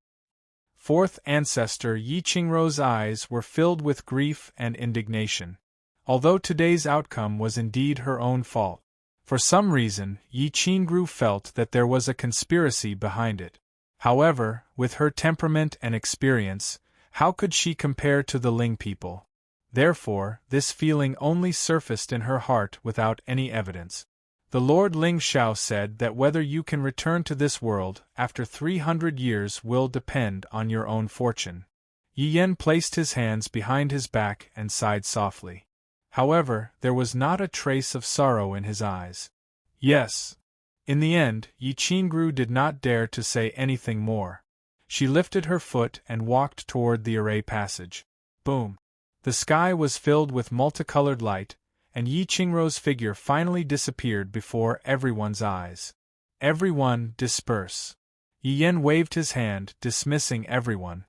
4th Ancestor Yi Qingru's eyes were filled with grief and indignation. Although today's outcome was indeed her own fault, for some reason Yi Qingru felt that there was a conspiracy behind it. However, with her temperament and experience, how could she compare to the Ling people? Therefore, this feeling only surfaced in her heart without any evidence. The Lord Ling Xiao said that whether you can return to this world after 300 years will depend on your own fortune. Yi Yan placed his hands behind his back and sighed softly. However, there was not a trace of sorrow in his eyes. Yes. In the end, Yi Qingru did not dare to say anything more. She lifted her foot and walked toward the array passage. Boom! The sky was filled with multicolored light, and Yi Qingru's figure finally disappeared before everyone's eyes. Everyone, disperse. Yi Yan waved his hand, dismissing everyone.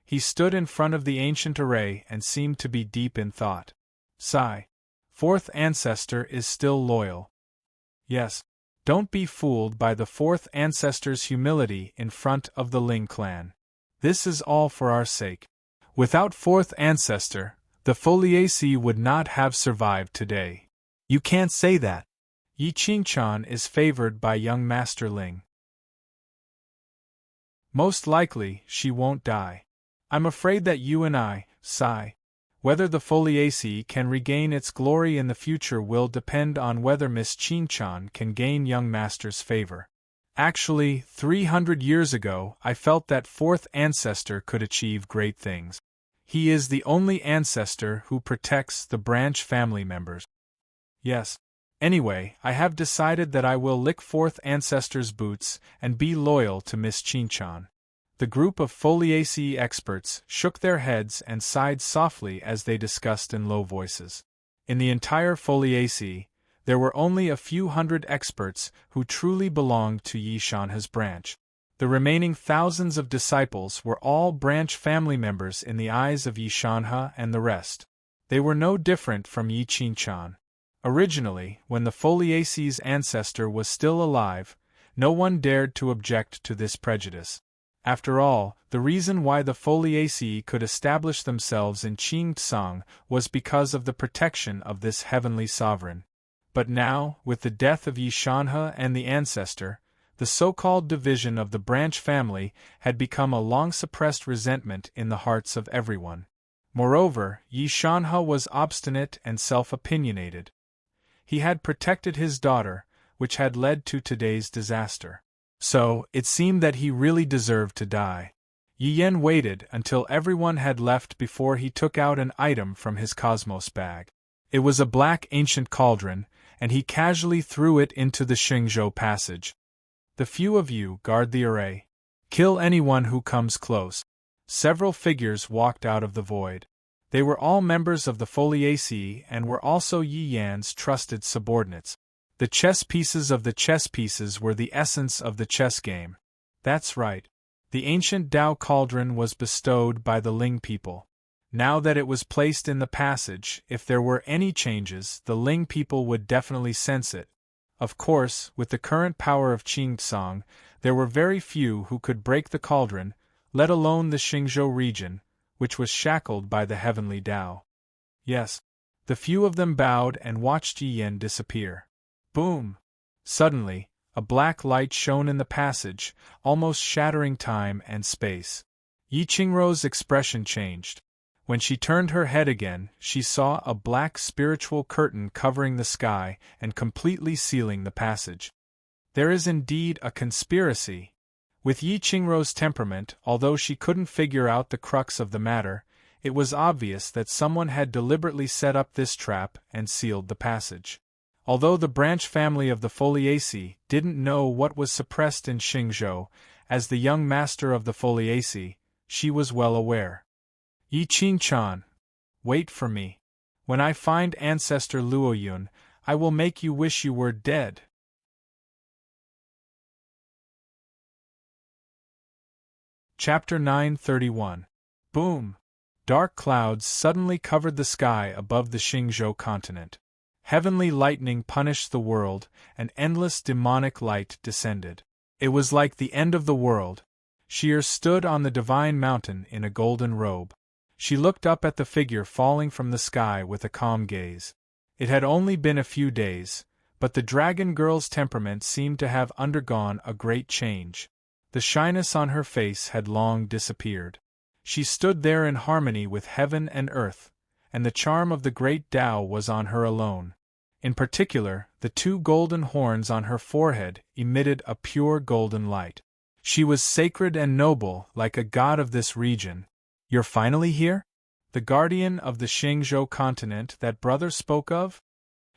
He stood in front of the ancient array and seemed to be deep in thought. Sigh. 4th Ancestor is still loyal. Yes. Don't be fooled by the 4th Ancestor's humility in front of the Ling clan. This is all for our sake. Without 4th Ancestor, the Foliaceae would not have survived today. You can't say that. Yi Qingchan is favored by young Master Ling. Most likely, she won't die. I'm afraid that you and I, sigh. Whether the Foliaceae can regain its glory in the future will depend on whether Miss Qingchan can gain young Master's favor. Actually, 300 years ago, I felt that 4th Ancestor could achieve great things. He is the only ancestor who protects the branch family members. Yes. Anyway, I have decided that I will lick 4th Ancestor's boots and be loyal to Miss Qingchan. The group of Foliaceae experts shook their heads and sighed softly as they discussed in low voices. In the entire Foliaceae, there were only a few hundred experts who truly belonged to Yi Shanhe's branch. The remaining thousands of disciples were all branch family members in the eyes of Yi Shanhe and the rest. They were no different from Yi Qingquan. Originally, when the Foliace's ancestor was still alive, no one dared to object to this prejudice. After all, the reason why the Foliaceae could establish themselves in Qingtsang was because of the protection of this heavenly sovereign. But now, with the death of Yi Shanhe and the ancestor, the so-called division of the branch family had become a long-suppressed resentment in the hearts of everyone. Moreover, Yi Shanhe was obstinate and self-opinionated. He had protected his daughter, which had led to today's disaster. So, it seemed that he really deserved to die. Yi Yan waited until everyone had left before he took out an item from his cosmos bag. It was a black ancient cauldron, and he casually threw it into the Xingzhou passage. The few of you guard the array. Kill anyone who comes close. Several figures walked out of the void. They were all members of the Foliaceae and were also Yi Yan's trusted subordinates. The chess pieces of the chess pieces were the essence of the chess game. That's right. The ancient Tao cauldron was bestowed by the Ling people. Now that it was placed in the passage, if there were any changes, the Ling people would definitely sense it. Of course, with the current power of Qingtsang, there were very few who could break the cauldron, let alone the Xingzhou region, which was shackled by the heavenly Tao. Yes. The few of them bowed and watched Yi Yan disappear. Boom! Suddenly, a black light shone in the passage, almost shattering time and space. Yi Qingrou's expression changed. When she turned her head again, she saw a black spiritual curtain covering the sky and completely sealing the passage. There is indeed a conspiracy. With Yi Qingrou's temperament, although she couldn't figure out the crux of the matter, it was obvious that someone had deliberately set up this trap and sealed the passage. Although the branch family of the Foliaceae didn't know what was suppressed in Xingzhou, as the young master of the Foliaceae, she was well aware. Yi Qingquan, wait for me. When I find Ancestor Luoyun, I will make you wish you were dead. Chapter 931. Boom! Dark clouds suddenly covered the sky above the Xingzhou continent. Heavenly lightning punished the world, and endless demonic light descended. It was like the end of the world. Sheer stood on the divine mountain in a golden robe. She looked up at the figure falling from the sky with a calm gaze. It had only been a few days, but the dragon girl's temperament seemed to have undergone a great change. The shyness on her face had long disappeared. She stood there in harmony with heaven and earth, and the charm of the great Tao was on her alone. In particular, the two golden horns on her forehead emitted a pure golden light. She was sacred and noble, like a god of this region. You're finally here? The guardian of the Xingzhou continent that brother spoke of?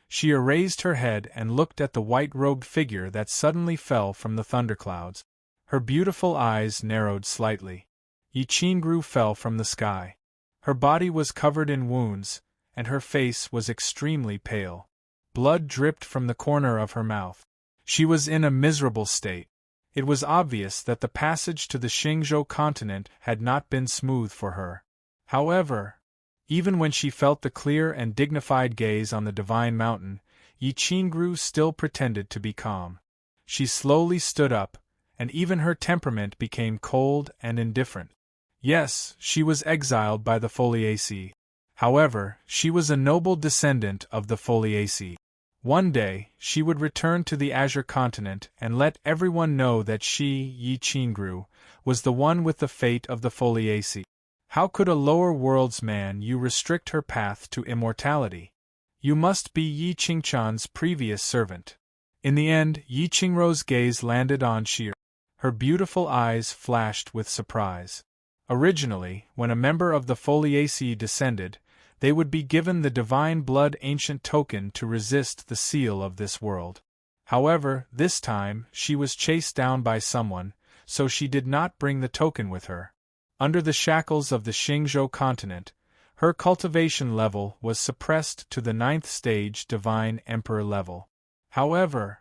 She raised her head and looked at the white-robed figure that suddenly fell from the thunderclouds. Her beautiful eyes narrowed slightly. Yi Qingru fell from the sky. Her body was covered in wounds, and her face was extremely pale. Blood dripped from the corner of her mouth. She was in a miserable state. It was obvious that the passage to the Xingzhou continent had not been smooth for her. However, even when she felt the clear and dignified gaze on the divine mountain, Yi Qingru still pretended to be calm. She slowly stood up, and even her temperament became cold and indifferent. Yes, she was exiled by the Foliaceae. However, she was a noble descendant of the Foliaceae. One day, she would return to the Azure continent and let everyone know that she, Yi Qingru, was the one with the fate of the Foliaceae. How could a lower worlds man restrict her path to immortality? You must be Yi Qingquan's previous servant. In the end, Yi Qingrou's gaze landed on Shi. Her beautiful eyes flashed with surprise. Originally, when a member of the Foliaceae descended, they would be given the divine blood ancient token to resist the seal of this world. However, this time, she was chased down by someone, so she did not bring the token with her. Under the shackles of the Xingzhou continent, her cultivation level was suppressed to the 9th stage divine emperor level. However,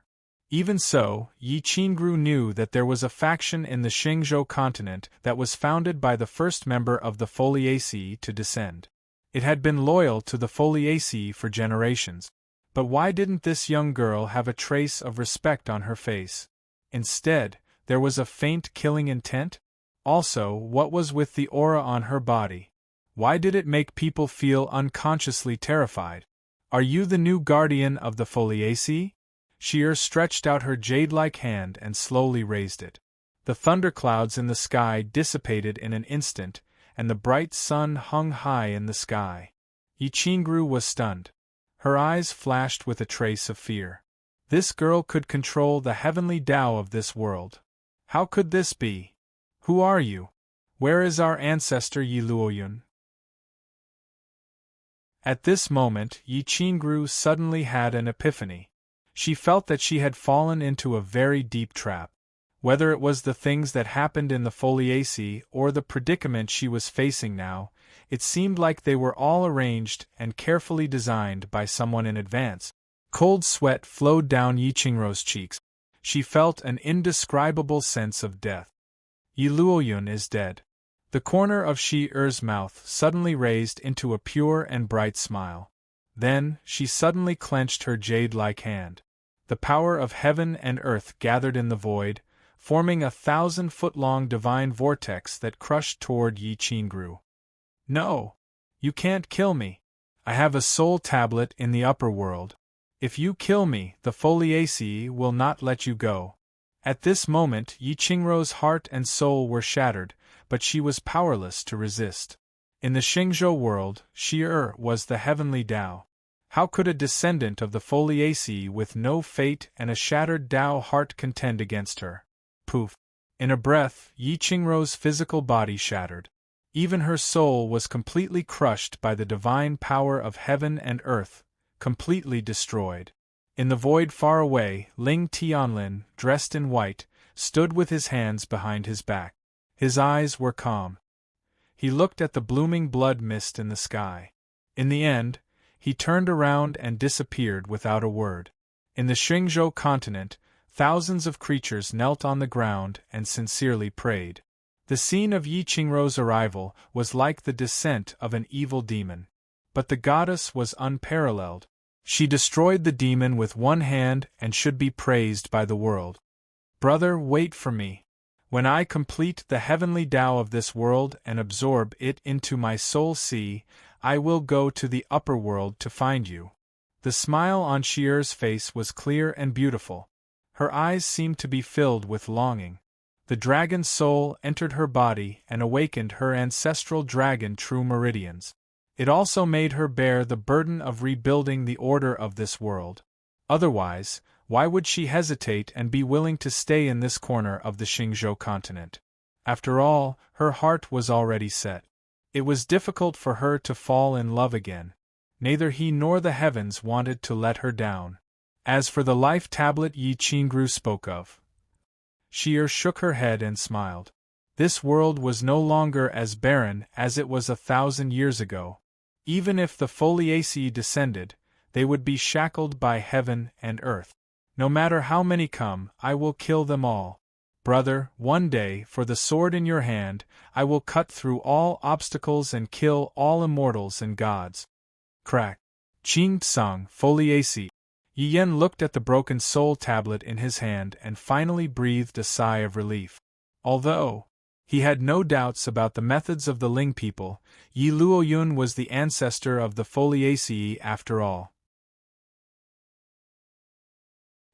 Even so, Yi Qingru knew that there was a faction in the Xingzhou continent that was founded by the first member of the Foliaceae to descend. It had been loyal to the Foliaceae for generations. But why didn't this young girl have a trace of respect on her face? Instead, there was a faint killing intent? Also, what was with the aura on her body? Why did it make people feel unconsciously terrified? Are you the new guardian of the Foliaceae? Sheer stretched out her jade-like hand and slowly raised it. The thunderclouds in the sky dissipated in an instant, and the bright sun hung high in the sky. Yi Qingru was stunned. Her eyes flashed with a trace of fear. This girl could control the heavenly Tao of this world. How could this be? Who are you? Where is our ancestor Yi Luoyun? At this moment, Yi Qingru suddenly had an epiphany. She felt that she had fallen into a very deep trap. Whether it was the things that happened in the Foliaceae or the predicament she was facing now, it seemed like they were all arranged and carefully designed by someone in advance. Cold sweat flowed down Yi Qingru's cheeks. She felt an indescribable sense of death. Yi Luoyun is dead. The corner of Shi Er's mouth suddenly raised into a pure and bright smile. Then, she suddenly clenched her jade-like hand. The power of heaven and earth gathered in the void, forming a 1,000-foot-long divine vortex that crushed toward Yi Qingru. No! You can't kill me. I have a soul tablet in the upper world. If you kill me, the Foliaceae will not let you go. At this moment, Yi Qingru's heart and soul were shattered, but she was powerless to resist. In the Xingzhou world, Shi Er was the heavenly Tao. How could a descendant of the Foliaceae with no fate and a shattered Tao heart contend against her? Poof! In a breath, Yi Qingru's physical body shattered. Even her soul was completely crushed by the divine power of heaven and earth, completely destroyed. In the void far away, Ling Tianlin, dressed in white, stood with his hands behind his back. His eyes were calm. He looked at the blooming blood mist in the sky. In the end, he turned around and disappeared without a word. In the Xingzhou continent, thousands of creatures knelt on the ground and sincerely prayed. The scene of Yi Qingru's arrival was like the descent of an evil demon. But the goddess was unparalleled. She destroyed the demon with one hand and should be praised by the world. Brother, wait for me. When I complete the heavenly Tao of this world and absorb it into my soul sea, I will go to the upper world to find you. The smile on Shi Er's face was clear and beautiful. Her eyes seemed to be filled with longing. The dragon's soul entered her body and awakened her ancestral dragon true meridians. It also made her bear the burden of rebuilding the order of this world. Otherwise, why would she hesitate and be willing to stay in this corner of the Xingzhou continent? After all, her heart was already set. It was difficult for her to fall in love again. Neither he nor the heavens wanted to let her down. As for the life tablet Yi Qingru spoke of, Shi Er shook her head and smiled. This world was no longer as barren as it was 1,000 years ago. Even if the Foliaceae descended, they would be shackled by heaven and earth. No matter how many come, I will kill them all. Brother, one day, for the sword in your hand, I will cut through all obstacles and kill all immortals and gods. Crack. Qing Tsang, Foliaceae. Yi Yen looked at the broken soul tablet in his hand and finally breathed a sigh of relief. Although he had no doubts about the methods of the Ling people, Yi Luoyun was the ancestor of the Foliaceae after all.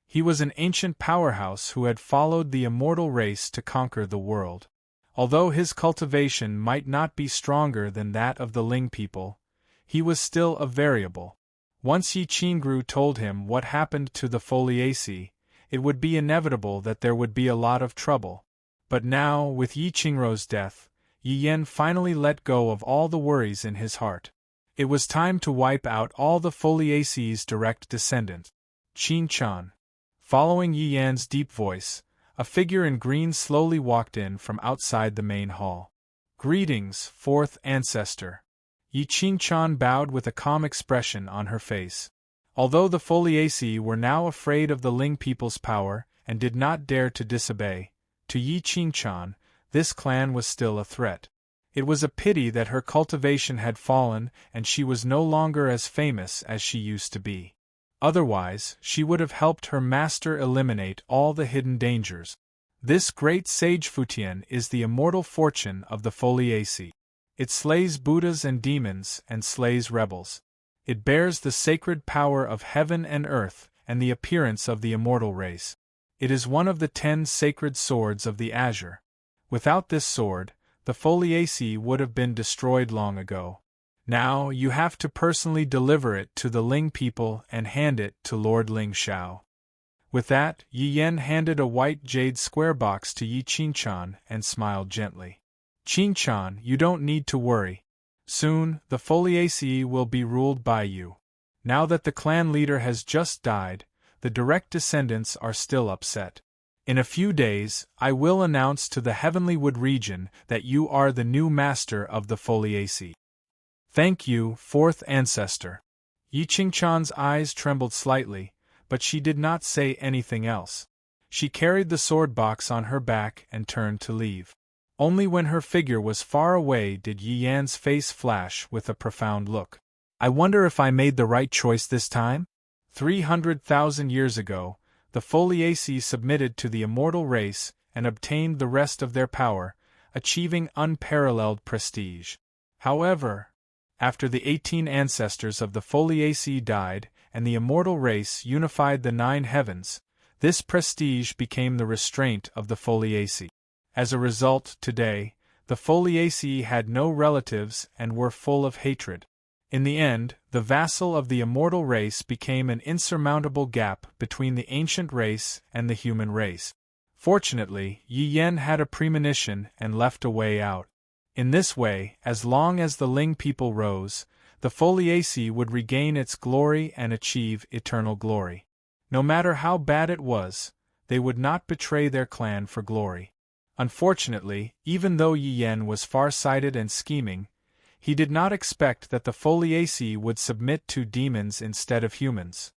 He was an ancient powerhouse who had followed the immortal race to conquer the world. Although his cultivation might not be stronger than that of the Ling people, he was still a variable. Once Yi Qingru told him what happened to the Foliaceae, it would be inevitable that there would be a lot of trouble. But now, with Yi Qingru's death, Yi Yen finally let go of all the worries in his heart. It was time to wipe out all the Foliaceae's direct descendants. Qin Chan. Following Yi Yan's deep voice, a figure in green slowly walked in from outside the main hall. Greetings, fourth ancestor. Yi Qingchan bowed with a calm expression on her face. Although the Foliaceae were now afraid of the Ling people's power and did not dare to disobey, to Yi Qingquan, this clan was still a threat. It was a pity that her cultivation had fallen and she was no longer as famous as she used to be. Otherwise, she would have helped her master eliminate all the hidden dangers. This great sage Futian is the immortal fortune of the Foliaceae. It slays Buddhas and demons and slays rebels. It bears the sacred power of heaven and earth and the appearance of the immortal race. It is one of the 10 sacred swords of the Azure. Without this sword, the Foliaceae would have been destroyed long ago. Now you have to personally deliver it to the Ling people and hand it to Lord Ling Shao. With that, Yi Yan handed a white jade square box to Yi Qingquan and smiled gently. Qingquan, you don't need to worry. Soon, the Foliaceae will be ruled by you. Now that the clan leader has just died, the direct descendants are still upset. In a few days, I will announce to the Heavenly Wood region that you are the new master of the Foliaceae. Thank you, fourth ancestor. Yi Qingquan's eyes trembled slightly, but she did not say anything else. She carried the sword box on her back and turned to leave. Only when her figure was far away did Yi Yan's face flash with a profound look. I wonder if I made the right choice this time? 300,000 years ago, the Foliaceae submitted to the immortal race and obtained the rest of their power, achieving unparalleled prestige. However, after the 18 ancestors of the Foliaceae died and the immortal race unified the 9 heavens, this prestige became the restraint of the Foliaceae. As a result, today, the Foliaceae had no relatives and were full of hatred. In the end, the vassal of the immortal race became an insurmountable gap between the ancient race and the human race. Fortunately, Yi Yan had a premonition and left a way out. In this way, as long as the Ling people rose, the Foliaceae would regain its glory and achieve eternal glory. No matter how bad it was, they would not betray their clan for glory. Unfortunately, even though Yi Yan was far-sighted and scheming, he did not expect that the Foliaceae would submit to demons instead of humans.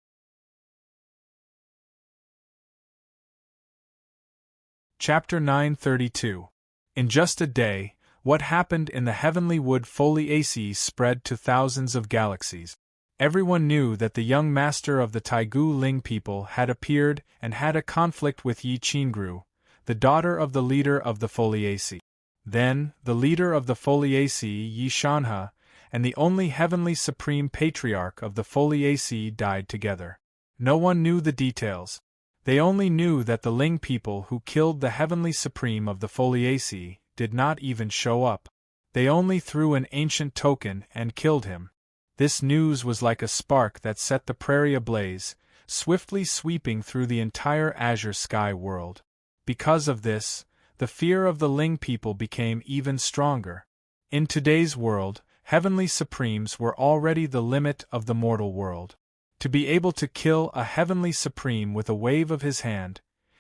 Chapter 932. In just a day, what happened in the Heavenly Wood Foliaceae spread to thousands of galaxies. Everyone knew that the young master of the Taigu Ling people had appeared and had a conflict with Yi Qingru, the daughter of the leader of the Foliaceae. Then, the leader of the Foliaceae, Yi Shanha, and the only heavenly supreme patriarch of the Foliaceae died together. No one knew the details. They only knew that the Ling people who killed the heavenly supreme of the Foliaceae did not even show up. They only threw an ancient token and killed him. This news was like a spark that set the prairie ablaze, swiftly sweeping through the entire azure sky world. Because of this, the fear of the Ling people became even stronger. In today's world, heavenly supremes were already the limit of the mortal world. To be able to kill a heavenly supreme with a wave of his hand,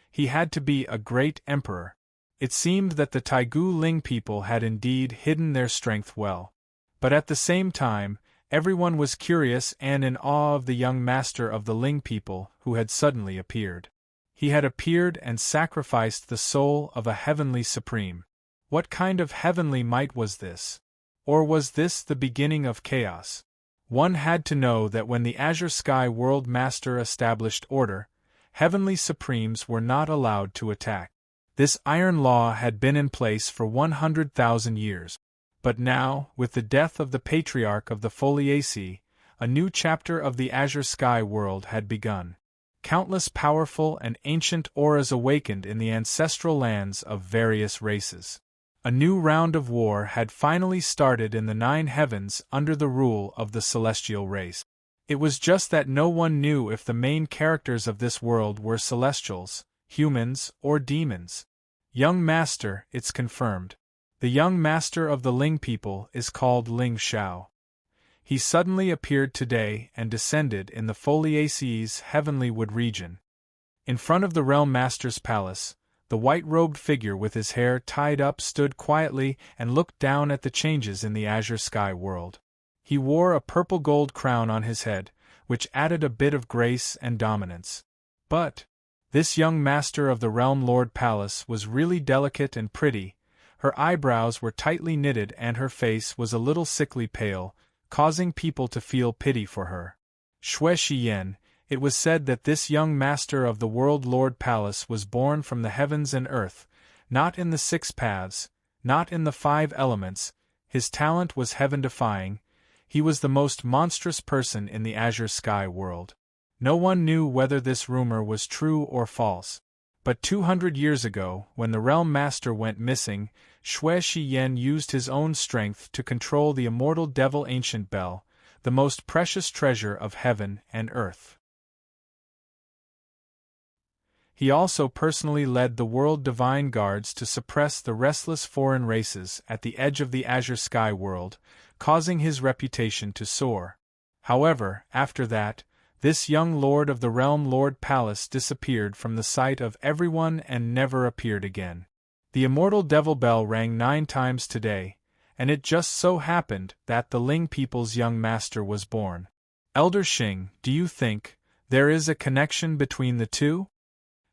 he had to be a great emperor. It seemed that the Taigu Ling people had indeed hidden their strength well. But at the same time, everyone was curious and in awe of the young master of the Ling people who had suddenly appeared. He had appeared and sacrificed the soul of a heavenly supreme. What kind of heavenly might was this? Or was this the beginning of chaos? One had to know that when the Azure Sky World Master established order, heavenly supremes were not allowed to attack. This iron law had been in place for 100,000 years. But now, with the death of the patriarch of the Foliaceae, a new chapter of the Azure Sky world had begun. Countless powerful and ancient auras awakened in the ancestral lands of various races. A new round of war had finally started in the 9 heavens under the rule of the celestial race. It was just that no one knew if the main characters of this world were celestials, humans, or demons. Young Master, it's confirmed. The young master of the Ling people is called Ling Shao. He suddenly appeared today and descended in the Foliaceae's Heavenly Wood region. In front of the Realm Master's palace, the white-robed figure with his hair tied up stood quietly and looked down at the changes in the Azure Sky world. He wore a purple-gold crown on his head, which added a bit of grace and dominance. But this young master of the Realm Lord Palace was really delicate and pretty. Her eyebrows were tightly knitted and her face was a little sickly pale, causing people to feel pity for her. Xue Xiyan, it was said that this young master of the World Lord Palace was born from the heavens and earth, not in the 6 paths, not in the 5 elements. His talent was heaven-defying. He was the most monstrous person in the azure sky world. No one knew whether this rumor was true or false. But 200 years ago, when the Realm Master went missing, Xue Xiyan used his own strength to control the immortal devil ancient bell, the most precious treasure of heaven and earth. He also personally led the World Divine Guards to suppress the restless foreign races at the edge of the azure sky world, causing his reputation to soar. However, after that, this young lord of the Realm Lord Palace disappeared from the sight of everyone and never appeared again. The immortal devil bell rang 9 times today, and it just so happened that the Ling people's young master was born. Elder Xing, do you think there is a connection between the two?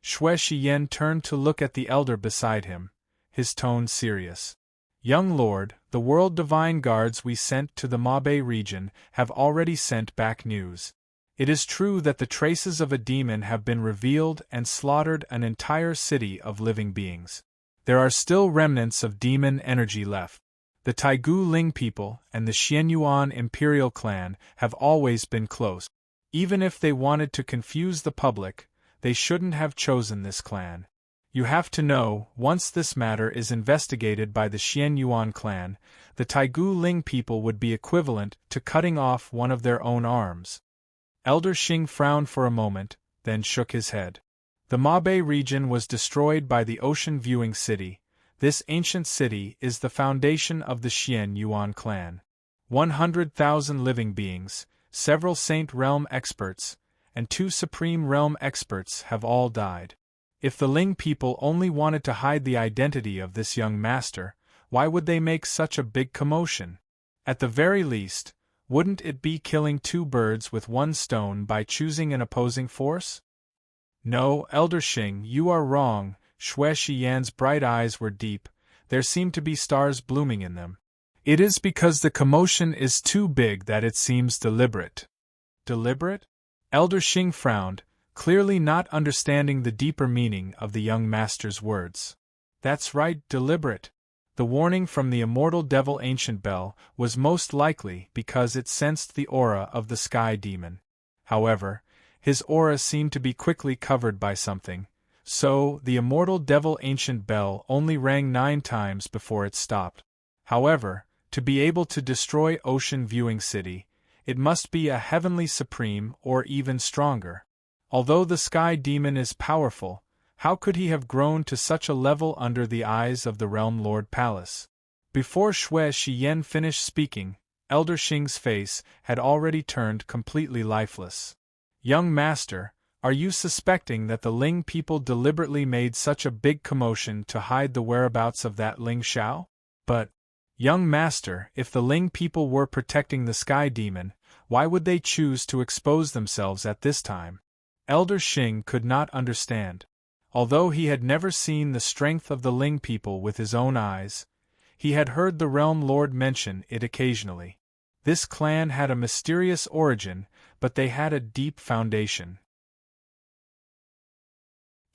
Xue Xiyan turned to look at the elder beside him, his tone serious. Young lord, the World Divine Guards we sent to the Mabe region have already sent back news. It is true that the traces of a demon have been revealed and slaughtered an entire city of living beings. There are still remnants of demon energy left. The Taigu Ling people and the Xianyuan Imperial clan have always been close. Even if they wanted to confuse the public, they shouldn't have chosen this clan. You have to know, once this matter is investigated by the Xianyuan clan, the Taigu Ling people would be equivalent to cutting off one of their own arms. Elder Xing frowned for a moment, then shook his head. The Mabe region was destroyed by the ocean viewing city. This ancient city is the foundation of the Xianyuan clan. 100,000 living beings, several Saint Realm experts, and 2 Supreme Realm experts have all died. If the Ling people only wanted to hide the identity of this young master, why would they make such a big commotion? At the very least, wouldn't it be killing 2 birds with 1 stone by choosing an opposing force? No, Elder Xing, you are wrong. Xue Xiyan's bright eyes were deep. There seemed to be stars blooming in them. It is because the commotion is too big that it seems deliberate. Deliberate? Elder Xing frowned, clearly not understanding the deeper meaning of the young master's words. That's right, deliberate. The warning from the immortal devil ancient bell was most likely because it sensed the aura of the sky demon. However, his aura seemed to be quickly covered by something, so the immortal devil ancient bell only rang 9 times before it stopped. However, to be able to destroy Ocean Viewing City, it must be a heavenly supreme or even stronger. Although the sky demon is powerful, how could he have grown to such a level under the eyes of the Realm Lord Palace? Before Xue Xiyan finished speaking, Elder Xing's face had already turned completely lifeless. Young master, are you suspecting that the Ling people deliberately made such a big commotion to hide the whereabouts of that Ling Xiao? But, young master, if the Ling people were protecting the sky demon, why would they choose to expose themselves at this time? Elder Xing could not understand. Although he had never seen the strength of the Ling people with his own eyes, he had heard the Realm Lord mention it occasionally. This clan had a mysterious origin, but they had a deep foundation.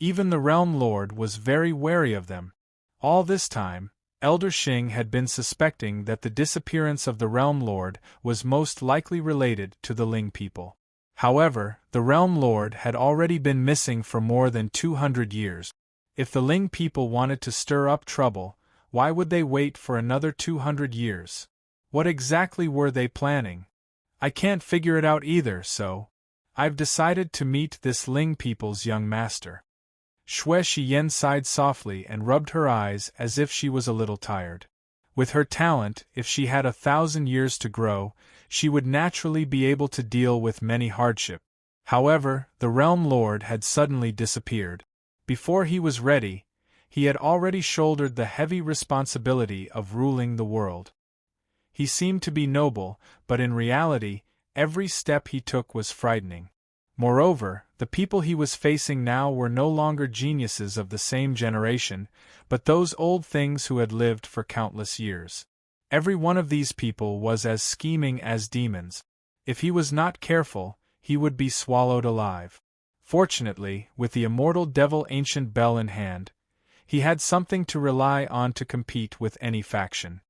Even the Realm Lord was very wary of them. All this time, Elder Xing had been suspecting that the disappearance of the Realm Lord was most likely related to the Ling people. However, the Realm Lord had already been missing for more than 200 years. If the Ling people wanted to stir up trouble, why would they wait for another 200 years? What exactly were they planning? I can't figure it out either, so I've decided to meet this Ling people's young master. Xue Xiyan sighed softly and rubbed her eyes as if she was a little tired. With her talent, if she had 1,000 years to grow, she would naturally be able to deal with many hardships. However, the Realm Lord had suddenly disappeared. Before he was ready, he had already shouldered the heavy responsibility of ruling the world. He seemed to be noble, but in reality, every step he took was frightening. Moreover, the people he was facing now were no longer geniuses of the same generation, but those old things who had lived for countless years. Every one of these people was as scheming as demons. If he was not careful, he would be swallowed alive. Fortunately, with the immortal devil ancient bell in hand, he had something to rely on to compete with any faction.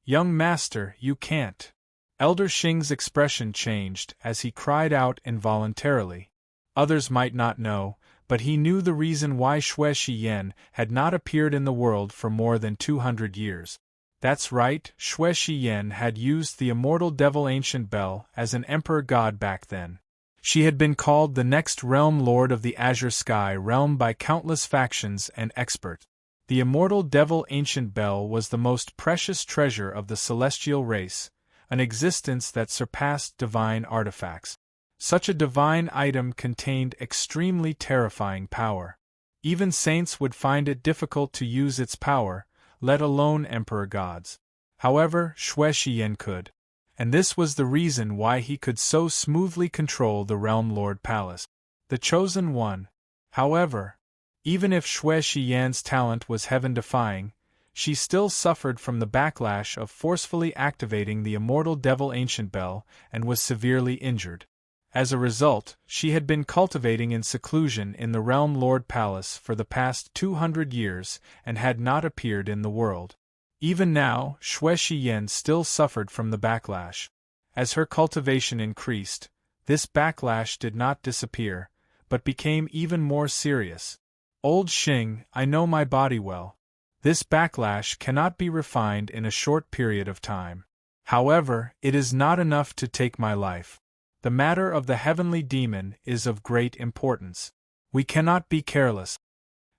"Young master, you can't." Elder Xing's expression changed as he cried out involuntarily. Others might not know, but he knew the reason why Xue Xiyan had not appeared in the world for more than 200 years. That's right, Xue Xiyan had used the immortal devil ancient bell as an emperor god back then. She had been called the next realm lord of the Azure Sky realm by countless factions and experts. The immortal devil ancient bell was the most precious treasure of the celestial race, an existence that surpassed divine artifacts. Such a divine item contained extremely terrifying power. Even saints would find it difficult to use its power, let alone emperor gods. However, Xue Xiyan could. And this was the reason why he could so smoothly control the Realm Lord Palace. The Chosen One. However, even if Xue Xiyan's talent was heaven-defying, she still suffered from the backlash of forcefully activating the immortal devil ancient bell and was severely injured. As a result, she had been cultivating in seclusion in the Realm Lord Palace for the past 200 years and had not appeared in the world. Even now, Xue Xiyan still suffered from the backlash. As her cultivation increased, this backlash did not disappear, but became even more serious. "Old Xing, I know my body well. This backlash cannot be refined in a short period of time. However, it is not enough to take my life. The matter of the heavenly demon is of great importance. We cannot be careless."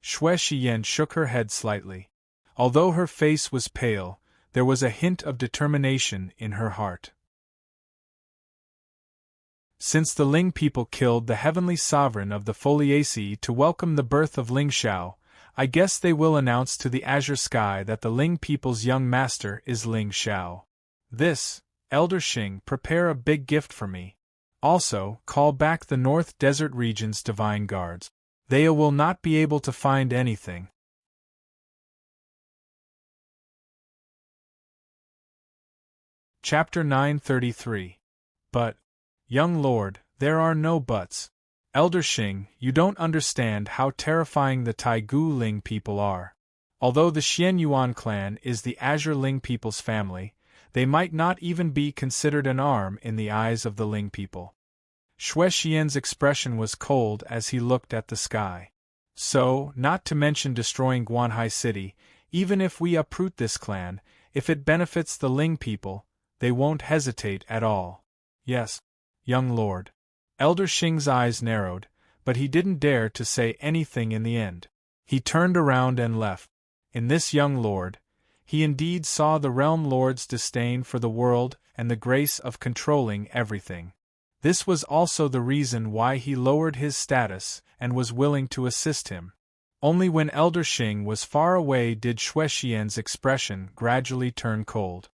Xue Xiyan shook her head slightly. Although her face was pale, there was a hint of determination in her heart. Since the Ling people killed the heavenly sovereign of the Foliaceae to welcome the birth of Ling Xiao, I guess they will announce to the azure sky that the Ling people's young master is Ling Xiao. This, Elder Xing, prepare a big gift for me. Also, call back the North Desert region's divine guards. They will not be able to find anything. Chapter 933. But, young lord, there are no buts. Elder Xing, you don't understand how terrifying the Taigu Ling people are. Although the Xianyuan clan is the Azure Ling people's family, they might not even be considered an arm in the eyes of the Ling people. Xue Xian's expression was cold as he looked at the sky. So, not to mention destroying Guanhai City, even if we uproot this clan, if it benefits the Ling people, they won't hesitate at all. Yes, young lord. Elder Xing's eyes narrowed, but he didn't dare to say anything in the end. He turned around and left. In this young lord, he indeed saw the Realm Lord's disdain for the world and the grace of controlling everything. This was also the reason why he lowered his status and was willing to assist him. Only when Elder Xing was far away did Xue Xian's expression gradually turn cold.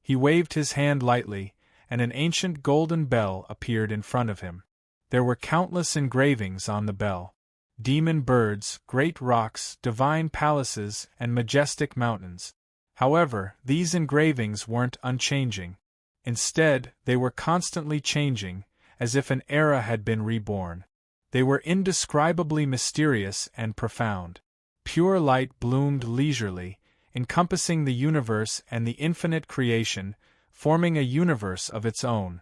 He waved his hand lightly, and an ancient golden bell appeared in front of him. There were countless engravings on the bell. Demon birds, great rocks, divine palaces, and majestic mountains. However, these engravings weren't unchanging. Instead, they were constantly changing, as if an era had been reborn. They were indescribably mysterious and profound. Pure light bloomed leisurely, encompassing the universe and the infinite creation, forming a universe of its own.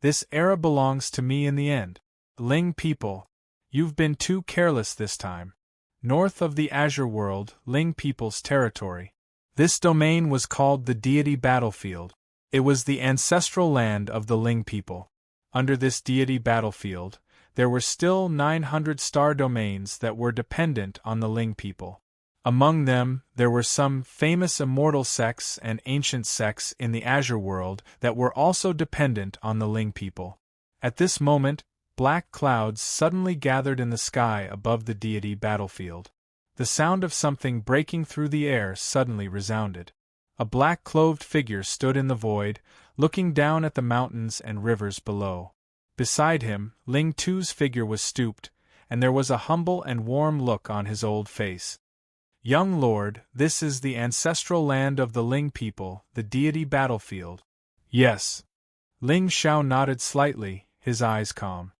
This era belongs to me in the end. Ling people, you've been too careless this time. North of the Azure World, Ling people's territory. This domain was called the Deity Battlefield. It was the ancestral land of the Ling people. Under this deity battlefield, there were still 900 star domains that were dependent on the Ling people. Among them, there were some famous immortal sects and ancient sects in the Azure World that were also dependent on the Ling people. At this moment, black clouds suddenly gathered in the sky above the deity battlefield. The sound of something breaking through the air suddenly resounded. A black-clothed figure stood in the void, looking down at the mountains and rivers below. Beside him, Ling Tu's figure was stooped, and there was a humble and warm look on his old face. "Young lord, this is the ancestral land of the Ling people, the deity battlefield." "Yes." Ling Xiao nodded slightly, his eyes calm.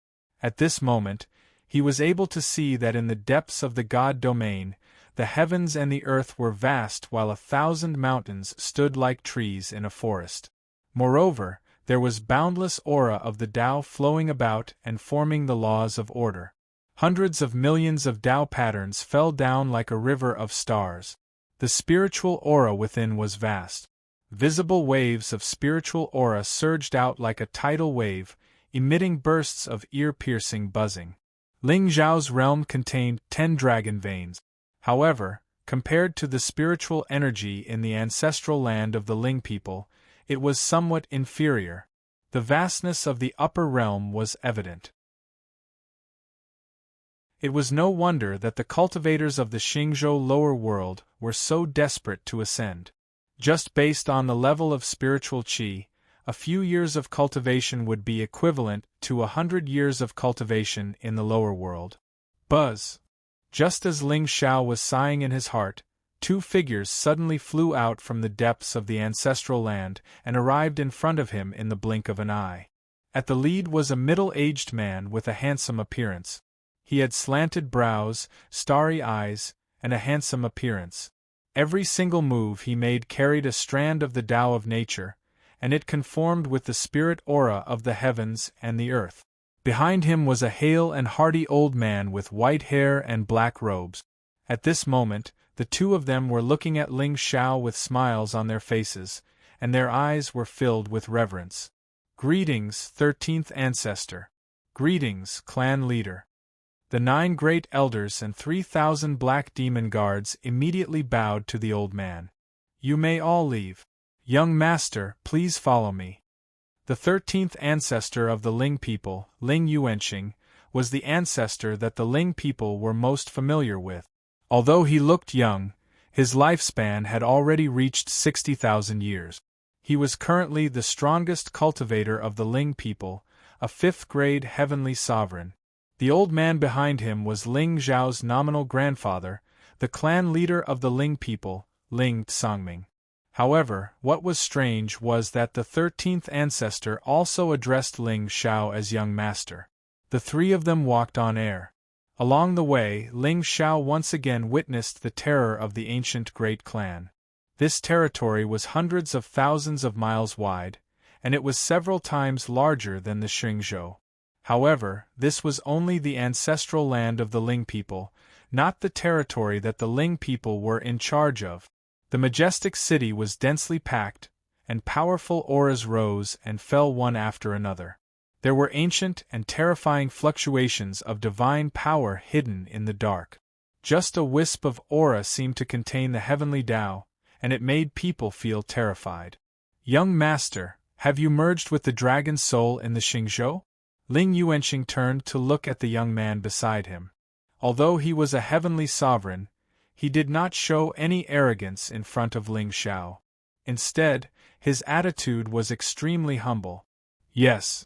At this moment, he was able to see that in the depths of the god domain, the heavens and the earth were vast while 1,000 mountains stood like trees in a forest. Moreover, there was boundless aura of the Tao flowing about and forming the laws of order. Hundreds of millions of Tao patterns fell down like a river of stars. The spiritual aura within was vast. Visible waves of spiritual aura surged out like a tidal wave, emitting bursts of ear-piercing buzzing. Ling Zhao's realm contained 10 dragon veins. However, compared to the spiritual energy in the ancestral land of the Ling people, it was somewhat inferior. The vastness of the upper realm was evident. It was no wonder that the cultivators of the Xingzhou lower world were so desperate to ascend. Just based on the level of spiritual qi, a few years of cultivation would be equivalent to 100 years of cultivation in the lower world. Buzz! Just as Ling Xiao was sighing in his heart, 2 figures suddenly flew out from the depths of the ancestral land and arrived in front of him in the blink of an eye. At the lead was a middle-aged man with a handsome appearance. He had slanted brows, starry eyes, and a handsome appearance. Every single move he made carried a strand of the Tao of nature, and it conformed with the spirit aura of the heavens and the earth. Behind him was a hale and hearty old man with white hair and black robes. At this moment, the 2 of them were looking at Ling Xiao with smiles on their faces, and their eyes were filled with reverence. "Greetings, 13th Ancestor. Greetings, Clan Leader." The 9 great elders and 3,000 black demon guards immediately bowed to the old man. "You may all leave. Young master, please follow me." The 13th ancestor of the Ling people, Ling Yuanqing, was the ancestor that the Ling people were most familiar with. Although he looked young, his lifespan had already reached 60,000 years. He was currently the strongest cultivator of the Ling people, a 5th-grade heavenly sovereign. The old man behind him was Ling Zhao's nominal grandfather, the clan leader of the Ling people, Ling Songming. However, what was strange was that the 13th ancestor also addressed Ling Xiao as young master. The 3 of them walked on air. Along the way, Ling Xiao once again witnessed the terror of the ancient great clan. This territory was hundreds of thousands of miles wide, and it was several times larger than the Xingzhou. However, this was only the ancestral land of the Ling people, not the territory that the Ling people were in charge of. The majestic city was densely packed, and powerful auras rose and fell one after another. There were ancient and terrifying fluctuations of divine power hidden in the dark. Just a wisp of aura seemed to contain the heavenly Tao, and it made people feel terrified. "Young master, have you merged with the dragon soul in the Xingzhou?" Ling Yuanqing turned to look at the young man beside him. Although he was a heavenly sovereign, he did not show any arrogance in front of Ling Xiao. Instead, his attitude was extremely humble. "Yes."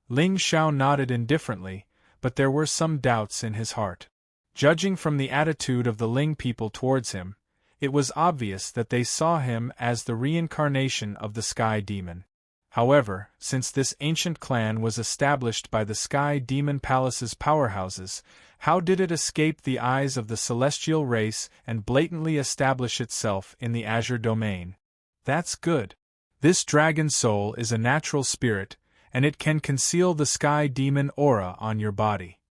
Ling Xiao nodded indifferently, but there were some doubts in his heart. Judging from the attitude of the Ling people towards him, it was obvious that they saw him as the reincarnation of the Sky Demon. However, since this ancient clan was established by the Sky Demon Palace's powerhouses, how did it escape the eyes of the celestial race and blatantly establish itself in the Azure domain? That's good. This dragon soul is a natural spirit, and it can conceal the Sky Demon aura on your body.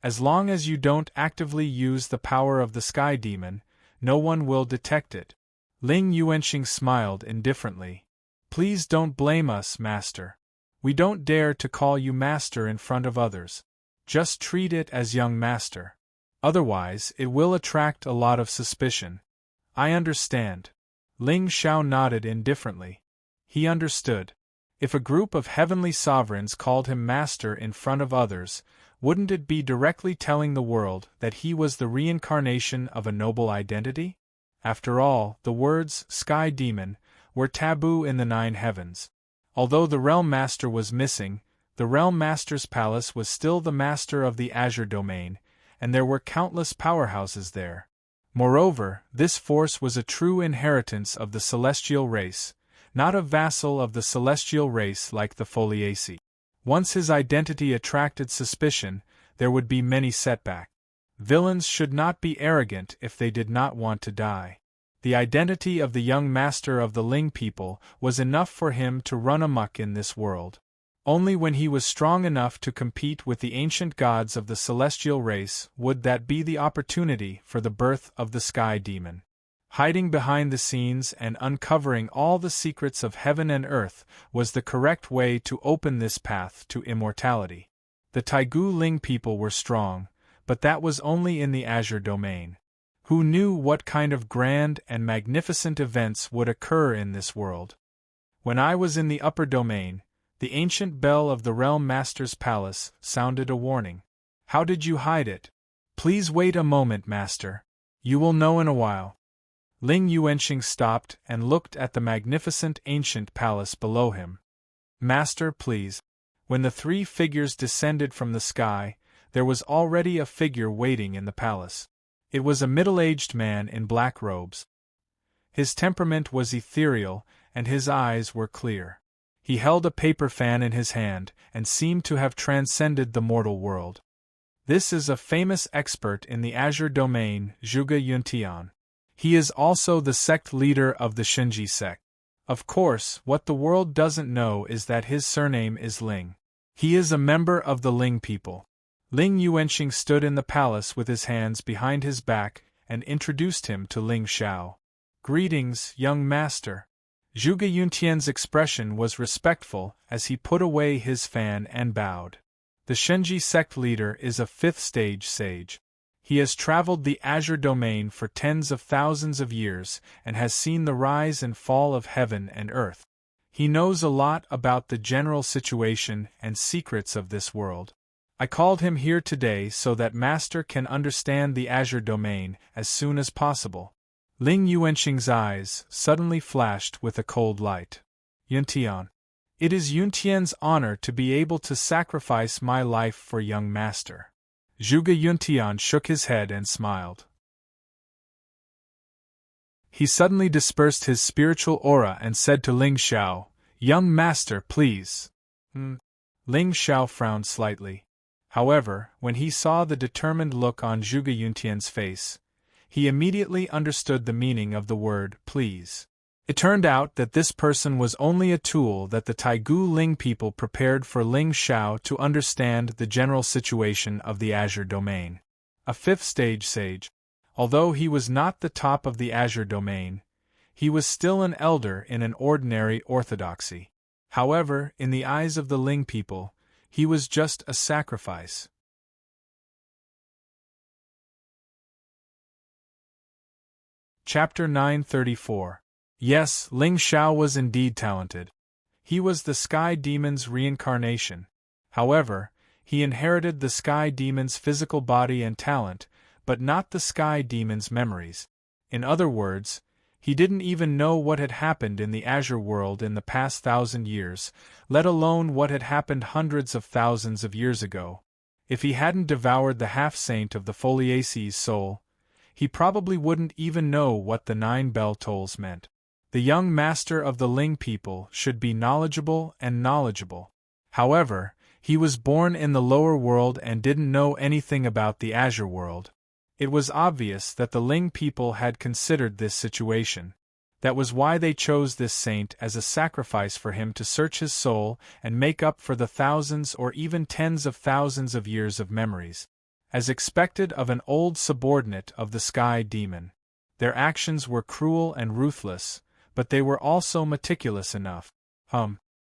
As long as you don't actively use the power of the Sky Demon, no one will detect it. Ling Yuanqing smiled indifferently. "Please don't blame us, master. We don't dare to call you master in front of others. Just treat it as young master. Otherwise, it will attract a lot of suspicion." "I understand." Ling Xiao nodded indifferently. He understood. If a group of heavenly sovereigns called him master in front of others, wouldn't it be directly telling the world that he was the reincarnation of a noble identity? After all, the words, sky demon, were taboo in the 9 heavens. Although the Realm Master was missing, the Realm Master's palace was still the master of the Azure domain, and there were countless powerhouses there. Moreover, this force was a true inheritance of the celestial race, not a vassal of the celestial race like the Foliaceae. Once his identity attracted suspicion, there would be many setbacks. Villains should not be arrogant if they did not want to die. The identity of the young master of the Ling people was enough for him to run amok in this world. Only when he was strong enough to compete with the ancient gods of the celestial race would that be the opportunity for the birth of the sky demon. Hiding behind the scenes and uncovering all the secrets of heaven and earth was the correct way to open this path to immortality. The Taigu Ling people were strong, but that was only in the Azure domain. Who knew what kind of grand and magnificent events would occur in this world? When I was in the upper domain, the ancient bell of the Realm Master's palace sounded a warning. How did you hide it? Please wait a moment, Master. You will know in a while. Ling Yuanxing stopped and looked at the magnificent ancient palace below him. Master, please. When the 3 figures descended from the sky, there was already a figure waiting in the palace. It was a middle-aged man in black robes. His temperament was ethereal, and his eyes were clear. He held a paper fan in his hand, and seemed to have transcended the mortal world. This is a famous expert in the Azure domain, Zhuge Yuntian. He is also the sect leader of the Shinji sect. Of course, what the world doesn't know is that his surname is Ling. He is a member of the Ling people. Ling Yuanxing stood in the palace with his hands behind his back and introduced him to Ling Xiao. Greetings, young master. Zhuge Yuntian's expression was respectful as he put away his fan and bowed. The Shenji sect leader is a 5th stage sage. He has traveled the Azure domain for tens of thousands of years and has seen the rise and fall of heaven and earth. He knows a lot about the general situation and secrets of this world. I called him here today so that Master can understand the Azure domain as soon as possible. Ling Yuanxing's eyes suddenly flashed with a cold light. Yuntian. It is Yuntian's honor to be able to sacrifice my life for young Master. Zhuge Yuntian shook his head and smiled. He suddenly dispersed his spiritual aura and said to Ling Xiao, Young Master, please. Ling Xiao frowned slightly. However, when he saw the determined look on Zhuge Yuntian's face, he immediately understood the meaning of the word please. It turned out that this person was only a tool that the Taigu Ling people prepared for Ling Xiao to understand the general situation of the Azure domain. A 5th stage sage. Although he was not the top of the Azure domain, he was still an elder in an ordinary orthodoxy. However, in the eyes of the Ling people, he was just a sacrifice. Chapter 934. Yes, Ling Xiao was indeed talented. He was the Sky Demon's reincarnation. However, he inherited the Sky Demon's physical body and talent, but not the Sky Demon's memories. In other words, he didn't even know what had happened in the Azure world in the past 1,000 years, let alone what had happened hundreds of thousands of years ago. If he hadn't devoured the half-saint of the Foliaceae's soul, he probably wouldn't even know what the 9 bell tolls meant. The young master of the Ling people should be knowledgeable and knowledgeable. However, he was born in the lower world and didn't know anything about the Azure world. It was obvious that the Ling people had considered this situation. That was why they chose this saint as a sacrifice for him to search his soul and make up for the thousands or even tens of thousands of years of memories. As expected of an old subordinate of the Sky Demon, their actions were cruel and ruthless, but they were also meticulous enough.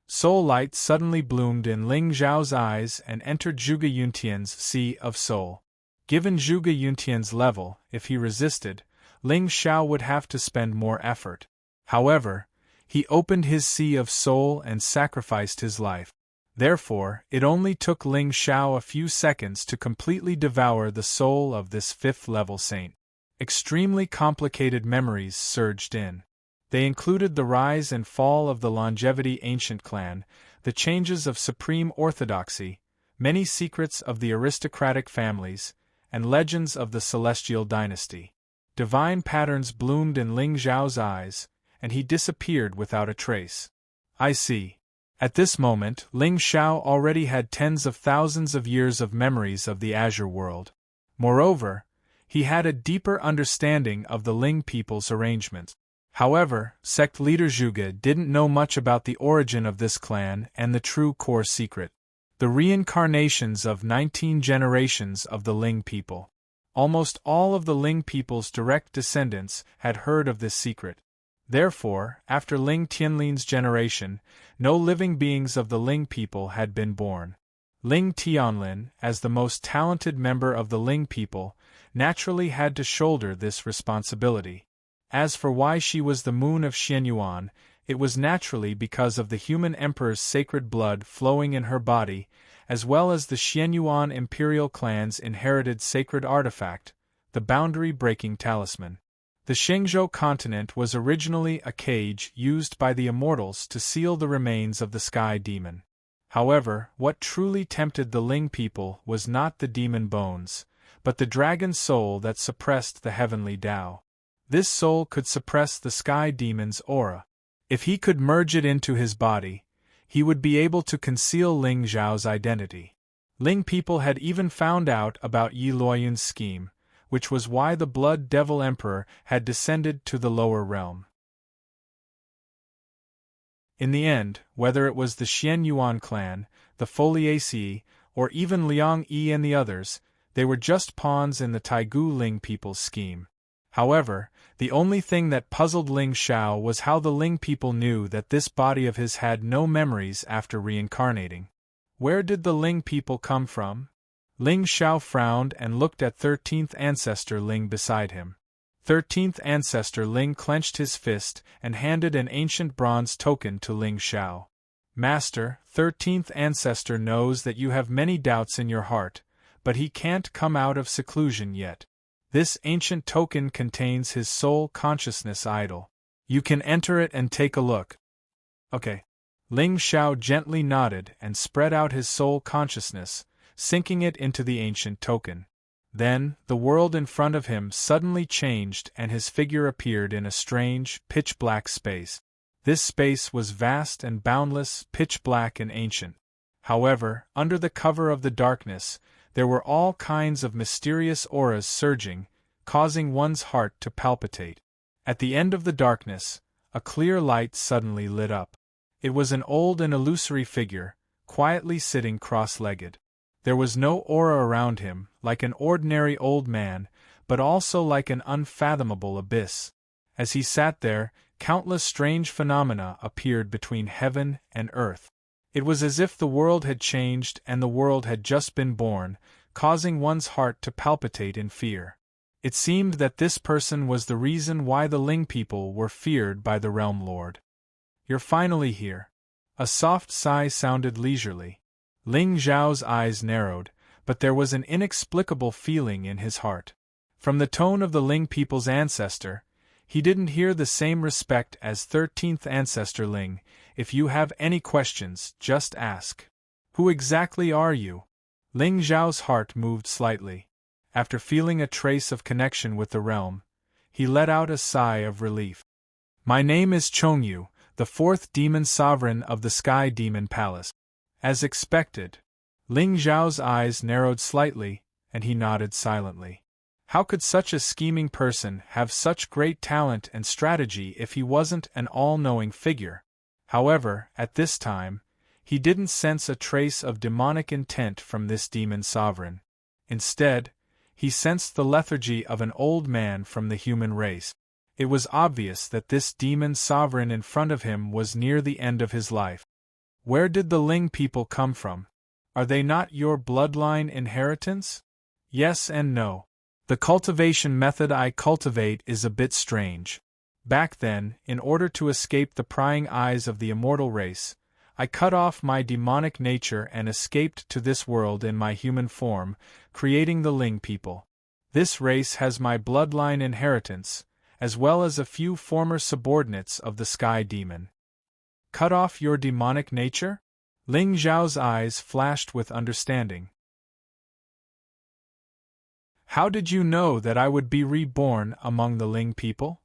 Soul light suddenly bloomed in Ling Xiao's eyes and entered Zhuge Yuntian's sea of soul. Given Zhuge Yuntian's level, if he resisted, Ling Xiao would have to spend more effort. However, he opened his sea of soul and sacrificed his life. Therefore, it only took Ling Xiao a few seconds to completely devour the soul of this 5th-level saint. Extremely complicated memories surged in. They included the rise and fall of the longevity ancient clan, the changes of supreme orthodoxy, many secrets of the aristocratic families, and legends of the celestial dynasty. Divine patterns bloomed in Ling Zhao's eyes, and he disappeared without a trace. I see. At this moment, Ling Xiao already had tens of thousands of years of memories of the Azure world. Moreover, he had a deeper understanding of the Ling people's arrangements. However, sect leader Zhuge didn't know much about the origin of this clan and the true core secret. The reincarnations of 19 generations of the Ling people. Almost all of the Ling people's direct descendants had heard of this secret. Therefore, after Ling Tianlin's generation, no living beings of the Ling people had been born. Ling Tianlin, as the most talented member of the Ling people, naturally had to shoulder this responsibility. As for why she was the moon of Xianyuan, it was naturally because of the human emperor's sacred blood flowing in her body, as well as the Xianyuan imperial clan's inherited sacred artifact, the boundary-breaking talisman. The Xingzhou continent was originally a cage used by the immortals to seal the remains of the sky demon. However, what truly tempted the Ling people was not the demon bones, but the dragon soul that suppressed the heavenly Tao. This soul could suppress the sky demon's aura. If he could merge it into his body, he would be able to conceal Ling Zhao's identity. Ling people had even found out about Yi Luoyun's scheme, which was why the Blood Devil Emperor had descended to the lower realm. In the end, whether it was the Xianyuan clan, the Foliaceae, or even Liang Yi and the others, they were just pawns in the Taigu Ling people's scheme. However, the only thing that puzzled Ling Xiao was how the Ling people knew that this body of his had no memories after reincarnating. Where did the Ling people come from? Ling Xiao frowned and looked at 13th Ancestor Ling beside him. 13th Ancestor Ling clenched his fist and handed an ancient bronze token to Ling Xiao. Master, 13th Ancestor knows that you have many doubts in your heart, but he can't come out of seclusion yet. This ancient token contains his soul consciousness idol. You can enter it and take a look. Okay. Ling Xiao gently nodded and spread out his soul consciousness, sinking it into the ancient token. Then, the world in front of him suddenly changed and his figure appeared in a strange, pitch-black space. This space was vast and boundless, pitch-black and ancient. However, under the cover of the darkness, there were all kinds of mysterious auras surging, causing one's heart to palpitate. At the end of the darkness, a clear light suddenly lit up. It was an old and illusory figure, quietly sitting cross-legged. There was no aura around him, like an ordinary old man, but also like an unfathomable abyss. As he sat there, countless strange phenomena appeared between heaven and earth. It was as if the world had changed and the world had just been born, causing one's heart to palpitate in fear. It seemed that this person was the reason why the Ling people were feared by the Realm Lord. You're finally here. A soft sigh sounded leisurely. Ling Zhao's eyes narrowed, but there was an inexplicable feeling in his heart. From the tone of the Ling people's ancestor, he didn't hear the same respect as 13th Ancestor Ling. If you have any questions, just ask. Who exactly are you? Ling Zhao's heart moved slightly. After feeling a trace of connection with the realm, he let out a sigh of relief. My name is Chongyu, the fourth demon sovereign of the Sky Demon Palace. As expected, Ling Zhao's eyes narrowed slightly, and he nodded silently. How could such a scheming person have such great talent and strategy if he wasn't an all-knowing figure? However, at this time, he didn't sense a trace of demonic intent from this demon sovereign. Instead, he sensed the lethargy of an old man from the human race. It was obvious that this demon sovereign in front of him was near the end of his life. Where did the Ling people come from? Are they not your bloodline inheritance? Yes and no. The cultivation method I cultivate is a bit strange. Back then, in order to escape the prying eyes of the immortal race, I cut off my demonic nature and escaped to this world in my human form, creating the Ling people. This race has my bloodline inheritance, as well as a few former subordinates of the Sky Demon. Cut off your demonic nature? Ling Zhao's eyes flashed with understanding. How did you know that I would be reborn among the Ling people?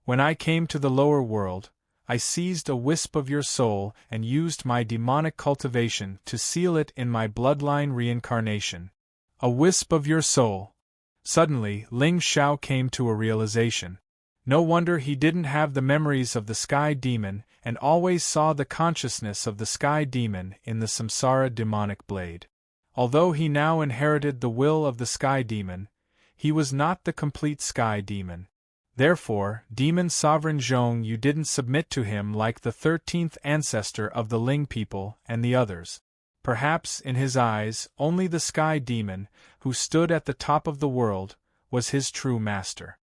When I came to the lower world, I seized a wisp of your soul and used my demonic cultivation to seal it in my bloodline reincarnation. A wisp of your soul. Suddenly, Ling Xiao came to a realization. No wonder he didn't have the memories of the Sky Demon and always saw the consciousness of the Sky Demon in the Samsara demonic blade. Although he now inherited the will of the Sky Demon, he was not the complete Sky Demon. Therefore, Demon Sovereign Zhong, you didn't submit to him like the 13th ancestor of the Ling people and the others. Perhaps, in his eyes, only the Sky Demon, who stood at the top of the world, was his true master.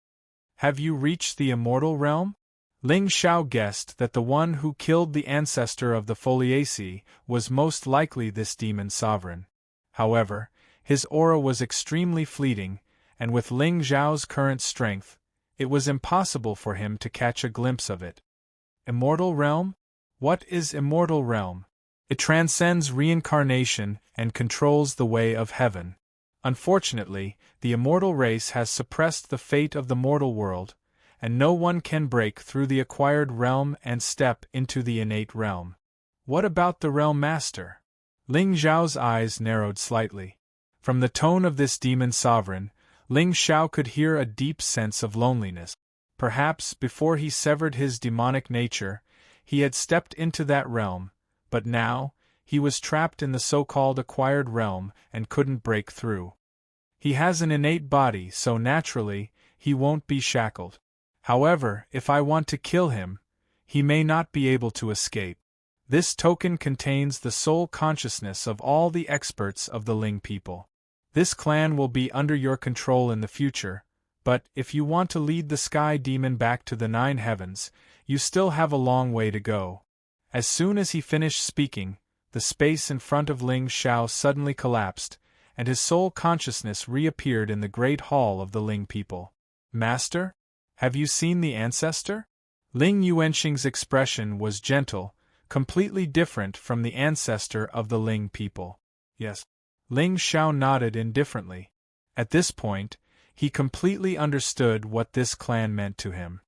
Have you reached the immortal realm? Ling Xiao guessed that the one who killed the ancestor of the Foliaceae was most likely this Demon Sovereign. However, his aura was extremely fleeting, and with Ling Zhao's current strength, it was impossible for him to catch a glimpse of it. Immortal realm? What is immortal realm? It transcends reincarnation and controls the way of heaven. Unfortunately, the immortal race has suppressed the fate of the mortal world, and no one can break through the acquired realm and step into the innate realm. What about the realm master? Ling Zhao's eyes narrowed slightly. From the tone of this demon sovereign, Ling Xiao could hear a deep sense of loneliness. Perhaps, before he severed his demonic nature, he had stepped into that realm, but now, he was trapped in the so-called acquired realm and couldn't break through. He has an innate body, so naturally, he won't be shackled. However, if I want to kill him, he may not be able to escape. This token contains the soul consciousness of all the experts of the Ling people. This clan will be under your control in the future, but if you want to lead the Sky Demon back to the 9 heavens, you still have a long way to go. As soon as he finished speaking, the space in front of Ling Xiao suddenly collapsed, and his soul consciousness reappeared in the great hall of the Ling people. Master? Have you seen the ancestor? Ling Yuanxing's expression was gentle, completely different from the ancestor of the Ling people. Yes. Ling Xiao nodded indifferently. At this point, he completely understood what this clan meant to him.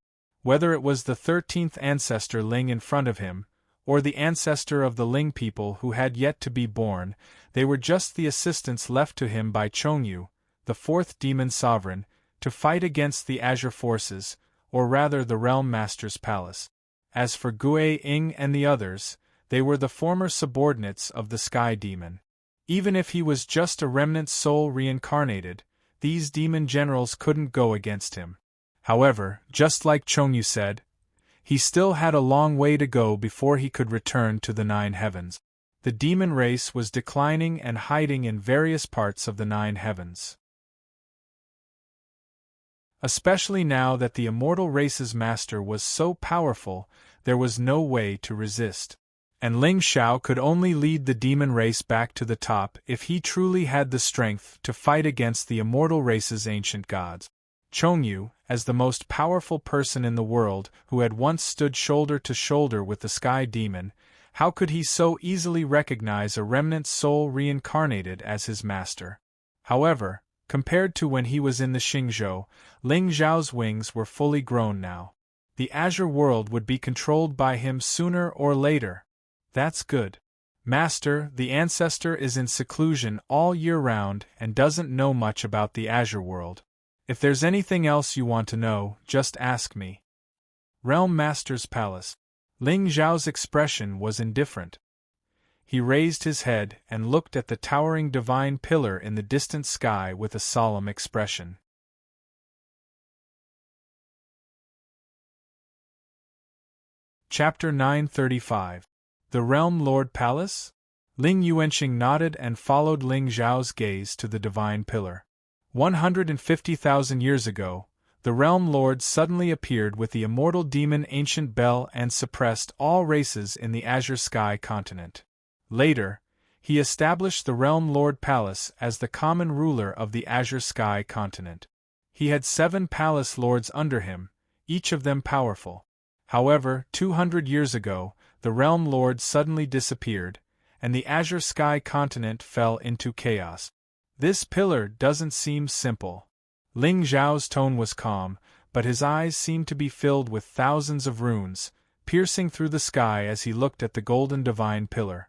Whether it was the 13th ancestor Ling in front of him, or the ancestor of the Ling people who had yet to be born, they were just the assistants left to him by Chongyu, the 4th demon sovereign, to fight against the Azure forces, or rather the Realm Master's palace. As for Gui Ying and the others, they were the former subordinates of the Sky Demon. Even if he was just a remnant soul reincarnated, these demon generals couldn't go against him. However, just like Chongyu said, he still had a long way to go before he could return to the 9 heavens. The demon race was declining and hiding in various parts of the 9 heavens. Especially now that the immortal race's master was so powerful, there was no way to resist. And Ling Xiao could only lead the demon race back to the top if he truly had the strength to fight against the immortal race's ancient gods. Chongyu, as the most powerful person in the world who had once stood shoulder to shoulder with the Sky Demon, how could he so easily recognize a remnant soul reincarnated as his master? However, compared to when he was in the Xingzhou, Ling Zhao's wings were fully grown now. The Azure world would be controlled by him sooner or later. That's good. Master, the ancestor is in seclusion all year round and doesn't know much about the Azure world. If there's anything else you want to know, just ask me. Realm Master's Palace. Ling Zhao's expression was indifferent. He raised his head and looked at the towering divine pillar in the distant sky with a solemn expression. Chapter 935. The Realm Lord Palace? Ling Yuanxing nodded and followed Ling Zhao's gaze to the divine pillar. 150,000 years ago, the Realm Lord suddenly appeared with the immortal demon Ancient Bell and suppressed all races in the Azure Sky continent. Later, he established the Realm Lord Palace as the common ruler of the Azure Sky continent. He had 7 palace lords under him, each of them powerful. However, 200 years ago, the realm lord suddenly disappeared, and the azure sky continent fell into chaos. This pillar doesn't seem simple. Ling Zhao's tone was calm, but his eyes seemed to be filled with thousands of runes, piercing through the sky as he looked at the golden divine pillar.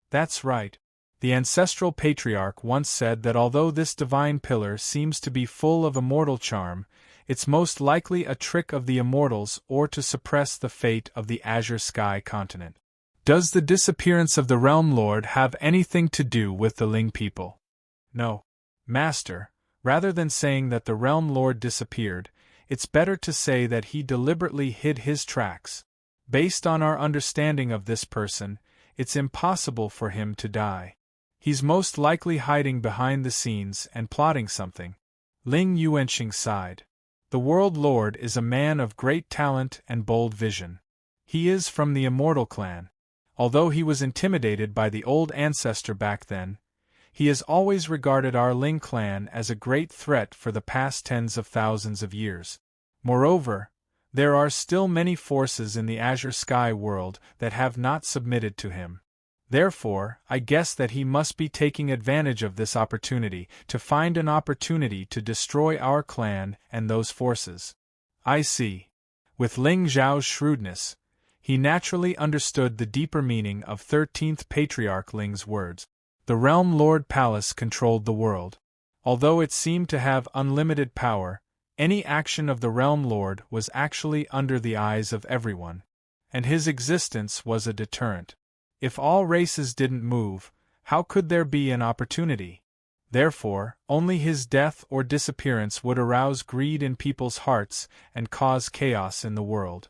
That's right. The ancestral patriarch once said that although this divine pillar seems to be full of immortal charm, it's most likely a trick of the immortals or to suppress the fate of the azure sky continent. Does the disappearance of the realm lord have anything to do with the Ling people? No. Master, rather than saying that the realm lord disappeared, it's better to say that he deliberately hid his tracks. Based on our understanding of this person, it's impossible for him to die. He's most likely hiding behind the scenes and plotting something. Ling Yuanqing sighed. The World Lord is a man of great talent and bold vision. He is from the Immortal clan. Although he was intimidated by the old ancestor back then, he has always regarded our Ling clan as a great threat for the past tens of thousands of years. Moreover, there are still many forces in the Azure Sky world that have not submitted to him. Therefore, I guess that he must be taking advantage of this opportunity to find an opportunity to destroy our clan and those forces. I see. With Ling Zhao's shrewdness, he naturally understood the deeper meaning of 13th Patriarch Ling's words. The Realm Lord Palace controlled the world. Although it seemed to have unlimited power, any action of the Realm Lord was actually under the eyes of everyone, and his existence was a deterrent. If all races didn't move, how could there be an opportunity? Therefore, only his death or disappearance would arouse greed in people's hearts and cause chaos in the world.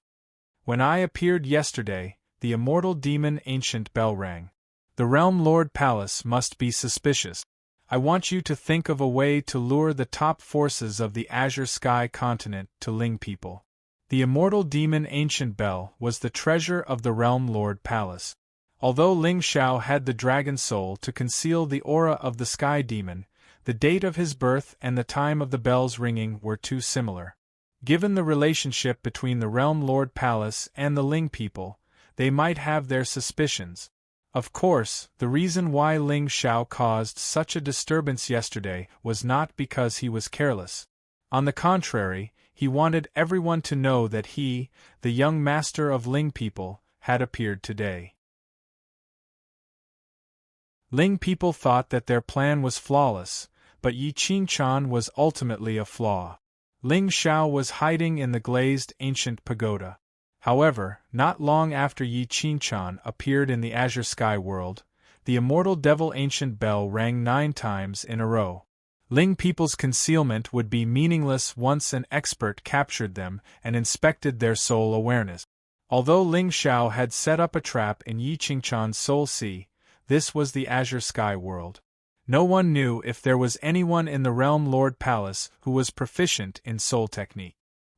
When I appeared yesterday, the immortal demon ancient bell rang. The Realm Lord Palace must be suspicious. I want you to think of a way to lure the top forces of the Azure Sky continent to Ling people. The immortal demon ancient bell was the treasure of the Realm Lord Palace. Although Ling Xiao had the dragon soul to conceal the aura of the sky demon, the date of his birth and the time of the bell's ringing were too similar. Given the relationship between the Realm Lord Palace and the Ling people, they might have their suspicions. Of course, the reason why Ling Xiao caused such a disturbance yesterday was not because he was careless. On the contrary, he wanted everyone to know that he, the young master of Ling people, had appeared today. Ling people thought that their plan was flawless, but Yi Qingchan was ultimately a flaw. Ling Xiao was hiding in the glazed ancient pagoda. However, not long after Yi Qingchan appeared in the Azure Sky world, the immortal devil ancient bell rang 9 times in a row. Ling people's concealment would be meaningless once an expert captured them and inspected their soul awareness. Although Ling Xiao had set up a trap in Yi Qingchan's soul sea, this was the Azure Sky world. No one knew if there was anyone in the Realm Lord Palace who was proficient in soul technique.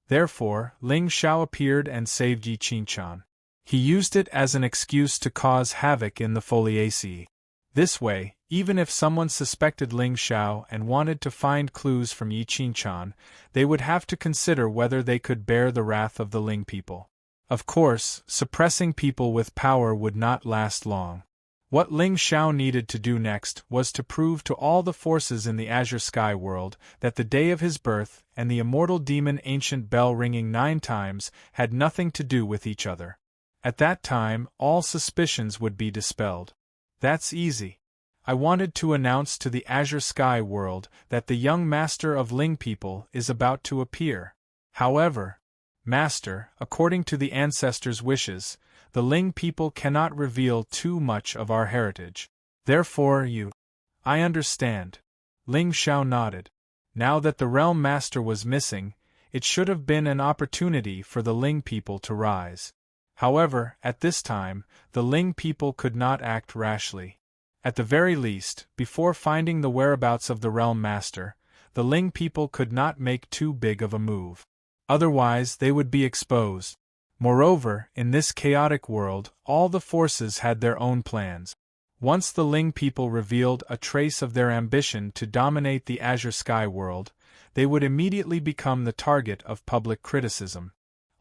Therefore, Ling Xiao appeared and saved Yi Qingchan. He used it as an excuse to cause havoc in the Foliaceae. This way, even if someone suspected Ling Xiao and wanted to find clues from Yi Qingchan, they would have to consider whether they could bear the wrath of the Ling people. Of course, suppressing people with power would not last long. What Ling Xiao needed to do next was to prove to all the forces in the Azure Sky world that the day of his birth and the immortal demon ancient bell ringing 9 times had nothing to do with each other. At that time, all suspicions would be dispelled. That's easy. I wanted to announce to the Azure Sky world that the young master of Ling people is about to appear. However, Master, according to the ancestors' wishes, the Ling people cannot reveal too much of our heritage. Therefore I understand. Ling Xiao nodded. Now that the Realm Master was missing, it should have been an opportunity for the Ling people to rise. However, at this time, the Ling people could not act rashly. At the very least, before finding the whereabouts of the Realm Master, the Ling people could not make too big of a move. Otherwise, they would be exposed. Moreover, in this chaotic world, all the forces had their own plans. Once the Ling people revealed a trace of their ambition to dominate the Azure Sky world, they would immediately become the target of public criticism.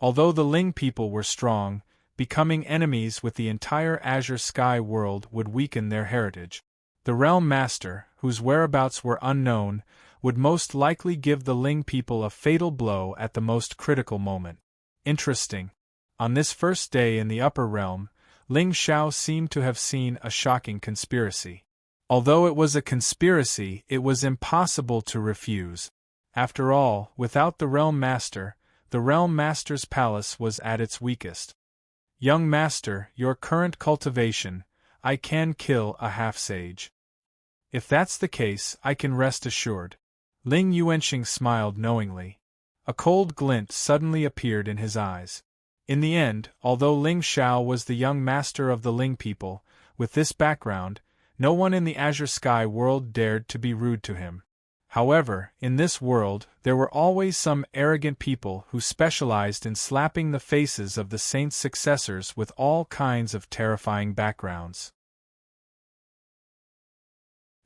Although the Ling people were strong, becoming enemies with the entire Azure Sky world would weaken their heritage. The Realm Master, whose whereabouts were unknown, would most likely give the Ling people a fatal blow at the most critical moment. Interesting. On this first day in the Upper Realm, Ling Xiao seemed to have seen a shocking conspiracy. Although it was a conspiracy, it was impossible to refuse. After all, without the Realm Master, the Realm Master's palace was at its weakest. Young Master, your current cultivation, I can kill a half-sage. If that's the case, I can rest assured. Ling Yuanxing smiled knowingly. A cold glint suddenly appeared in his eyes. In the end, although Ling Xiao was the young master of the Ling people, with this background, no one in the Azure Sky world dared to be rude to him. However, in this world, there were always some arrogant people who specialized in slapping the faces of the saints' successors with all kinds of terrifying backgrounds.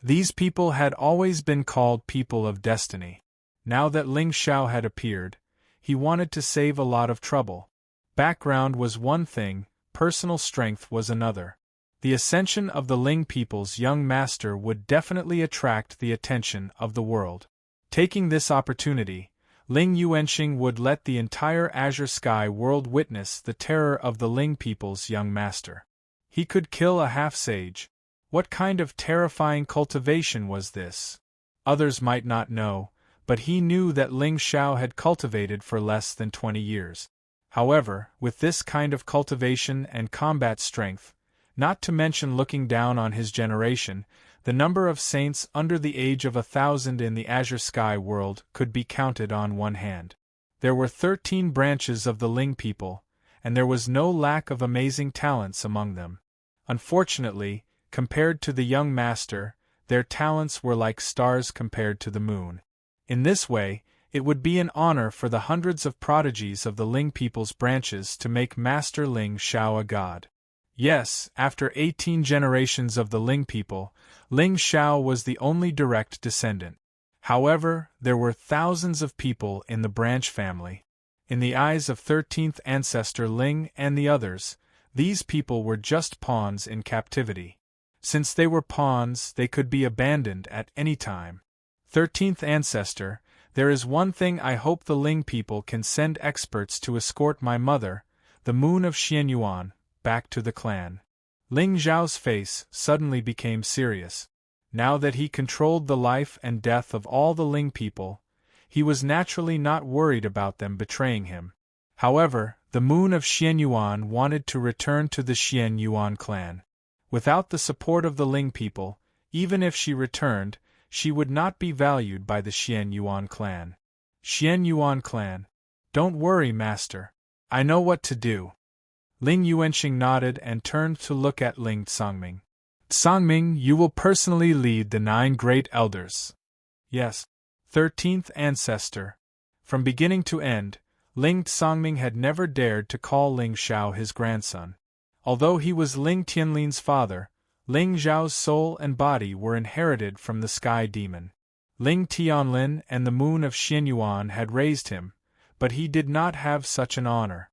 These people had always been called people of destiny. Now that Ling Xiao had appeared, he wanted to save a lot of trouble. Background was one thing, personal strength was another. The ascension of the Ling people's young master would definitely attract the attention of the world. Taking this opportunity, Ling Yuanxing would let the entire Azure Sky world witness the terror of the Ling people's young master. He could kill a half-sage. What kind of terrifying cultivation was this? Others might not know, but he knew that Ling Xiao had cultivated for less than 20 years. However, with this kind of cultivation and combat strength, not to mention looking down on his generation, the number of saints under the age of 1,000 in the Azure Sky world could be counted on one hand. There were 13 branches of the Ling people, and there was no lack of amazing talents among them. Unfortunately, compared to the young master, their talents were like stars compared to the moon. In this way, it would be an honor for the hundreds of prodigies of the Ling people's branches to make Master Ling Xiao a god. Yes, after 18 generations of the Ling people, Ling Xiao was the only direct descendant. However, there were thousands of people in the branch family. In the eyes of 13th ancestor Ling and the others, these people were just pawns in captivity. Since they were pawns, they could be abandoned at any time. 13th ancestor, there is one thing I hope the Ling people can send experts to escort my mother, the Moon of Xianyuan, back to the clan. Ling Zhao's face suddenly became serious. Now that he controlled the life and death of all the Ling people, he was naturally not worried about them betraying him. However, the Moon of Xianyuan wanted to return to the Xianyuan clan. Without the support of the Ling people, even if she returned, she would not be valued by the Xianyuan clan. Xianyuan clan. Don't worry, master. I know what to do. Ling Yuanxing nodded and turned to look at Ling Tsangming. Tsangming, you will personally lead the 9 great elders. Yes. 13th ancestor. From beginning to end, Ling Tsangming had never dared to call Ling Xiao his grandson. Although he was Ling Tianlin's father, Ling Zhao's soul and body were inherited from the Sky Demon. Ling Tianlin and the Moon of Xianyuan had raised him, but he did not have such an honor.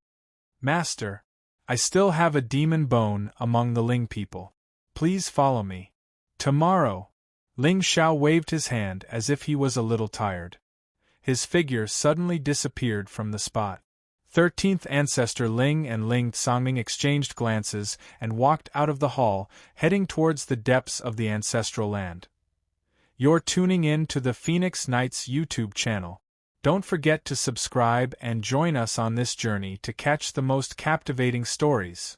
Master, I still have a demon bone among the Ling people. Please follow me. Tomorrow. Ling Xiao waved his hand as if he was a little tired. His figure suddenly disappeared from the spot. 13th ancestor Ling and Ling Tsangming exchanged glances and walked out of the hall, heading towards the depths of the ancestral land. You're tuning in to the Phoenix Knights YouTube channel. Don't forget to subscribe and join us on this journey to catch the most captivating stories.